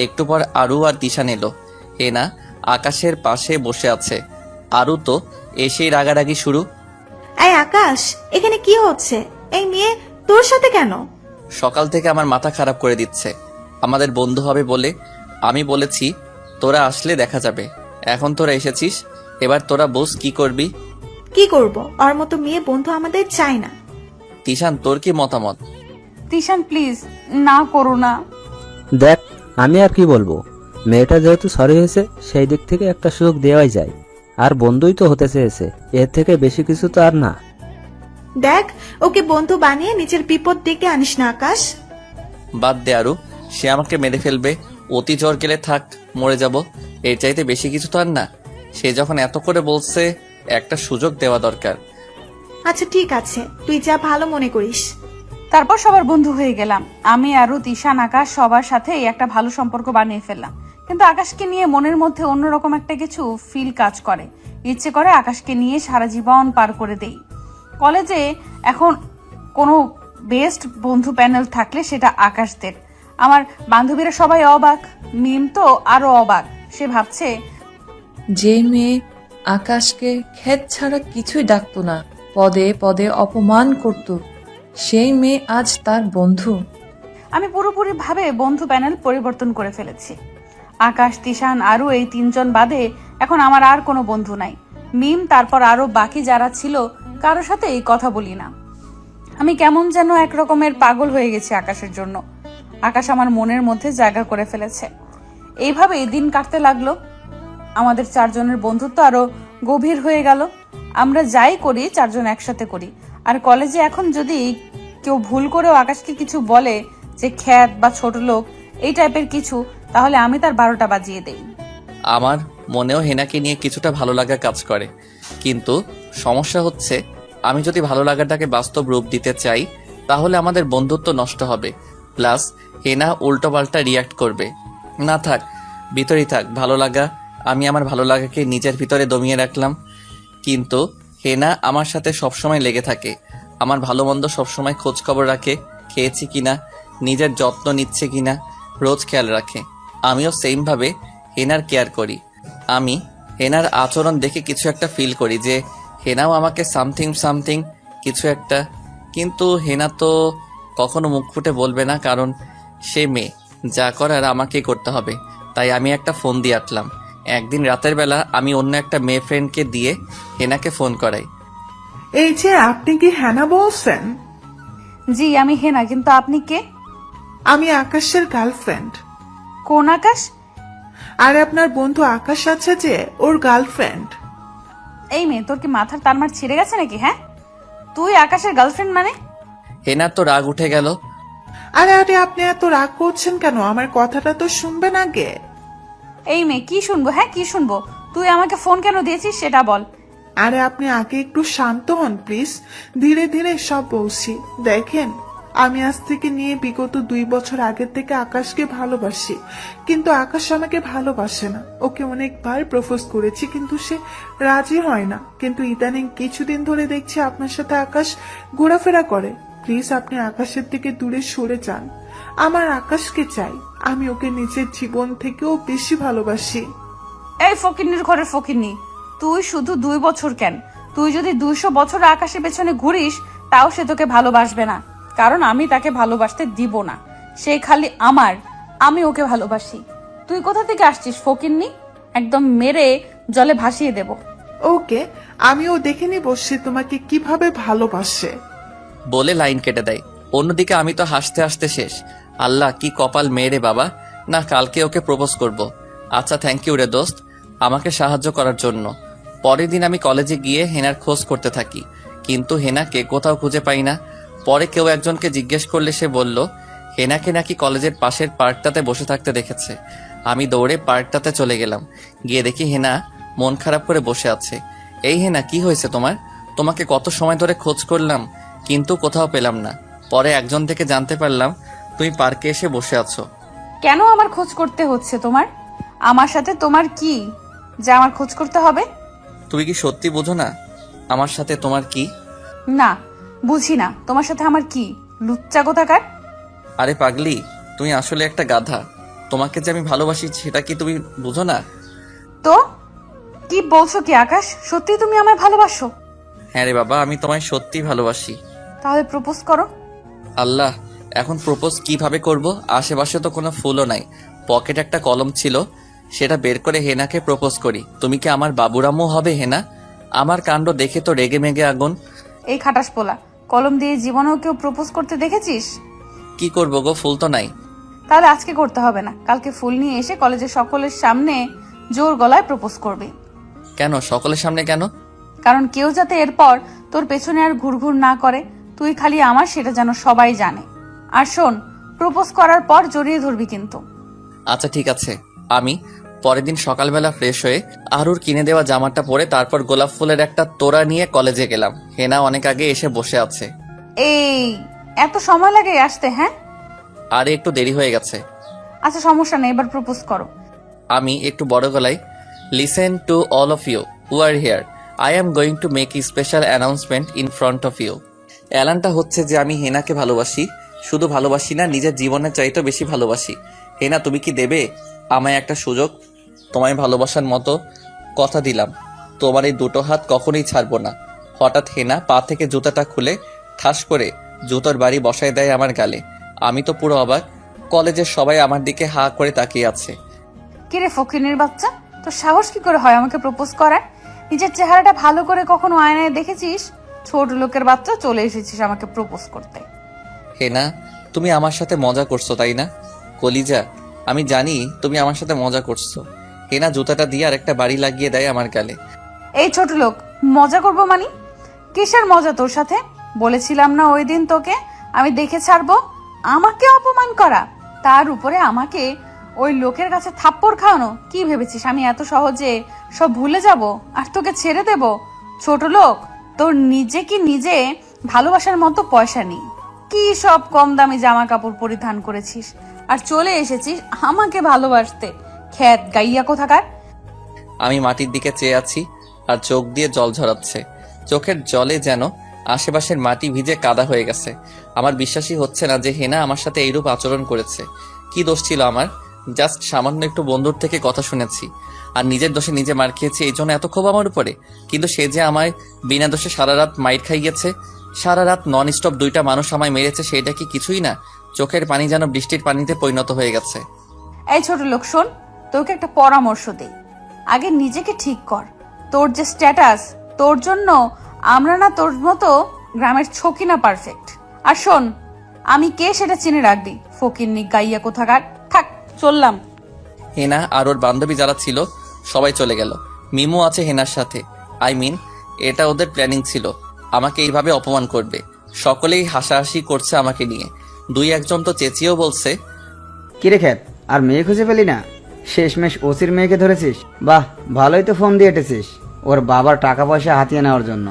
একটু পর আরু আর তিশান এলো। হেনা আকাশের পাশে বসে আছে, আরু তো এসেই রাগারাগি শুরু। এই আকাশ, এখানে কি হচ্ছে? এই মেয়ে তোর সাথে কেন? সকাল থেকে আমার মাথা খারাপ করে দিচ্ছে। আমাদের বন্ধু হবে বলে আমি বলেছি তোরা আসলে দেখা যাবে। এখন তোরা এসেছিস, এবার তোরা বোস কি করবি? কি করব? ওর মতো মেয়ে বন্ধু আমাদের চাই না। তিশান, তোর কি মতামত? তিশান প্লিজ, না করো না। দেখ, আমি আর কি বলবো, মেয়েটা যেহেতু সরি হয়েছে সেই দিক থেকে একটা সুযোগ দেওয়াই যায়। আর বন্ধুই তো হতে চেয়েছে, এর থেকে বেশি কিছু তো আর না। দেখ, ওকে বন্ধু বানিয়ে নিজের বিপদ ডেকে আনিস না আকাশ। বাদ দে আরু, সে আমাকে মেরে ফেলবে। অতি জ্বর গেলে থাক, মরে যাব। এর চাইতে বেশি কিছু তো আর না। সে যখন এত করে বলছে, একটা সুযোগ দেওয়া দরকার। আচ্ছা ঠিক আছে, তুই যা ভালো মনে করিস। তারপর সবার বন্ধু হয়ে গেলাম। আমি আরু, তিশান, আকাশ সবার সাথেই একটা ভালো সম্পর্ক বানিয়ে ফেললাম। কিন্তু আকাশকে নিয়ে মনের মধ্যে অন্যরকম একটা কিছু ফিল কাজ করে। ইচ্ছে করে আকাশকে নিয়ে সারা জীবন পার করে দেই। কলেজে এখন কোনো বেস্ট বন্ধু প্যানেল থাকলে সেটা আকাশদের। আমার বান্ধবীরা সবাই অবাক, মিম তো আরো অবাক। সে ভাবছে, যে মেয়ে আকাশকে খেত ছাড়া কিছুই ডাকতো না, পদে পদে অপমান করত, সেই মেয়ে আজ তার বন্ধু। আমি পুরোপুরি ভাবে বন্ধু প্যানেল পরিবর্তন করে ফেলেছি। আকাশ, তিশান, আরু এই তিনজন বাদে এখন আমার আর কোনো বন্ধু নাই। মিম, তারপর আরো বাকি যারা ছিল কারোর সাথে এই কথা বলি না। আমি কেমন যেন এক রকমের পাগল হয়ে গেছি আকাশের জন্য। আকাশ আমার মনের মধ্যে জায়গা করে ফেলেছে। এইভাবেই দিন কাটতে লাগলো। আমাদের চারজনের বন্ধুত্ব আরো গভীর হয়ে গেল। আমরা যাই করি চারজন একসাথে করি। আর কলেজে এখন যদি কেউ ভুল করেও আকাশকে কিছু বলে, যে খ্যাত বা ছোট লোক এই টাইপের কিছু, তাহলে আমি তার 12টা বাজিয়ে দেই। আমার মনেও হেনাকে নিয়ে কিছুটা ভালো লাগা কাজ করে, কিন্তু সমস্যা হচ্ছে আমি যদি ভালো লাগাটাকে বাস্তব রূপ দিতে চাই তাহলে আমাদের বন্ধুত্ব নষ্ট হবে। প্লাস হেনা উল্টোপাল্টা রিয়াক্ট করবে। না থাক, ভিতরেই থাক ভালো লাগা। আমি আমার ভালো লাগাকে নিজের ভিতরে দমিয়ে রাখলাম, কিন্তু হেনা আমার সাথে সবসময় লেগে থাকে। আমার ভালো মন্দ সবসময় খোঁজ খবর রাখে, খেয়েছি কিনা, নিজের যত্ন নিচ্ছে কিনা রোজ খেয়াল রাখে। আমিও সেম ভাবে হেনার কেয়ার করি। আমি হেনার আচরণ দেখে কিছু একটা ফিল করি যে হেনাও আমাকে সামথিং কিছু একটা। কিন্তু হেনা তো কখনো মুখ ফুটে বলবে না, কারণ সে মেয়ে, যা করার আমাকেই করতে হবে। তাই আমি একটা ফোন দিয়ে আটলাম। একদিন রাতের বেলা আমি অন্য একটা মেয়ে ফ্রেন্ডকে দিয়ে হেনাকে ফোন করাই। এই যে, আপনি কি হেনা বলছেন? জি, আমি হেনা, কিন্তু আপনি কে? আমি আকাশের গার্লফ্রেন্ড। কোন আকাশ? আর আপনার বন্ধু আকাশ আছে যে, ওর গার্লফ্রেন্ড। এই মেয়ে, তোর কি মাথার তারমার ছিঁড়ে গেছে নাকি? হ্যাঁ, তুই আকাশের গার্লফ্রেন্ড মানে? হেনার তো রাগ উঠে গেল। আরে আরে, আপনি এত রাগ করছেন কেন? আমার কথাটা তো শুনবেন আগে। এই মেয়ে, কি শুনবো? হ্যাঁ, কি শুনবো? তুই আমাকে ফোন কেন দিয়েছিস সেটা বল। আরে আপনি আগে একটু শান্ত হন প্লিজ, ধীরে ধীরে সব বলছি। দেখেন, আমি আজ থেকে নিয়ে বিগত 2 বছর আগের থেকে আকাশকে ভালোবাসি, কিন্তু আকাশ আমাকে ভালোবাসে না। ওকে অনেকবার প্রপোজ করেছি কিন্তু সে রাজি হয় না। কিন্তু ইদানিং কিছুদিন ধরে দেখছি আপনার সাথে আকাশ ঘোরাফেরা করে। প্লিজ আপনি আকাশের থেকে দূরে সরে যান। আমার আকাশকে চাই, আমি ওকে নিজের জীবন থেকেও বেশি ভালোবাসি। এই ফকিন্নির ঘরের ফকিন্নি, তুই শুধু 2 বছর কেন, তুই যদি 200 বছর আকাশের পেছনে ঘুরিস তাও সে তোকে ভালোবাসবে না, কারণ আমি তাকে ভালোবাসতে দিব না। সে খালি আমার, আমি ওকে ভালোবাসি। তুই কোথা থেকে আসছিস ফকিন্নি? একদম মেরে জলে ভাসিয়ে দেব। ওকে, আমিও দেখে নিব সে তোমাকে কিভাবে ভালোবাসে। বলে লাইন কেটে দেয়। অন্যদিকে আমি তো হাসতে হাসতে শেষ। আল্লাহ, কি কপাল মেয়ে বাবা। না, কালকে ওকে প্রপোজ করব। আচ্ছা, থ্যাংক ইউ রে দোস্ত, আমাকে সাহায্য করার জন্য। পরের দিন আমি কলেজে গিয়ে হেনার খোঁজ করতে থাকি, কিন্তু হেনাকে কোথাও খুঁজে পাই না। পরে কেউ একজনকে জিজ্ঞেস করলে সে বলল হেনাকে নাকি কলেজের পাশের পার্কটাতে বসে থাকতে দেখেছে। আমি দৌড়ে পার্কটাতে চলে গেলাম। গিয়ে দেখি হেনা মন খারাপ করে বসে আছে। এই হেনা, কি হয়েছে তোমার? তোমাকে কত সময় ধরে খোঁজ করলাম কিন্তু কোথাও পেলাম না। পরে একজন থেকে জানতে পারলাম তুমি পার্কে এসে বসে আছো। কেন আমার খোঁজ করতে হচ্ছে তোমার? আমার সাথে তোমার কি যে আমার খোঁজ করতে হবে? তুমি কি সত্যি বোঝো না আমার সাথে তোমার কি? না, বুঝি না তোমার সাথে আমার কি। লুচ্চা কোথাকার। আরে পাগলি, তুমি আসলে একটা গাধা। তোমাকে যে আমি ভালোবাসি সেটা কি তুমি বুঝো না? তো কি বলছো কি আকাশ? সত্যি তুমি আমায় ভালোবাসো? হ্যাঁ রে বাবা, আমি তোমায় সত্যি ভালোবাসি। তাহলে প্রপোজ করো। আল্লাহ, এখন প্রপোজ কিভাবে করব? আশেপাশে তো কোনো ফুলও নাই। পকেটে একটা কলম ছিল, সেটা বের করে হেনাকে প্রপোজ করি। তুমি কি আমার বাবুরামও হবে হেনা? আমার কাণ্ড দেখে তো রেগে মেগে আগুন। এই খাটাস পোলা, কলম দিয়ে জীবনেও কেউ প্রপোজ করতে দেখেছিস? কি করব গো, ফুল তো নাই। তাহলে আজকে করতে হবে না, কালকে ফুল নিয়ে এসে কলেজের সকলের সামনে জোর গলায় প্রপোজ করবে। কেন সকলের সামনে কেন? কারণ কেউ যাতে এরপর তোর পেছনে আর ঘুরঘুর না করে, তুই খালি আমার, সেটা যেন সবাই জানে। আর শোন, প্রপোজ করার পর জড়িয়ে ধরবি কিন্তু। আচ্ছা ঠিক আছে। আমি পরের দিন সকালবেলা ফ্রেশ হয়ে আরুর কিনে দেওয়া জামাটা পরে তারপর গোলাপ ফুলের একটা তোড়া নিয়ে কলেজে গেলাম। হেনা অনেক আগে এসে বসে আছে। এই এত সময় লাগে আসতে? হ্যাঁ, আরে একটু দেরি হয়ে গেছে। আচ্ছা সমস্যা নেই, এবার প্রপোজ করো। আমি একটু বড় গলায়, listen to all of you who are here, I am going to make a special announcement in front of you. অ্যালানটা হচ্ছে যে আমি হেনাকে ভালোবাসি। শুধু ভালোবাসি না, নিজের জীবনের চাইতেও বেশি ভালোবাসি। হেনা, তুমি কি দেবে আমায় একটা সুযোগ? তোমায় ভালোবাসার মতো কথা দিলাম। তোমার এই দুটো হাত কখনোই ছাড়বো না। হঠাৎ হেনা পা থেকে জুতাটা খুলে ঠাস করে জুতোর বাড়ি বসায় দেয় আমার গালে। আমি তো পুরো অবাক। কলেজের সবাই আমার দিকে হা করে তাকিয়ে আছে। কিরে ফকিনের বাচ্চা, তোর সাহস কি করে হয় আমাকে প্রপোজ করার? নিজের চেহারাটা ভালো করে কখনো আয়নায় দেখেছিস? ছোট লোকের বাচ্চা, চলে এসেছিস আমাকে প্রপোজ করতে। হেনা, তুমি আমার সাথে মজা করছো তাই না? কলিজা, আমি জানি তুমি আমার সাথে মজা করছো। হেনা জুতাটা দিয়ে আর একটা বাড়ি লাগিয়ে দেয় আমার গালে। এই ছোট লোক, মজা করবো মানি? কিসের মজা তোর সাথে? বলেছিলাম না ওই দিন তোকে আমি দেখে ছাড়বো? আমাকে অপমান করা, তার উপরে আমাকে ওই লোকের কাছে থাপ্পড় খাওয়ানো। কি ভেবেছিস আমি এত সহজে সব ভুলে যাব আর তোকে ছেড়ে দেব? ছোট লোক, তোর নিজে কি নিজে ভালোবাসার মতো পয়সা নেই। কি সব কম দামি জামা কাপড় পরিধান করেছিস আর চলে এসেছিস আমাকে ভালোবাসতে। খ্যাত গাইয়া কোথাকার। আমি মাটির দিকে চেয়ে আছি আর চোখ দিয়ে জল ঝরাচ্ছে। চোখের জলে যেন আশেপাশের মাটি ভিজে কাদা হয়ে গেছে। আমার বিশ্বাসই হচ্ছে না যে হেনা আমার সাথে এইরূপ আচরণ করেছে। কি দোষ ছিল আমার? জাস্ট সামান্য একটু বন্ধুর থেকে কথা শুনেছি আর নিজের দোষে নিজে মার খেয়েছি, এই জন্য এত ক্ষোভ আমার উপরে। কিন্তু সে যে আমায় বিনা দোষে সারা রাত মাইর খাইয়েছে, সারা রাত নন স্টপ 2টা মানুষ আমায় মেরেছে, সেটা কি কিছুই না? চোখের পানি যেন বৃষ্টির পানিতে পরিণত হয়ে গেছে। এই ছোট লোক শোন, তোকে একটা পরামর্শ দেই। আগে নিজেকে ঠিক কর। তোর যে স্ট্যাটাস, তোর জন্য আমরা না তোর মতো গ্রামের ছকি না পারফেক্ট। আর শোন, আমি কে সেটা চিনে রাখবি। ফকিন্নি গাইয়া কোথাকার। থাক, চললাম। হেনা আর ওর বান্ধবী যারা ছিল সবাই চলে গেল। মিমু আছে হেনার সাথে। এটা ওদের প্ল্যানিং ছিল, আমাকে এইভাবে অপমান করবে। সকলেই হাসাহাসি করছে আমাকে নিয়ে। 2-1জন তো চেঁচিয়েও বলছে, কিরে খ্যাত, আর মেয়ে খুঁজে পেলি না? শেষমেশ ওসির মেয়েকে ধরেছিস? বাহ, ভালোই তো ফোন দিয়ে এটেছিস ওর বাবার টাকা পয়সা হাতিয়ে নেওয়ার জন্য।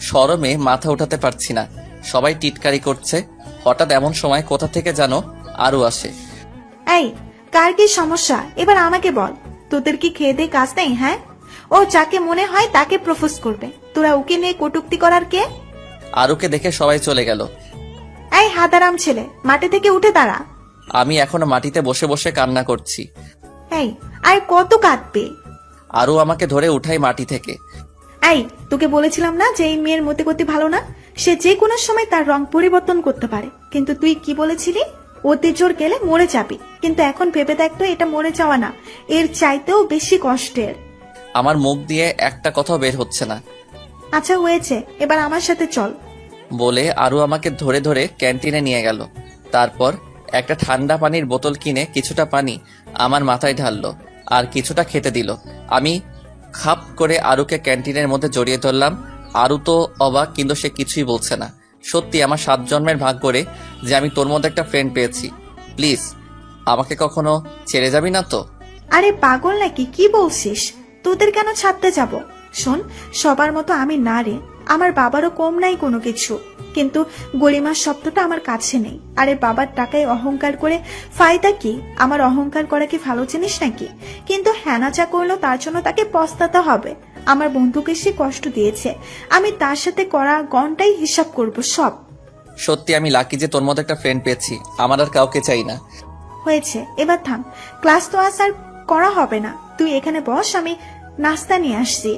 শরমে মাথা উঠাতে পারছি না। সবাই টিটকারি করছে। হঠাৎ এমন সময় কোথা থেকে যেন আরু আসে। এই, কার কি সমস্যা এবার আমাকে বল। তোদের কি খেয়ে দিয়ে কাজ নেই? হ্যাঁ, ও যাকে মনে হয় তাকে প্রপোজ করবে, তোরা ওকে নিয়ে কটূক্তি করার কে? আরুকে দেখে সবাই চলে গেল। এই হাদারাম ছেলে, মাটি থেকে উঠে দাঁড়া। আমি এখনো মাটিতে বসে বসে কান্না করছি। এই, আর কত কাঁদবে? আরু আমাকে ধরে উঠাই মাটি থেকে। এই, তোকে বলেছিলাম না যে এই মেয়ের মতে গতি ভালো না, সে যে কোনো সময় তার রং পরিবর্তন করতে পারে। কিন্তু তুই কি বলেছিলি? অতি জোর গেলে মরে যাবি। কিন্তু এখন ভেবে দেখ তো, এটা মরে যাওয়া না, এর চাইতেও বেশি কষ্টের। আমার মুখ দিয়ে একটা কথাও বের হচ্ছে না। আচ্ছা হয়েছে, এবার আমার সাথে চল। বলে আরু আমাকে ধরে ধরে ক্যান্টিনে নিয়ে গেল। তারপর একটা ঠান্ডা পানির বোতল কিনে কিছুটা পানি আমার মাথায় ঢাললো আর কিছুটা খেতে দিল। আমি খাপ করে আরুকে ক্যান্টিনের মধ্যে জড়িয়ে ধরলাম। আরু তো অবাক, কিন্তু সে কিছুই বলছে না। সত্যি আমার 7 জন্মের ভাগ করে যে আমি তোর মধ্যে একটা ফ্রেন্ড পেয়েছি। প্লিজ আমাকে কখনো ছেড়ে যাবি না তো? আরে পাগল নাকি, কি বলছিস? তোদের কেন ছাড়তে যাব? শোন, সবার মতো আমি না রে, আমার বাবারও কম নাই কোনো কিছু, কিন্তু গরিমার শব্দটা আমার কাছে নেই। আরে বাবার টাকায় অহংকার করে ফায়দা কি? আমার অহংকার করা কি ভালো জিনিস নাকি? কিন্তু হ্যানা যা করলো তার জন্য তাকে পস্তাতে হবে। আমার বন্ধুকে সে কষ্ট দিয়েছে, আমি তার সাথে করা গণটাই হিসাব করব সব। সত্যি আমি লাকি যে তোর মতো একটা ফ্রেন্ড পেয়েছি। আমার আর কাউকে চাই না। হয়েছে, এবার থাম। ক্লাস তো আজ আর করা হবে না, তুই এখানে বস, আমি নাস্তা নিয়ে আসছি।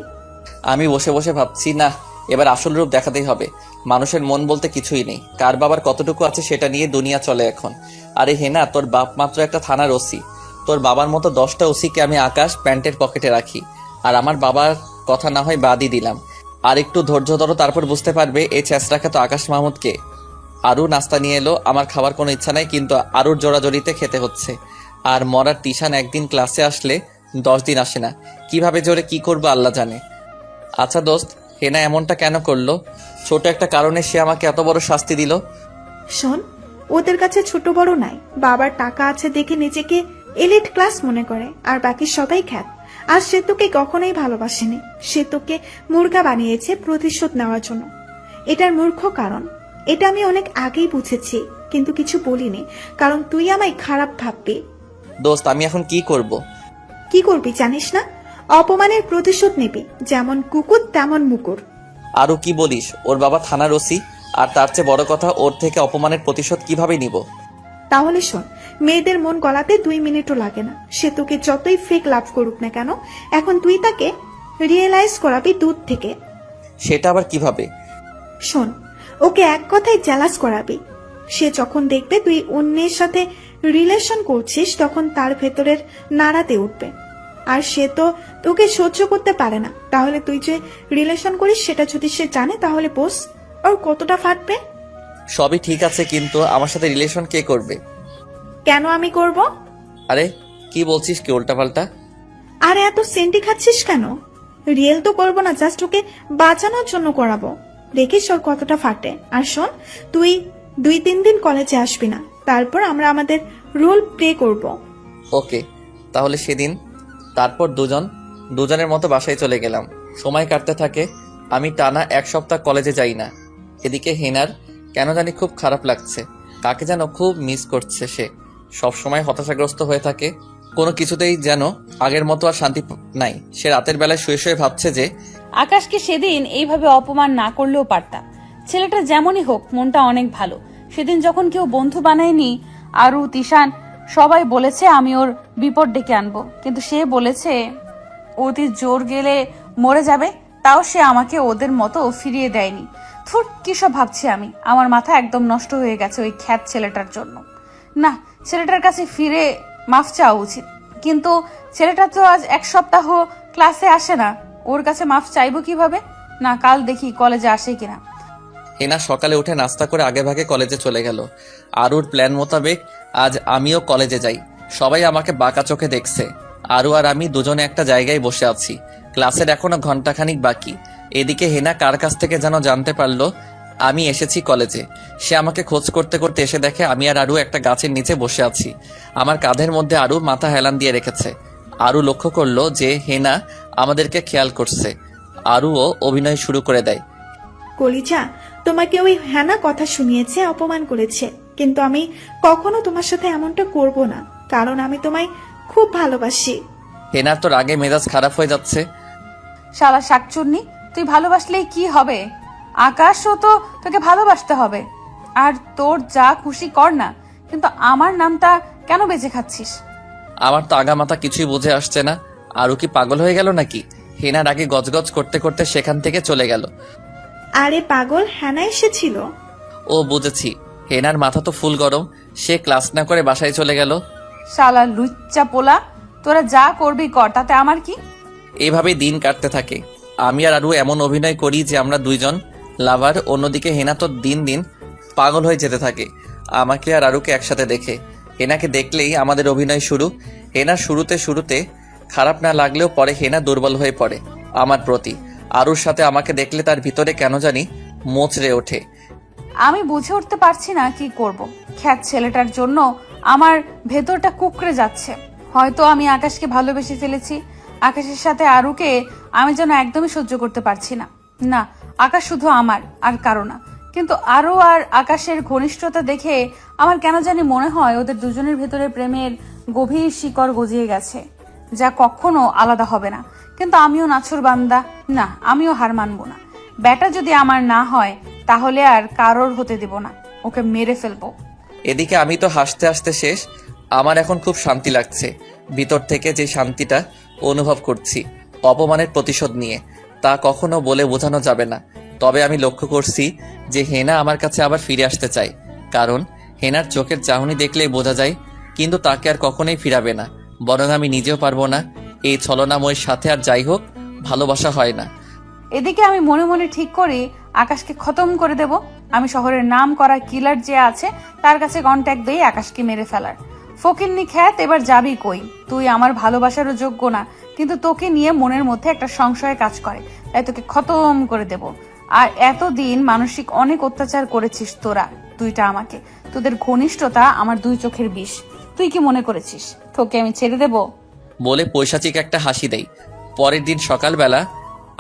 আমি বসে বসে ভাবছি, না এবার আসল রূপ দেখাতেই হবে। মানুষের মন বলতে কিছুই নেই, কার বাবার কতটুকু আছে সেটা নিয়ে দুনিয়া চলে এখন। আরে হেনা, তোর বাপ মাত্র একটা থানার ওসি। তোর বাবার মতো 10টা ওসিকে আমি আকাশ প্যান্টের পকেটে রাখি। আর আমার বাবার কথা না হয় বাদই দিলাম, আর একটু ধৈর্য ধরো, তারপর বুঝতে পারবে এই ছেঁচড়াকে তো আকাশ মাহমুদকে। আরু নাস্তা নিয়ে এলো। আমার খাবার কোনো ইচ্ছা নাই, কিন্তু আরুর জোড়াজড়িতে খেতে হচ্ছে। আর মরার টিশান একদিন ক্লাসে আসলে 10 দিন আসে না। কিভাবে জোরে কি করবো আল্লাহ জানে। আচ্ছা দোস্ত, হেনা এমনটা কেন করলো? ছোট একটা কারণে সে আমাকে এত বড় শাস্তি দিল। শোন, ওদের কাছে ছোট বড় নাই, বাবার টাকা আছে দেখে নিজেকে এলিট ক্লাস মনে করে, আর বাকি সবাই খ্যাত। আর সে তোকে কখনোই ভালোবাসেনি, সে তোকে মুর্গা বানিয়েছে প্রতিশোধ নেওয়ার জন্য। এটার মূর্খ কারণ, এটা আমি অনেক আগেই বুঝেছি, কিন্তু কিছু বলিনি, কারণ তুই আমায় খারাপ ভাববি। দোস্ত আমি এখন কি করব? কি করবি জানিস না? অপমানের প্রতিশোধ নিবি, যেমন কুকুর তেমন মুকুর। আরু কি বলিস? ওর বাবা থানার ওসি, আর তার চেয়ে বড় কথা, ওর থেকে অপমানের প্রতিশোধ কিভাবে নিব? তাহলে শোন, মেয়েদের মন গলাতে 2 মিনিটও লাগে না। সে তোকে যতই ফেক লাভ করুক না কেন, এখন তুই তাকে রিয়েলাইজ করাবি দূর থেকে। সেটা আবার কিভাবে? শোন, ওকে এক কথায় জ্যালাস করাবি। সে যখন দেখবে তুই অন্যের সাথে রিলেশন করছিস, তখন তার ভেতরের নাড়াতে উঠবে। আর সে তো তোকে সহ্য করতে পারে না। তাহলে তুই যে রিলেশন করিস সেটা যদি সে জানে, তাহলে বোস ওর কতটা ফাটবে। সবই ঠিক আছে, কিন্তু আমার সাথে রিলেশন কে করবে? কেন আমি করব? আরে কি বলছিস কি উল্টাপাল্টা? আরে এত সেন্টি খাচ্ছিস কেন? রিয়েল তো করবো না, জাস্ট ওকে বাঁচানোর জন্য করাবো। দেখিস ওর কতটা ফাটে। আর শোন, তুই 2-3 দিন কলেজে আসবি না, তারপর আমরা আমাদের রোল প্লে করব। ওকে, তাহলে সেদিন। তারপর দুজনের মতো বাসায় চলে গেলাম। সময় কাটতে থাকে। আমি টানা 1 সপ্তাহ কলেজে যাই না। এদিকে হেনার কেন জানি খুব খারাপ লাগছে। কাকে যেন খুব মিস করছে সে। সব সময় হতাশাগ্রস্ত হয়ে থাকে। কোনো কিছুতেই যেন আগের মতো আর শান্তি নাই। সে রাতের বেলায় শুয়ে শুয়ে ভাবছে যে আকাশকে সেদিন এইভাবে অপমান না করলেও পারতাম। ছেলেটা যেমনই হোক, মনটা অনেক ভালো। সেদিন যখন কেউ বন্ধু বানায়নি, আরু, তিশান সবাই বলেছে আমি ওর বিপদ ডেকে আনবো, কিন্তু সে বলেছে অতি জোর গেলে মরে যাবে, তাও সে আমাকে ওদের মতো ফিরিয়ে দেয়নি। থুর, কি সব ভাবছি আমি। আমার মাথা একদম নষ্ট হয়ে গেছে ওই খ্যাত ছেলেটার জন্য। না, ছেলেটার কাছে ফিরে মাফ চাওয়া উচিত, কিন্তু ছেলেটা তো আজ 1 সপ্তাহ ক্লাসে আসে না, ওর কাছে মাফ চাইবো কিভাবে? না, কাল দেখি কলেজে আসে কিনা। হেনা সকালে উঠে নাস্তা করে আগেভাগে কলেজে চলে গেল। আরুর প্ল্যান মোতাবেক আজ আমিও কলেজে যাই। সবাই আমাকে বাঁকা চোখে দেখছে। আরু আর আমি দুজনে একটা জায়গায় বসে আছি। ক্লাসের এখনো ঘন্টাখানিক বাকি। এদিকে হেনা কার কাছ থেকে যেন জানতে পারলো আমি এসেছি কলেজে। সে আমাকে খোঁজ করতে করতে এসে দেখে আমি আর আরু একটা গাছের নিচে বসে আছি। আমার কাঁধের মধ্যে আরু মাথা হেলান দিয়ে রেখেছে। আরু লক্ষ্য করলো যে হেনা আমাদেরকে খেয়াল করছে। আরুও অভিনয় শুরু করে দেয়। কলিজা, তোমাকে ওই হ্যানা কথা শুনিয়েছে, অপমান করেছে, কিন্তু আমি কখনো তোমার সাথে এমনটা করব না, কারণ আমি তোমায় খুব ভালোবাসি। হেনার তোর আগে মেজাজ খারাপ হয়ে যাচ্ছে। শালা শাকচুন্নি, তুই ভালোবাসলেই কি হবে? আকাশও তো তোকে ভালোবাসতে হবে। আর তোর যা খুশি কর না, কিন্তু আমার নামটা কেন বেঁচে খাচ্ছিস? আমার তো আগা মাথা কিছুই বুঝে আসছে না। আরও কি পাগল হয়ে গেল নাকি? হেনার আগে গজগজ করতে করতে সেখান থেকে চলে গেল। আরে পাগল, হ্যানা এসেছিল। ও বুঝেছি, হেনার মাথা তো ফুল গরম, সে ক্লাস না করে বাসায় চলে গেল। শালা লুচ্চা পোলা, তোরা যা করবি কর, তাতে আমার কি? এইভাবেই দিন কাটতে থাকে। আমি আর আরু এমন অভিনয় করি যে আমরা দুইজন লাভার। অন্যদিকে হেনা তো দিন দিন পাগল হয়ে যেতে থাকে আমাকে আর আরুকে একসাথে দেখে। হেনাকে দেখলেই আমাদের অভিনয় শুরু। হেনা শুরুতে খারাপ না লাগলেও পরে হেনা দুর্বল হয়ে পড়ে আমার প্রতি। আরুর সাথে আমাকে দেখলে তার ভিতরে কেন জানি মোচড়ে ওঠে। আমি বুঝে উঠতে পারছি না কি করব। খ্যাত ছেলেটার জন্য আমার ভেতরটা কুকড়ে যাচ্ছে। হয়তো আমি আকাশকে ভালোবেসে ফেলেছি। আকাশের সাথে আরুকে আমি যেন একদমই সহ্য করতে পারছি না। না, আকাশ শুধু আমার আর কারো না। কিন্তু আরু আর আকাশের ঘনিষ্ঠতা দেখে আমার কেন জানি মনে হয় ওদের দুজনের ভেতরে প্রেমের গভীর শিকড় গজিয়ে গেছে, যা কখনো আলাদা হবে না। কিন্তু আমিও নাছর বান্দা, না আমিও হার মানবো না। ব্যাটা যদি আমার না হয় তাহলে আর কারোর হতে দেব না, ওকে মেরে ফেলবো। এদিকে আমি তো হাসতে হাসতে শেষ। আমার এখন খুব শান্তি লাগছে। ভিতর থেকে যে শান্তিটা অনুভব করছি অপমানের প্রতিশোধ নিয়ে, তা কখনো বলে বোঝানো যাবে না। তবে আমি লক্ষ্য করছি যে হেনা আমার কাছে আবার ফিরে আসতে চায়, কারণ হেনার চোখের চাহনি দেখলেই বোঝা যায়। কিন্তু তাকে আর কখনোই ফিরাবে না, বরং আমি নিজেও পারবো না। এই ছলনাময়ের সাথে আর যাই হোক ভালোবাসা হয় না। এদিকে আমি মনে মনে ঠিক করি আকাশকে খতম করে দেব। আমি শহরের নাম করা কিলার যে আছে তার কাছে কন্ট্যাক্ট দিয়ে আকাশকে মেরে ফেলার। ফকিন্নি খ্যাত, এবার যাবি কই? তুই আমার ভালোবাসারও যোগ্য না, কিন্তু তোকে নিয়ে মনের মধ্যে একটা সংশয় কাজ করে, তাই তোকে খতম করে দেব। আর এতদিন মানসিক অনেক অত্যাচার করেছিস তোরা দুইটা আমাকে। তোদের ঘনিষ্ঠতা আমার দুই চোখের বিষ। তুই কি মনে করেছিস তোকে আমি ছেড়ে দেব? বলে পৈশাচিক একটা হাসি দেই। পরের দিন সকালবেলা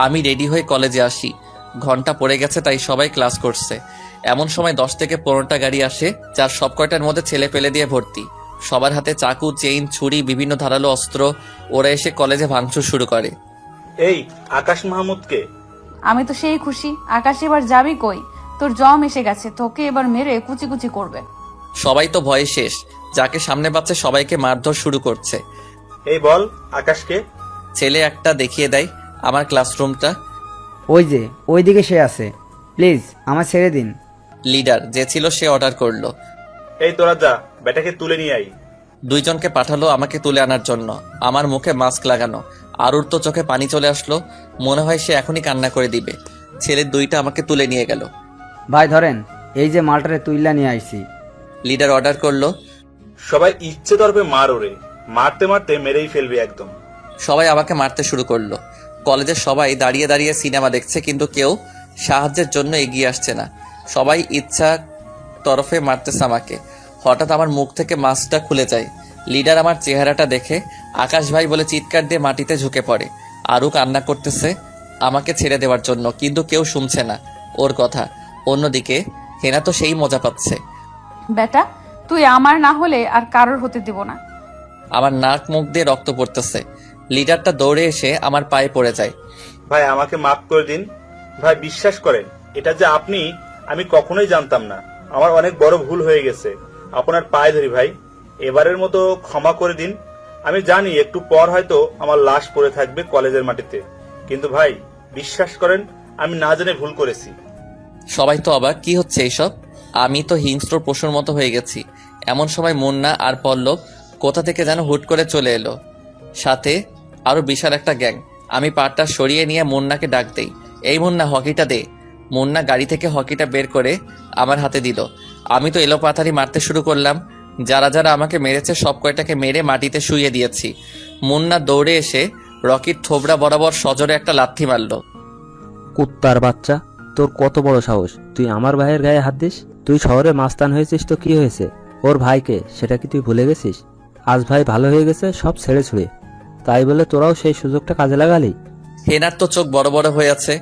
আমি রেডি হয়ে কলেজে আসি। ঘন্টা পড়ে গেছে, তাই সবাই ক্লাস করছে। এমন সময় 10 থেকে 15টা গাড়ি আসে, যার সব কয়টার মধ্যে ছেলে পেলে দিয়ে ভর্তি। সবার হাতে চাকু, চেইন, ছুরি, বিভিন্ন ধারালো অস্ত্র। ওরা এসে কলেজে ভাঙচুর শুরু করে। এই আকাশ মাহমুদকে আমি তো সেই খুশি। আকাশ, এবার যাবি কই? তোর জম এসে গেছে, তোকে এবার মেরে কুচি কুচি করবে। সবাই তো ভয়ে শেষ। যাকে সামনে পাচ্ছে সবাইকে মারধর শুরু করছে। এই বল আকাশকে। ছেলে একটা দেখিয়ে দেয় আমার ক্লাসরুমটা। ওই যে ওইদিকে সে আছে, প্লিজ আমার ছেড়ে দিন। লিডার যে ছিল সে অর্ডার করলো। এই তোরা যা, বেটাকে তুলে নিয়ে আই। দুইজনকে পাঠালো আমাকে তুলে আনার জন্য। আমার মুখে মাস্ক লাগানো। আরুর তো চোখে পানি চলে আসলো, মনে হয় সে এখনই কান্না করে দিবে। ছেলের দুইটা আমাকে তুলে নিয়ে গেল। ভাই ধরেন, এই যে মালটারে তুইলা নিয়ে আইছি। লিডার অর্ডার করলো। সবাই ইচ্ছে তরফে মার ওরে, মারতে মারতে মেরেই ফেলবি একদম। সবাই আমাকে মারতে শুরু করলো। কলেজের সবাই দাঁড়িয়ে দাঁড়িয়ে সিনেমা দেখছে, কিন্তু কেউ সাহায্যের জন্য এগিয়ে আসছে না। সবাই ইচ্ছা তরফে মারতেছে আমাকে। হঠাৎ আমার মুখ থেকে মাস্কটা খুলে যায়। লিডার আমার চেহারাটা দেখে আকাশ ভাই বলে চিৎকার দিয়ে মাটিতে ঝুঁকে পড়ে। আরও কান্না করতেছে আমাকে ছেড়ে দেওয়ার জন্য, কিন্তু কেউ শুনছে না ওর কথা। অন্যদিকে হেনা তো সেই মজা পাচ্ছে। বেটা, তুই আমার না হলে আর কারোর হতে দেব না। আমার নাক মুখ দিয়ে রক্ত পড়তেছে। লিডারটা দৌড়ে এসে আমার পায়ে পড়ে যায়। ভাই আমাকে মাফ করে দিন। ভাই বিশ্বাস করেন, এটা যে আপনি আমি কখনোই জানতাম না। আমার অনেক বড় ভুল হয়ে গেছে। আপনার পায়ে ধরি ভাই, এবারের মতো ক্ষমা করে দিন। আমি জানি একটু পর হয়তো আমার লাশ পড়ে থাকবে কলেজের মাটিতে, কিন্তু ভাই বিশ্বাস করেন আমি না জেনে ভুল করেছি। সবাই তো অবাক, কি হচ্ছে এইসব? আমি তো হিংস্র পশুর মতো হয়ে গেছি। এমন সময় মুন্না আর পল্লব কোথা থেকে যেন হুট করে চলে এলো, সাথে আরো বিশাল একটা গ্যাং। আমি পাটটা সরিয়ে নিয়ে মুন্নাকে ডাক দেই, এই মুন্না হকিটা দে। মুন্না গাড়ি থেকে হকিটা বের করে আমার হাতে দিল। আমি তো এলোপাথারি মারতে শুরু করলাম। যারা যারা আমাকে মেরেছে সব কয়টাকে মেরে মাটিতে শুইয়ে দিয়েছি। মুন্না দৌড়ে এসে রকির থোবড়া বরাবর সজোরে একটা লাথি মারল। কুত্তার বাচ্চা, তোর কত বড় সাহস, তুই আমার ভাইয়ের গায়ে হাত দিস? তুই শহরে মাস্তান হয়েছিস তো কি হয়েছে? ওর ভাইকে সেটা কি তুই ভুলে গেছিস? আজ ভাই ভালো হয়ে গেছে সব ছেড়ে ছুড়ে, তাই বলে তোরাও সেই সুযোগটা কাজে লাগালি? হেনার তো চোখ বড় বড় হয়ে আছে।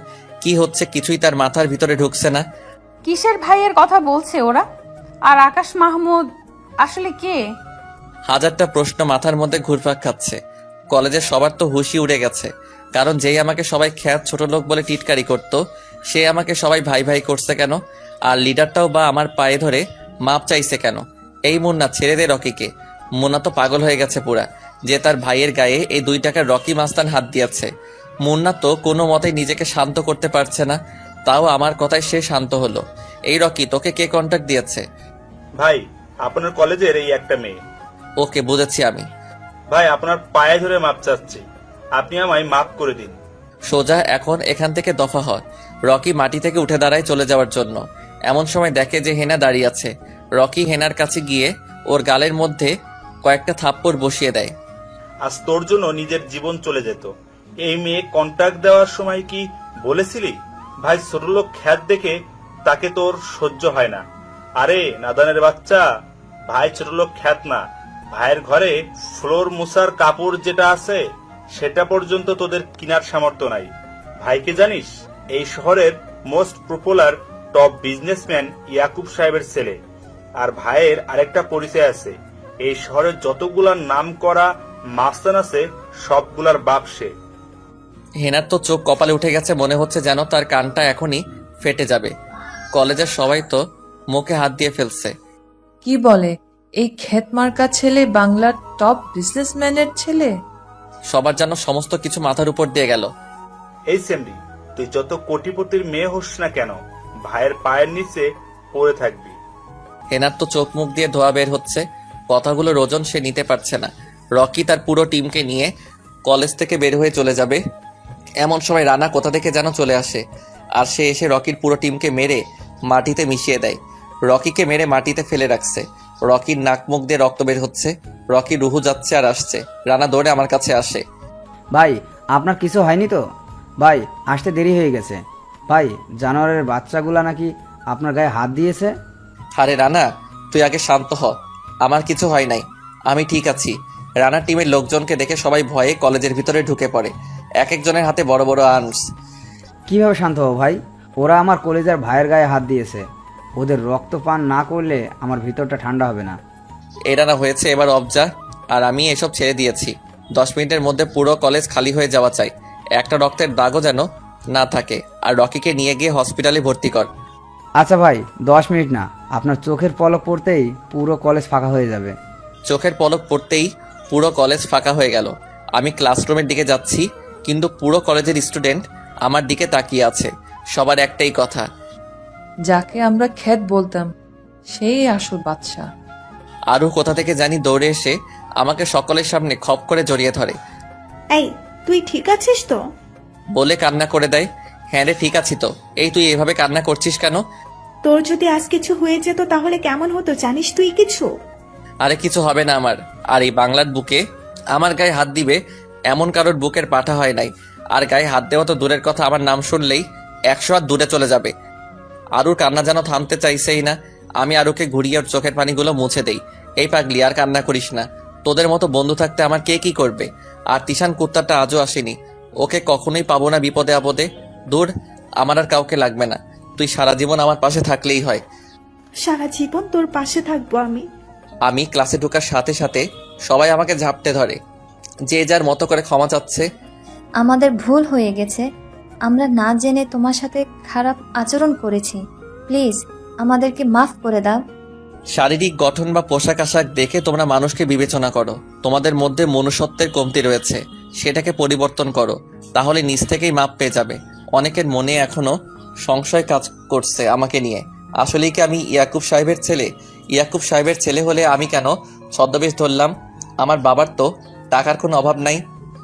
কি হচ্ছে কিছুই তার মাথার ভিতরে ঢুকছে না। কিসের ভাইয়ের কথা বলছে ওরা? আর আকাশ মাহমুদ আসলে কে? হাজারটা প্রশ্ন মাথার মধ্যে ঘুরপাক খাচ্ছে। কলেজের সবার তো হুঁশই উড়ে গেছে, কারণ যেই আমাকে সবাই খ্যাত ছোট লোক বলে টিটকারি করতো, সে আমাকে সবাই ভাই ভাই করছে কেন? আর লিডারটাও বা আমার পায়ে ধরে মাপ চাইছে কেন? এই মুন্না, ছেড়ে দে রকিকে। মুন্না তো পাগল হয়ে গেছে পুরা, যে তার ভাইয়ের গায়ে এই 2 টাকার রকি মাস্তান হাত দিয়েছে। মুন্না তো কোনো মতেই নিজেকে শান্ত করতে পারছে না, তাও আমার কথায় সে শান্ত হলো। এই রকি, তোকে কে কন্ট্যাক্ট দিয়েছে? ভাই, আপনার কলেজের এই একটা মেয়ে। ওকে, বুঝেছি আমি। ভাই, আপনার পায়ে ধরে মাপ চাচ্ছি, আপনি আমায় মাফ করে দিন। সোজা এখন এখান থেকে দফা হয়। রকি মাটি থেকে উঠে দাঁড়ায় চলে যাওয়ার জন্য। এমন সময় দেখে যে হেনা দাঁড়িয়ে আছে। রকি হেনার কাছে গিয়ে ওর গালের মধ্যে কয়েকটা থাপ্পড় বসিয়ে দেয়। আজ তোর জন্য নিজের জীবন চলে যেত। এই মেয়ে কন্ট্রাক্ট দেওয়ার সময় কি বলেছিলি? ভাই, ছোটলোক খ্যাত দেখে তাকে তোর সহ্য হয় না। আরে নাদানের বাচ্চা, ভাই ছোটলোক খ্যাত না, ভাইয়ের ঘরে ফ্লোর মুছার কাপড় যেটা আছে সেটা পর্যন্ত তোদের কিনার সামর্থ্য নাই। ভাইকে জানিস? এই শহরের most popular top businessman Yakub সাহেবের ছেলে। আর ভাইয়ের আরেকটা পরিচয় আছে, এই শহরের যতগুলা নাম করা মাস্তান আছে সবগুলার বাপ সে। হেনার তো চোখ কপালে উঠে গেছে, মনে হচ্ছে যেন তার কানটা এখনই ফেটে যাবে। কলেজের সবাই তো মুখে হাত দিয়ে ফেলছে। কি বলে, এই ক্ষেতমার্কা ছেলে বাংলার টপ বিজনেসম্যানের ছেলে? সবার যেন সমস্ত কিছু মাথার উপর দিয়ে গেল। এই সেমরি, তুই যত কোটিপতির মেয়ে হোস না কেন, ভাইয়ের পায়ের নিচে পড়ে থাকবি। হেনার তো চোখ মুখ দিয়ে ধোয়া বের হচ্ছে। কথাগুলোর ওজন সে নিতে পারছে না। রকি তার পুরো টিমকে নিয়ে কলেজ থেকে বের হয়ে চলে যাবে। এমন সময় রানা কোথা থেকে যেন চলে আসে, আর সে এসে রকির পুরো টিমকে মেরে মাটিতে মিশিয়ে দেয়। রকিকে মেরে মাটিতে ফেলে রাখছে। রকির নাক মুখ দিয়ে রক্ত বের হচ্ছে। রকি রুহু যাচ্ছে আর আসছে। রানা দৌড়ে আমার কাছে আসে। ভাই, আপনার কিছু হয়নি তো? ভাই, আসতে দেরি হয়ে গেছে। ভাই, জানোয়ারের বাচ্চাগুলা নাকি আপনার গায়ে হাত দিয়েছে। আরে রানা, তুই আগে শান্ত হ। আমার কিছু হয় নাই, আমি ঠিক আছি। রানার টিমের লোকজনকে দেখে সবাই ভয়ে কলেজের ভিতরে ঢুকে পড়ে। এক একজনের হাতে বড় বড় আর্মস। কিভাবে শান্ত হবো ভাই? ওরা আমার কলেজের ভাইয়ের গায়ে হাত দিয়েছে। ওদের রক্ত পান না করলে আমার ভিতরটা ঠান্ডা হবে না। এরা না হয়েছে এবার অবজা, আর আমি এসব ছেড়ে দিয়েছি। 10 মিনিটের মধ্যে পুরো কলেজ খালি হয়ে যাওয়া চাই। একটা রক্তের দাগও যেন না থাকে। আর রকিকে নিয়ে গিয়ে হসপিটালে ভর্তি কর। আচ্ছা ভাই, 10 মিনিট না, আপনার চোখের পলক পড়তেই পুরো কলেজ ফাঁকা হয়ে যাবে। চোখের পলক পড়তেই পুরো কলেজ ফাঁকা হয়ে গেল। আমি ক্লাসরুমের দিকে যাচ্ছি, কিন্তু পুরো কলেজের স্টুডেন্ট আমার দিকে তাকিয়ে আছে। সবার একটাই কথা, যাকে আমরা ক্ষেত বলতাম সেই আসল বাদশা। আরও কোথা থেকে জানি দৌড়ে এসে আমাকে সকলের সামনে খপ করে জড়িয়ে ধরে। এই, তুই ঠিক আছিস তো? বলে কান্না করে দেয়। হ্যাঁ রে, ঠিক আছি তো। এই তুই এভাবে কান্না করছিস কেন? তোর যদি আজ কিছু হয়ে যেত তাহলে কেমন হতো জানিস তুই কিছু? আরে কিছু হবে না আমার। আর এই বাংলার বুকে আমার গায়ে হাত দিবে এমন কারোর বুকের পাঠা হয় নাই। আর গায়ে হাত দেওয়া তো দূরের কথা, আমার নাম শুনলেই 100 হাত দূরে চলে যাবে। আরুর কান্না যেন থামতে চাইছেই না। আমি আরুকে ঘুরিয়ে ওর চোখের পানিগুলো মুছে দেই। এই পাগলি, আর কান্না করিস না। তোদের মতো বন্ধু থাকতে আমার কে কি করবে? আর তিশান কুত্তাটা আজও আসেনি। ওকে কখনোই পাবো না বিপদে আপদে। দূর, আমার আর কাউকে লাগবে না। তুই সারা জীবন আমার পাশে থাকলেই হয়। সারা জীবন তোর পাশে থাকবো আমি। আমি ক্লাসে ঢোকার সাথে সাথে সবাই আমাকে ঝাপটে ধরে। যে যার মতো করে ক্ষমা চাচ্ছে। আমাদের ভুল হয়ে গেছে, আমরা না জেনে তোমার সাথে খারাপ আচরণ করেছি, প্লিজ আমাদেরকে মাফ করে দাও। শারীরিক গঠন বা পোশাক আশাক দেখে তোমরা মানুষকে বিবেচনা করো। তোমাদের মধ্যে মনুষ্যত্বের কমতি রয়েছে, সেটাকে পরিবর্তন করো, তাহলে নিজ থেকেই মাপ পেয়ে যাবে। অনেকের মনে এখনো সংশয় কাজ করছে আমাকে নিয়ে। আসলেই কি আমি ইয়াকুব সাহেবের ছেলে? ইয়াকুব সাহেবের ছেলে হলে আমি কেন ছদ্মবেশ ধরলাম? আমার বাবার তো টাকার কোনো অভাব নাই,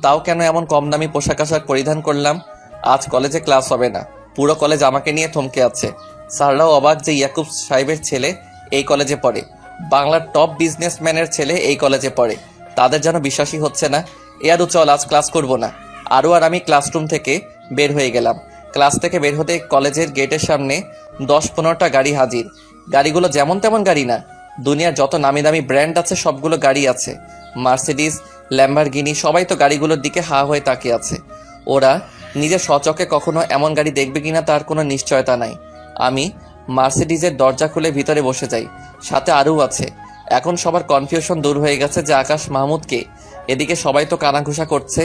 তাও কেন এমন কম দামি পোশাক আশাক পরিধান করলাম? আজ কলেজে ক্লাস হবে না, পুরো কলেজ আমাকে নিয়ে থমকে আছে। স্যাররাও অবাক যে ইয়াকুব সাহেবের ছেলে এই কলেজে পড়ে, বাংলার টপ বিজনেসম্যানের ছেলে এই কলেজে পড়ে। তাদের যেন বিশ্বাসই হচ্ছে না। আরও চল, আজ ক্লাস করব না। আরও আর আমি ক্লাসরুম থেকে বের হয়ে গেলাম। ক্লাস থেকে বের হতে কলেজের গেটের সামনে 10-15টা গাড়ি হাজির। গাড়িগুলো যেমন তেমন গাড়ি না, দুনিয়ার যত নামি দামি ব্র্যান্ড আছে সবগুলো গাড়ি আছে। মার্সিডিজ, ল্যাম্বরগিনি, সবাই তো গাড়িগুলোর দিকে হা হয়ে তাকিয়ে আছে। ওরা নিজের স্বচক্ষে কখনো এমন গাড়ি দেখবে কিনা তার কোনো নিশ্চয়তা নাই। আমি মার্সিডিজের দরজা খুলে ভিতরে বসে যাই, সাথে আরও আছে। এখন সবার কনফিউশন দূর হয়ে গেছে যে আকাশ মাহমুদকে। এদিকে সবাই তো কানাঘুষা করছে,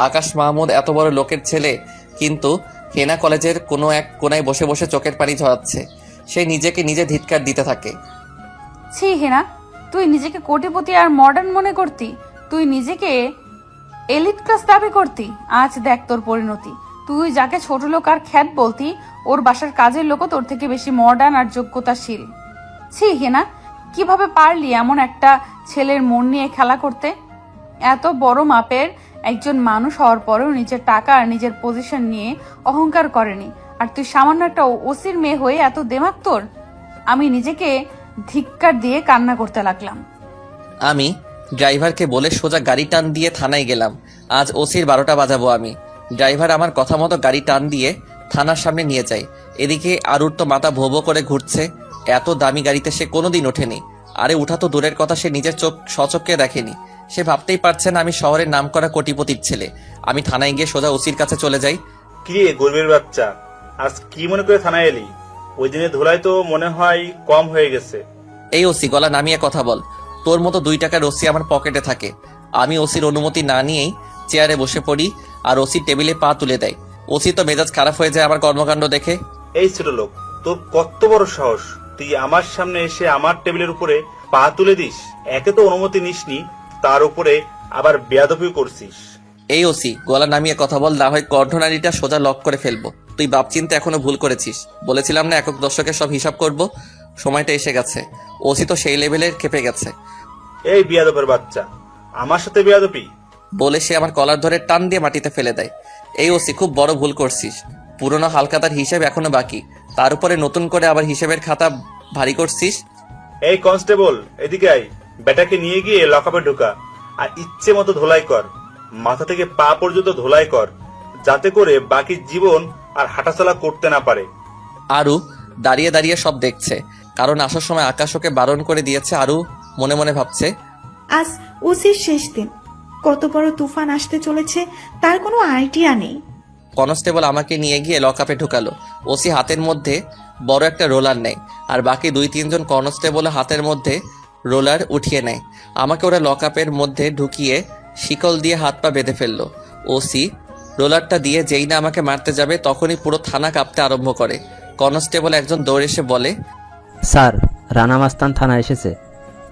আকাশ মাহমুদ এত বড় লোকের ছেলে, কিন্তু হেনা কলেজের কোনো এক কোনায় বসে বসে চোখের পানি ঝরাচ্ছে। সে নিজেকে নিজে ধিক্কার দিতে থাকে। ছি হেনা, তুই নিজেকে কোটিপতি আর মডার্ন মনে করতি, তুই নিজেকে এলিট ক্লাস দাবি করতি। আজ দেখ তোর পরিণতি। তুই যাকে ছোট লোক আর খ্যাত বলতি, ওর বাসার কাজের লোকও তোর থেকে বেশি মডার্ন আর যোগ্যতাশীল। ছি হেনা, কিভাবে পারলি এমন একটা ছেলের মন নিয়ে খেলা করতে? এত বড় মাপের একজন মানুষ হওয়ার পরেও নিজের টাকা আর নিজের পজিশন নিয়ে অহংকার করেনি, আর তুই সামান্য একটা ওসির মেয়ে হয়ে এত দেমাক তোর। আমি নিজেকে ধিক্কার দিয়ে কান্না করতে লাগলাম। আমি ড্রাইভারকে বলে সোজা গাড়ি টান দিয়ে থানায় গেলাম। আজ ওসির 12টা বাজাবো আমি। ড্রাইভার আমার কথা মতো গাড়ি টান দিয়ে থানার সামনে নিয়ে যায়। এদিকে আরুর তো মাথা ভোবো করে ঘুরছে, এত দামি গাড়িতে সে কোনোদিন ওঠেনি। আরে উঠা তো দূরের কথা, সে নিজের চোখ সচক্ষে দেখেনি। সে ভাবতেই পারছে না আমি শহরের নামকরা কোটিপতির ছেলে। আমি থানায় গিয়ে সোজা ওসির কাছে চলে যাই। কি রে গর্বের বাচ্চা, আজ কি মনে করে থানায় এলি? ওই দিনে ধুলাই তো মনে হয় কম হয়ে গেছে। এই ওসি, গলা নামিয়ে কথা বল। তোর মতো 2 টাকার ওসি আমার পকেটে থাকে। আমি ওসির অনুমতি না নিয়েই চেয়ারে বসে পড়ি, আর ওসি টেবিলে পা তুলে দেয়। ওসি তো মেজাজ খারাপ হয়ে যায় আমার কর্মকাণ্ড দেখে। এই ছোট লোক, তোর কত বড় সাহস, তুই আমার সামনে এসে আমার টেবিলের উপরে পা তুলে দিস? একে তো অনুমতি নিসনি, তার উপরে আবার বেয়াদবি করছিস। এই ওসি, গলা নামিয়ে কথা বল, না হয় কণ্ঠনালীটা সোজা লক করে ফেলবো। তুই বাপ চিন্তা এখনো ভুল করেছিস। বলেছিলাম না একক দর্শকের সব হিসাব করব, সময়টা এসে গেছে। ওসি তো সেই লেভেলের খেপে গেছে। এই বেয়াদবের বাচ্চা, আমার সাথে বেয়াদবি? বলে সে আমার কলার ধরে টান দিয়ে মাটিতে ফেলে দেয়। এই ওসি, খুব বড় ভুল করছিস। পুরনো হালখাতার হিসেব এখনো বাকি, তার উপরে নতুন করে আবার হিসেবের খাতা ভারী করছিস। এই কনস্টেবল, এদিকে আয়। বেটাকে নিয়ে গিয়ে লকআপে ঢোকা, আর ইচ্ছে মতো ধোলাই কর। মাথা থেকে পা পর্যন্ত ধোলাই কর, যাতে করে বাকি জীবন আর হাঁটাচলা করতে না পারে। আরু দাঁড়িয়ে দাঁড়িয়ে সব দেখছে, কারণ আসার সময় আকাশ ওকে বারণ করে দিয়েছে। আরু মনে মনে ভাবছে, আজ ওসির শেষ দিন, কত বড় তুফান আসতে চলেছে তার কোনো আইডিয়া নেই। কনস্টেবল আমাকে নিয়ে গিয়ে লকআপে ঢুকালো। ওসি হাতের মধ্যে বড় একটা রোলার নেয়, আর বাকি 2-3 জন কনস্টেবল হাতের মধ্যে রোলার উঠিয়ে নেয়। আমাকে ওরা লকআপের মধ্যে ঢুকিয়ে শিকল দিয়ে হাত পা বেঁধে ফেললো। ওসি রোলারটা দিয়ে যেই না আমাকে মারতে যাবে, তখনই পুরো থানা কাঁপতে আরম্ভ করে। কনস্টেবল একজন দৌড়ে এসে বলে, স্যার, রানা মাস্তান থানা এসেছে,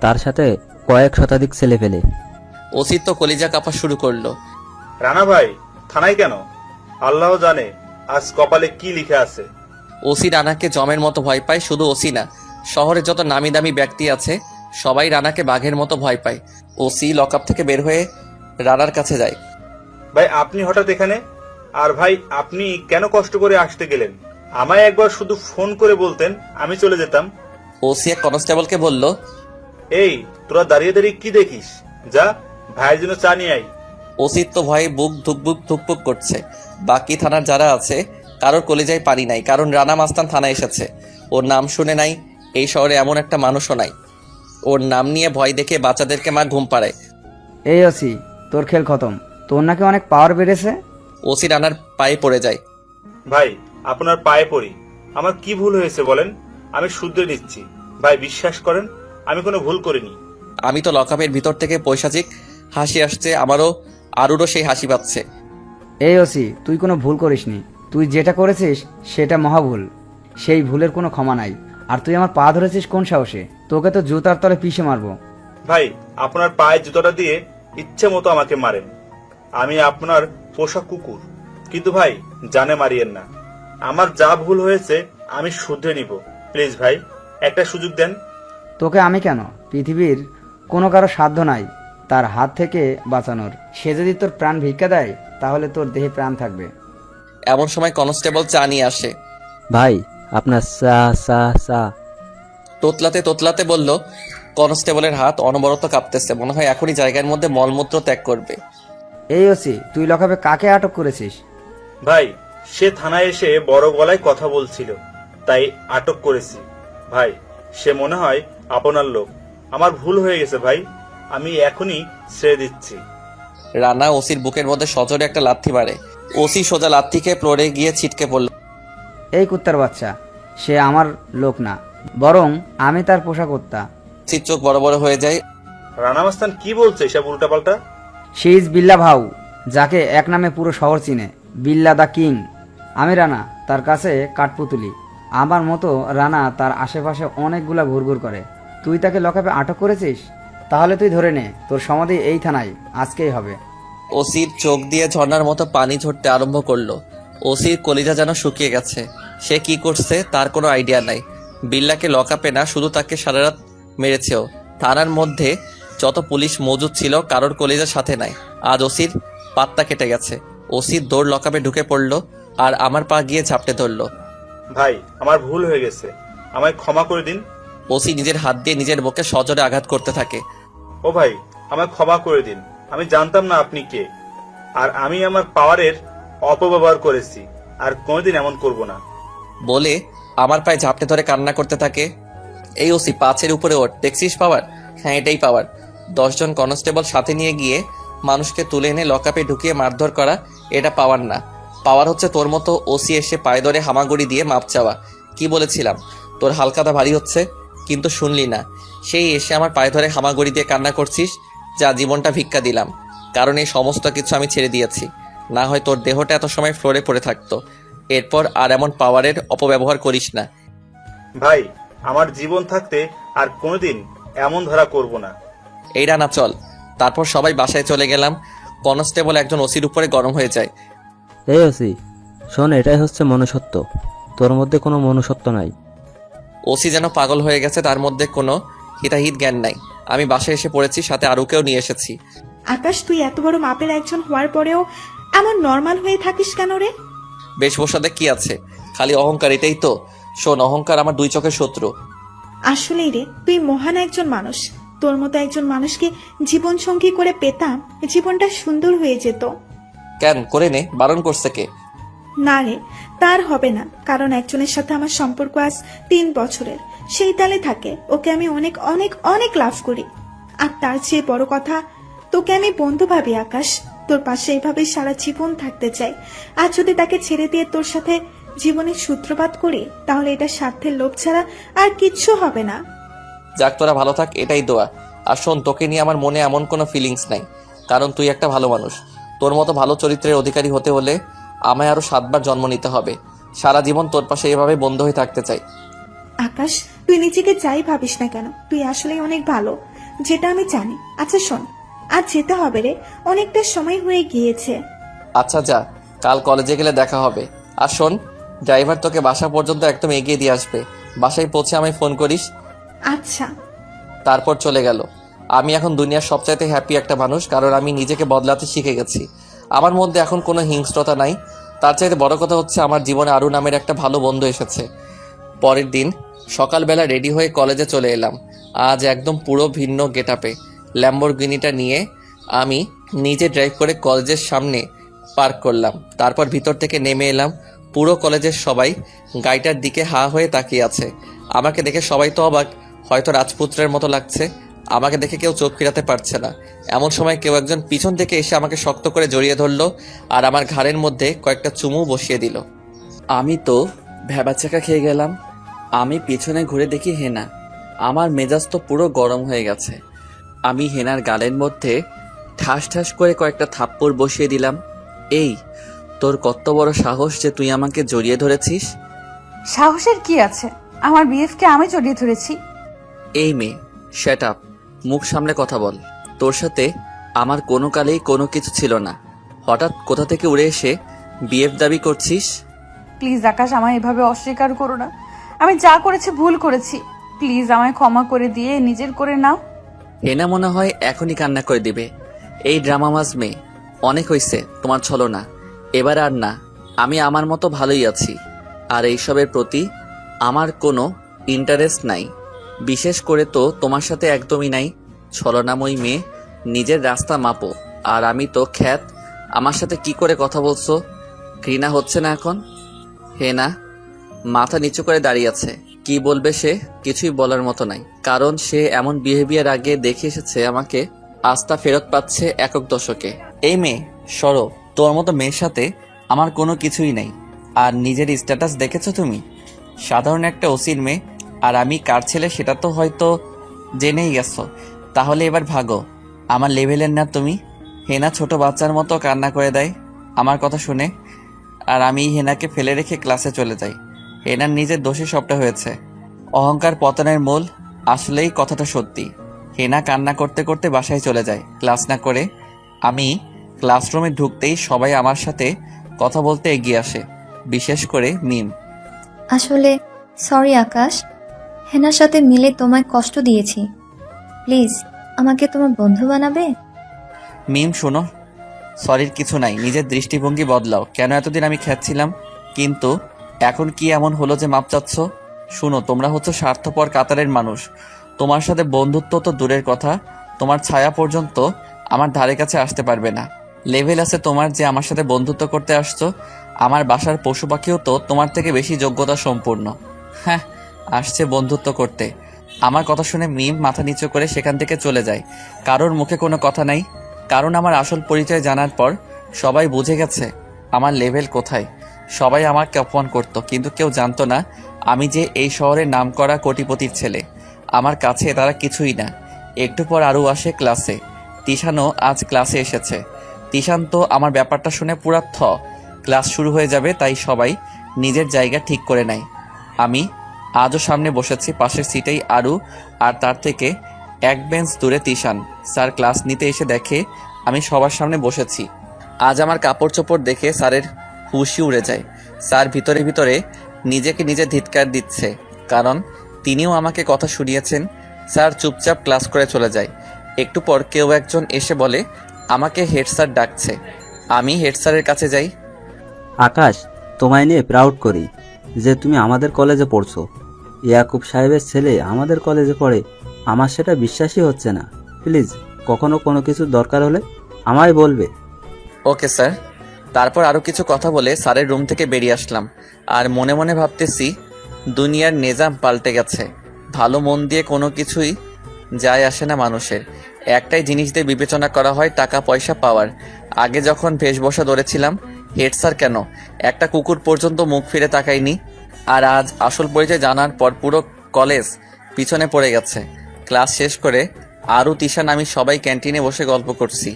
তার সাথে কয়েক শতাধিক ছেলে ফেলে। ওসি তো কলিজা কাঁপা শুরু করলো। রানা ভাই, থানায় কেন? আল্লাহ জানে আজ কপালে কি লিখে আছে। ওসি রানাকে জমের মতো ভয় পায়। শুধু ওসি না, শহরে যত নামি দামি ব্যক্তি আছে সবাই রানাকে বাঘের মতো ভয় পায়। ওসি লকআপ থেকে বের হয়ে রানার কাছে যায়। ভাই, আপনি হঠাৎ এখানে? আর ভাই, আপনি কেন কষ্ট করে আসতে গেলেন? আমায় একবার শুধু ফোন করে বলতেন, আমি চলে যেতাম। ওসি এক কনস্টেবলকে বলল, এই তোরা দাঁড়িয়ে দাঁড়িয়ে কি দেখিস? যা ভাইয়ের জন্য চা নিয়ে আই। ওসির তো ভয়ে বুক ধুকবুক ধুকপুক করছে। বাকি থানার যারা আছে কারোর কলিজায় পানি নাই, কারণ রানা মাস্তান থানায় এসেছে। ওর নাম শুনে নাই এই শহরে এমন একটা মানুষও নাই। ওর নাম নিয়ে ভয় দেখে বাচ্চাদেরকে মা ঘুম পাড়ায়। এই ওসি, তোর খেল খতম। তোর নাকি অনেক পাওয়ার বেড়েছে। ওসি রানার পায়ে পড়ে যায়। ভাই, আপনার পায়ে পড়ি। আমার কি ভুল হয়েছে বলেন? আমি শুধরে নিচ্ছি। ভাই, বিশ্বাস করেন, আমি কোনো ভুল করিনি। আমি তো লকআপের ভিতর থেকে পৈশাচিক হাসি আসছে, আমারও আরুরও সেই হাসি পাচ্ছে। এই ওসি, তুই কোনো ভুল করিসনি। তুই যেটা করেছিস সেটা মহাভুল। সেই ভুলের কোনো ক্ষমা নাই। আর তুই আমার পা ধরেছিস কোন সাহসে? তোকে তো জুতার তলে পিষে মারবো। ভাই, আপনার পায়ে জুতোটা দিয়ে ইচ্ছে মতো আমাকে মারেন। আমি আপনার পোষা কুকুর, কিন্তু ভাই জানে মারিয়েন না। আমার যা ভুল হয়েছে আমি শুধরে নিব। প্লিজ ভাই, একটা সুযোগ দেন। তোকে আমি কেন? পৃথিবীর কোনো কারো সাধ্য নাই তার হাত থেকে বাঁচানোর। সে যদি তোর প্রাণ ভিক্ষা দেয়, তাহলে তোর দেহে প্রাণ থাকবে। এমন সময় কনস্টেবল চা নিয়ে আসে। ভাই, আপনার চা চা চা। তোতলাতে তোতলাতে বলল। কনস্টেবলের হাত অনবরত কাঁপতেছে, মনে হয় এখনই জায়গার মধ্যে মলমূত্র ত্যাগ করবে। এই ওসি, তুই লকআপে কাকে আটক করেছিস? ভাই, সে থানায় এসে বড় গলায় কথা বলছিল, তাই আটক করেছি। ভাই, সে মনে হয় আপনার লোক। আমার ভুল হয়ে গেছে ভাই, আমি এখনই ছেড়ে দিচ্ছি। রানা ওসির বুকের মধ্যে সজোরে একটা লাথি মারে। ওসি সোজা লাথি খেয়ে ফ্লোরে গিয়ে ছিটকে পড়ল। এই কুত্তার বাচ্চা, সে আমার লোক না, বরং আমি তার পোষাকর্তা। ওসির চোখ বড় বড় হয়ে যায়। রানা মাস্তান কি বলছে এসব উল্টাপাল্টা? শি ইজ বিল্লা ভাউ, যাকে এক নামে পুরো শহর চিনে, বিল্লা দ্য কিং। আমি রানা, তার কাছে কাঠপুতুলি। আমার মতো রানা তার আশেপাশে অনেকগুলা ঘুরঘুর করে। তুই তাকে লকআপে আটক করেছিস? তাহলে তুই ধরে নে, তোর সমাধি এই থানায় আজকেই হবে। ওসির চোখ দিয়ে ঝর্ণার মতো পানি ঝরতে আরম্ভ করলো। ওসির কলিজা যেন শুকিয়ে গেছে। সে কি করছে তার কোনো আইডিয়া নাই। বিল্লাকে লকআপে না, শুধু তাকে সারারাত মেরেছেও। থানার মধ্যে যত পুলিশ মজুদ ছিল কারোর কলিজার সাথে নাই। আজ ওসির পাত্তা কেটে গেছে। ওসির দৌড় লকআপে ঢুকে পড়লো আর আমার পা গিয়ে ঝাপটে ধরলো। ভাই, আমার ভুল হয়ে গেছে, আমায় ক্ষমা করে দিন। ওসি নিজের হাত দিয়ে নিজের বুকে সজোরে আঘাত করতে থাকে। ও ভাই, আমায় ক্ষমা করে দিন, আমি জানতাম না আপনি কে, আর আমি আমার পাওয়ারের অপব্যবহার করেছি, আর কোনোদিন এমন করব না। বলে আমার পায়ে ঝাপটে ধরে কান্না করতে থাকে। এই ওসি, পাঁচের উপরে ওঠ, দেখছিস পাওয়ার? হ্যাঁ, এটাই পাওয়ার। 10 জন কনস্টেবল সাথে নিয়ে গিয়ে মানুষকে তুলে এনে লকআপে ঢুকিয়ে মারধর করা, এটা পাওয়ার না। পাওয়ার হচ্ছে তোর মতো ওসি এসে পায়ে ধরে হামাগুড়ি দিয়ে মাপ চাওয়া। কি বলেছিলাম তোর হালকাটা ভারী হচ্ছে, কিন্তু শুনলি না। সেই এসে আমার পায়ে ধরে হামাগুড়ি দিয়ে কান্না করছিস। যা, জীবনটা ভিক্ষা দিলাম, কারণ এই সমস্ত কিছু আমি ছেড়ে দিয়েছি। না হয় তোর দেহটা এত সময় ফ্লোরে পড়ে থাকতো। এরপর আর এমন পাওয়ারের অপব্যবহার করিস না। ভাই, আমার জীবন থাকতে আর কোনোদিন এমন ধরা করব না। এই রানা, চল। তারপর সবাই বাসায় চলে গেলাম। কনস্টেবল একজন ওসির উপরে গরম হয়ে যায়। এই ওসি শোন, এটাই হচ্ছে মনুষ্যত্ব। তোর মধ্যে কোনো মনুষ্যত্ব নাই। ওসি যেন পাগল হয়ে গেছে, তার মধ্যে কোনো হিতাহিত জ্ঞান নাই। আমি বাসায় এসে পড়েছি, সাথে আরুকেও নিয়ে এসেছি। আকাশ, তুই এত বড় মাপের একজন হওয়ার পরেও এমন নর্মাল হয়ে থাকিস কেন রে? বেশভূষাতে কি আছে, খালি অহংকার, এটাই তো। শোন, অহংকার আমার 2 চোখের শত্রু। আসলেই রে, তুই মহান একজন মানুষ। তোর মতো একজন মানুষকে জীবন সঙ্গী করে পেতাম, জীবনটা সুন্দর হয়ে যেত। কেন করে নে, বারণ করছে কে? না রে, তার হবে না, কারণ একজনের সাথে আমার সম্পর্ক আজ 3 বছরের। সেই তালে থাকে, ওকে আমি অনেক অনেক অনেক লাভ করি। আর তার চেয়ে বড় কথা, তোকে আমি বন্ধু ভাবি আকাশ। তোর পাশে এভাবেই সারা জীবন থাকতে চাই। আর যদি তাকে ছেড়ে দিয়ে তোর সাথে জীবনের সূত্রপাত করি, তাহলে এটা স্বার্থের লোভ ছাড়া আর কিচ্ছু হবে না। যাক, তোরা ভালো থাক, এটাই দোয়া। আর শোন, তোকে নিয়ে আমার মনে এমন কোনো ফিলিংস নাই, কারণ তুই একটা ভালো মানুষ। তোর মতো ভালো চরিত্রের অধিকারী হতে হলে আমায় আরো 7 বার জন্ম নিতে হবে। সারা জীবন তোর পাশে এভাবে বন্ধু হয়ে থাকতে চাই। আকাশ, তুই নিজেকে যাই ভাবিস না কেন, তুই আসলেই অনেক ভালো, যেটা আমি জানি। আচ্ছা শোন, আজ যেতে হবে রে, অনেকটা সময় হয়ে গিয়েছে। আচ্ছা যা, কাল কলেজে গেলে দেখা হবে। আর শোন, ড্রাইভার তোকে বাসা পর্যন্ত একদম এগিয়ে দিয়ে আসবে। বাসায় পৌঁছে আমায় ফোন করিস। আচ্ছা। তারপর চলে গেল। আমি এখন দুনিয়ার সবচাইতে হ্যাপি একটা মানুষ, কারণ আমি নিজেকে বদলাতে শিখে গেছি। আমার মধ্যে এখন কোনো হিংস্রতা নাই। তার চাইতে বড় কথা হচ্ছে, আমার জীবনে আরু নামের একটা ভালো বন্ধু এসেছে। পরের দিন সকালবেলা রেডি হয়ে কলেজে চলে এলাম। আজ একদম পুরো ভিন্ন গেটআপে। ল্যাম্বরগিনিটা নিয়ে আমি নিজে ড্রাইভ করে কলেজের সামনে পার্ক করলাম। তারপর ভিতর থেকে নেমে এলাম। পুরো কলেজের সবাই গাড়িটার দিকে হা হয়ে তাকিয়ে আছে। আমাকে দেখে সবাই তো অবাক, হয়তো রাজপুত্রের মতো লাগছে। আমাকে দেখে কেউ চোখ ফিরাতে পারছে না। এমন সময় কেউ একজন পিছন থেকে এসে আমাকে শক্ত করে জড়িয়ে ধরলো আর আমার ঘাড়ের মধ্যে কয়েকটা চুমু বসিয়ে দিল। আমি তো ভ্যাবাচাকা খেয়ে গেলাম। আমি পিছনে ঘুরে দেখি হেনা। আমার মেজাজ তো পুরো গরম হয়ে গেছে। আমি হেনার গালের মধ্যে ঠাস ঠাস করে কয়েকটা থাপ্পড় বসিয়ে দিলাম। এই, তোর কত বড় সাহস যে তুই আমাকে জড়িয়ে ধরেছিস? সাহসের কি আছে? আমার বিএফকে আমি জড়িয়ে ধরেছি। এই মেয়ে, শ্যাট আপ, মুখ সামলে কথা বল। তোর সাথে আমার কোনো কালেই কোনো কিছু ছিল না, হঠাৎ কোথা থেকে উড়ে এসে বিএফ দাবি করছিস? প্লিজ আকাশ, আমায় এভাবে অস্বীকার করো না। আমি যা করেছি ভুল করেছি। প্লিজ আমায় ক্ষমা করে দিয়ে নিজের করে নাও। হেনা মনে হয় এখনই কান্না করে দিবে। এই ড্রামামাজ মেয়ে, অনেক হয়েছে তোমার ছলনা, এবার আর না। আমি আমার মতো ভালোই আছি, আর এইসবের প্রতি আমার কোনো ইন্টারেস্ট নাই। বিশেষ করে তো তোমার সাথে একদমই নাই। ছলনাময়ী মেয়ে, নিজের রাস্তা মাপো। আর আমি তো খ্যাত, আমার সাথে কি করে কথা বলছো? ঘৃণা হচ্ছে না এখন? হেনা মাথা নিচু করে দাঁড়িয়ে আছে। কি বলবে সে? কিছুই বলার মতো নাই, কারণ সে এমন বিহেভিয়ার আগে দেখে এসেছে আমাকে। আস্থা ফেরত পাচ্ছে একক দশকে। এই মেয়ে, সরো। তোর মতো মেয়ের সাথে আমার কোনো কিছুই নাই। আর নিজের স্ট্যাটাস দেখেছো তুমি? সাধারণ একটা ওসির মেয়ে, আর আমি কার ছেলে সেটা তো হয়তো জেনেই গেছো। তাহলে এবার ভাগো, আমার লেভেলের না তুমি। হেনা ছোট বাচ্চার মতো কান্না করে দেয় আমার কথা শুনে, আর আমি হেনাকে ফেলে রেখে ক্লাসে চলে যাই। হেনার নিজের দোষে সবটা হয়েছে। অহংকার পতনের মূল। আসলেই কথাটা সত্যি। হেনা কান্না করতে করতে বাসায় চলে যায় ক্লাস না করে। আমি ক্লাসরুমে ঢুকতেই সবাই আমার সাথে কথা বলতে এগিয়ে আসে, বিশেষ করে মিম। আসলে সরি আকাশ, হেনার সাথে মিলে তোমায় কষ্ট দিয়েছি। প্লিজ আমাকে তোমার বন্ধু বানাবে? মিম শোনো, সরির কিছু নাই, নিজের দৃষ্টিভঙ্গি বদলাও। কেন এতদিন আমি খেয়েছিলাম, কিন্তু এখন কি এমন হলো যে মাপ চাচ্ছ? শুনো, তোমরা হচ্ছে স্বার্থপর কাতারের মানুষ। তোমার সাথে বন্ধুত্ব তো দূরের কথা, তোমার ছায়া পর্যন্ত আমার ধারে কাছে আসতে পারবে না। লেভেল আছে তোমার যে আমার সাথে বন্ধুত্ব করতে আসছো। আমার বাসার পশু পাখিও তো তোমার থেকে বেশি যোগ্যতা সম্পূর্ণ। হ্যাঁ, আসছে বন্ধুত্ব করতে। আমার কথা শুনে মিম মাথা নিচু করে সেখান থেকে চলে যায়। কারোর মুখে কোনো কথা নাই, কারণ আমার আসল পরিচয় জানার পর সবাই বুঝে গেছে আমার লেভেল কোথায়। সবাই আমাকে অপমান করত, কিন্তু কেউ জানতো না আমি যে এই শহরের নামকরা কোটিপতির ছেলে। আমার কাছে তারা কিছুই না। একটু পর আরও আসে ক্লাসে। তিশানও আজ ক্লাসে এসেছে। তিশান তো আমার ব্যাপারটা শুনে পুরা ক্লাস শুরু হয়ে যাবে তাই সবাই নিজের জায়গা ঠিক করে নেয়। আমি আজও সামনে বসেছি, পাশের সিটেই আরু, আর তার থেকে এক বেঞ্চ দূরে তিশান। স্যার ক্লাস নিতে এসে দেখে আমি সবার সামনে বসেছি। আজ আমার কাপড় চোপড় দেখে স্যারের হুশই উড়ে যায়। স্যার ভিতরে ভিতরে নিজেকে নিজে ধিৎকার দিচ্ছে, কারণ তিনিও আমাকে কথা শুনিয়েছেন। স্যার চুপচাপ ক্লাস করে চলে যায়। একটু পর কেউ একজন এসে বলে আমাকে হেড স্যার ডাকছে। আমি হেড স্যারের কাছে যাই। আকাশ, তোমায় নিয়ে প্রাউড করি যে তুমি আমাদের কলেজে পড়ছো। ইয়াকুব সাহেবের ছেলে আমাদের কলেজে পড়ে, আমার সেটা বিশ্বাসই হচ্ছে না। প্লিজ কখনো কোনো কিছু দরকার হলে আমায় বলবে। Okay sir. তারপর আরও কিছু কথা বলে স্যারের রুম থেকে বেরিয়ে আসলাম, আর মনে মনে ভাবতেছি দুনিয়ার নিজাম পাল্টে গেছে। ভালো মন দিয়ে কোনো কিছুই যায় আসে না মানুষের। একটাই জিনিস দিয়ে বিবেচনা করা হয়, টাকা পয়সা পাওয়ার। আগে যখন বেশবসা ধরেছিলাম, হেড স্যার কেন একটা কুকুর পর্যন্ত মুখ ফিরে তাকায়নি। আর আজ আসল পরিচয় জানার পর পুরো কলেজ পিছনে পড়ে গেছে। ক্লাস শেষ করে আরও তিশান আমি সবাই ক্যান্টিনে বসে গল্প করছি।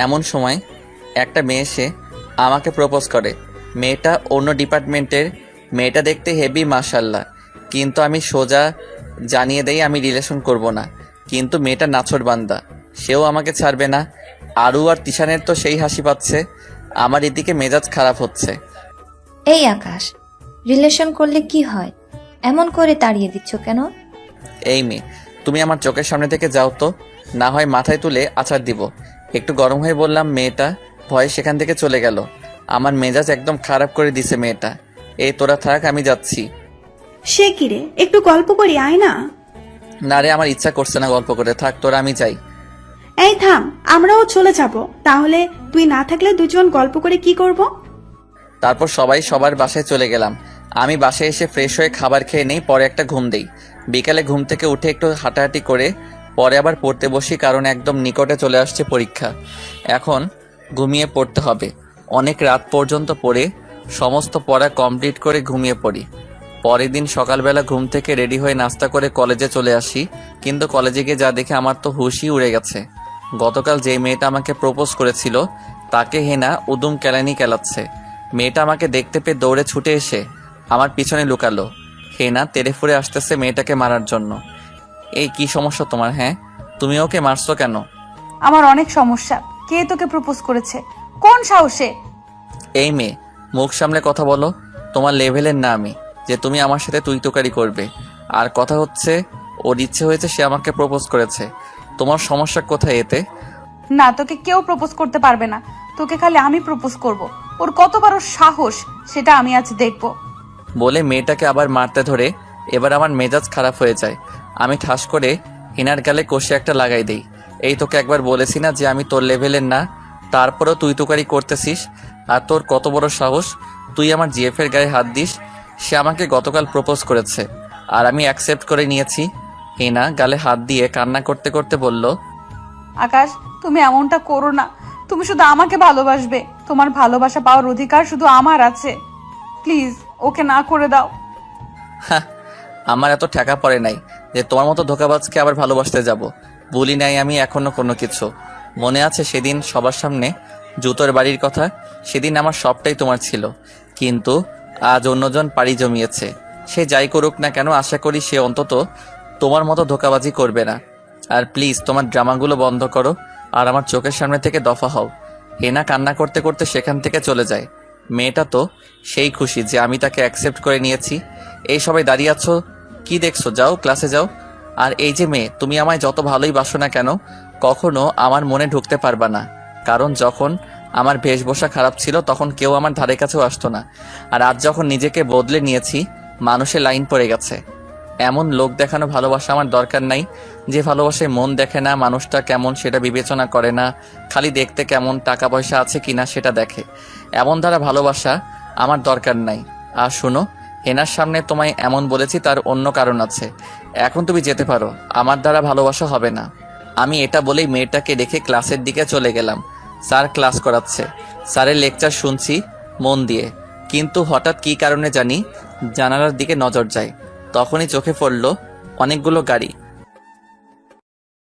এমন সময় একটা মেয়ে এসে আমাকে প্রপোজ করে। মেয়েটা অন্য ডিপার্টমেন্টের। মেয়েটা দেখতে হেভি মাশাল্লাহ, কিন্তু আমি সোজা জানিয়ে দেই আমি রিলেশন করব না। কিন্তু মেয়েটা নাছোড়বান্দা, সেও আমাকে ছাড়বে না। আরু আর তিশানের তো সেই হাসি পাচ্ছে, আমার এদিকে মেজাজ খারাপ হচ্ছে। এই আকাশ, রিলেশন করলে কি হয়? এমন করে তাড়িয়ে দিচ্ছ কেন? এই মেয়ে, তুমি আমার চোখের সামনে থেকে যাও তো, না হয় মাথায় তুলে আছাড় দিব। একটু গরম হয়ে বললাম। মেয়েটা ভয়ে সেখান থেকে চলে গেল। আমার মেজাজ একদম খারাপ করে দিছে মেয়েটা। এই তোরা থাক, আমি যাচ্ছি। সে কি রে, একটু গল্প করি আয় না। না রে, আমার ইচ্ছা করছে না গল্প করে, থাক তোরা, আমি যাই। এই থাম, আমরাও চলে যাব। তাহলে তুই না থাকলে দুজন গল্প করে কি করব? তারপর সবাই সবার বাসায় চলে গেলাম। আমি বাসায় এসে ফ্রেশ হয়ে খাবার খেয়ে নেই, পরে একটা ঘুম দেই। বিকালে ঘুম থেকে উঠে একটু হাঁটাহাঁটি করে পরে আবার পড়তে বসি, কারণ একদম নিকটে চলে আসছে পরীক্ষা। এখন ঘুমিয়ে পড়তে হবে। অনেক রাত পর্যন্ত পড়ে সমস্ত পড়া কমপ্লিট করে ঘুমিয়ে পড়ি। পরের দিন সকালবেলা ঘুম থেকে রেডি হয়ে নাস্তা করে কলেজে চলে আসি, কিন্তু কলেজে গিয়ে যা দেখে আমার তো হুশই উড়ে গেছে। গতকাল যে মেয়েটা আমাকে প্রপোজ করেছিল তাকে হেনা উদুম কেলানি কেলাচ্ছে। মেয়েটা আমাকে দেখতে পেয়ে দৌড়ে ছুটে এসে আমার পিছনে লুকালো। হেনা তেড়ে ফুড়ে আসতেছে মেয়েটাকে মারার জন্য। এই কি সমস্যা তোমার? হ্যাঁ, তুমি ওকে মারছো কেন? আমার অনেক সমস্যা। কে তোকে প্রপোজ করেছে? কোন সাহসে? এই মেয়ে, মুখ সামলে কথা বলো। তোমার লেভেলের না আমি যে তুমি আমার সাথে তুই তোকারি করবে। আর কথা হচ্ছে ওর ইচ্ছে হয়েছে, সে আমাকে প্রপোজ করেছে। তোমার সমস্যা কোথায় এতে? না, তোকে কেউ প্রপোজ করতে পারবে না। তোকে খালি আমি প্রপোজ করব। ওর কত বড় সাহস সেটা আমি আজ দেখব। বলে মেয়েটাকে আবার মারতে ধরে এবার আমার মেজাজ খারাপ হয়ে যায়। আমি ঠাস করে হিনার গালে কষে একটা লাগাই দেই। এই তোকে একবার বলেছি না যে আমি তোর লেভেলের না, তারপরেও তুই তোকারি করতেছিস। আর তোর কত বড় সাহস তুই আমার জিএফের গায়ে হাত দিস। সে আমাকে গতকাল প্রপোজ করেছে আর আমি অ্যাকসেপ্ট করে নিয়েছি। হিনা গালে হাত দিয়ে কান্না করতে করতে বলল, আকাশ, তুমি এমনটা করো না। তুমি শুধু আমাকে ভালোবাসবে। তোমার ভালোবাসা পাওয়ার অধিকার শুধু আমার আছে। প্লিজ ওকে না করে দাও। হ্যাঁ, আমার এত টাকা পড়ে নাই যে তোমার মতো ধোকাবাজকে আবার ভালোবাসতে যাব। বলি নাই আমি এখনো কোনো কিছু। মনে আছে সেদিন সবার সামনে জুতোর বাড়ির কথা? সেদিন আমার সবটাই তোমার ছিল, কিন্তু আজ অন্যজন পাড়ি জমিয়েছে। সে যাই করুক না কেন, আশা করি সে অন্তত তোমার মতো ধোকাবাজি করবে না। আর প্লিজ তোমার ড্রামাগুলো বন্ধ করো আর আমার চোখের সামনে থেকে দফা হও। হেনা কান্না করতে করতে সেখান থেকে চলে যায়। মেয়েটা তো সেই খুশি যে আমি তাকে অ্যাকসেপ্ট করে নিয়েছি। এই সবাই দাঁড়িয়ে আছো, কি দেখছো? যাও ক্লাসে যাও। আর এই যে মেয়ে, তুমি আমায় যত ভালোই বাসো না কেন, কখনো আমার মনে ঢুকতে পারবা না। কারণ যখন আমার বেশভূষা খারাপ ছিল তখন কেউ আমার ধারে কাছেও আসতো না। আর আজ যখন নিজেকে বদলে নিয়েছি, মানুষের লাইন পড়ে গেছে। এমন লোক দেখানো ভালোবাসা আমার দরকার নাই, যে ভালোবাসায় মন দেখে না, মানুষটা কেমন সেটা বিবেচনা করে না, খালি দেখতে কেমন, টাকা পয়সা আছে কিনা সেটা দেখে। এমন দ্বারা ভালোবাসা আমার দরকার নাই। আর শোনো, হেনার সামনে তোমায় এমন বলেছি তার অন্য কারণ আছে। এখন তুমি যেতে পারো, আমার দ্বারা ভালোবাসা হবে না। আমি এটা বলেই মেয়েটাকে রেখে ক্লাসের দিকে চলে গেলাম। স্যার ক্লাস করাচ্ছে, স্যারের লেকচার শুনছি মন দিয়ে, কিন্তু হঠাৎ কী কারণে জানি জানালার দিকে নজর যায়। তখনই চোখে পড়ল অনেকগুলো গাড়ি।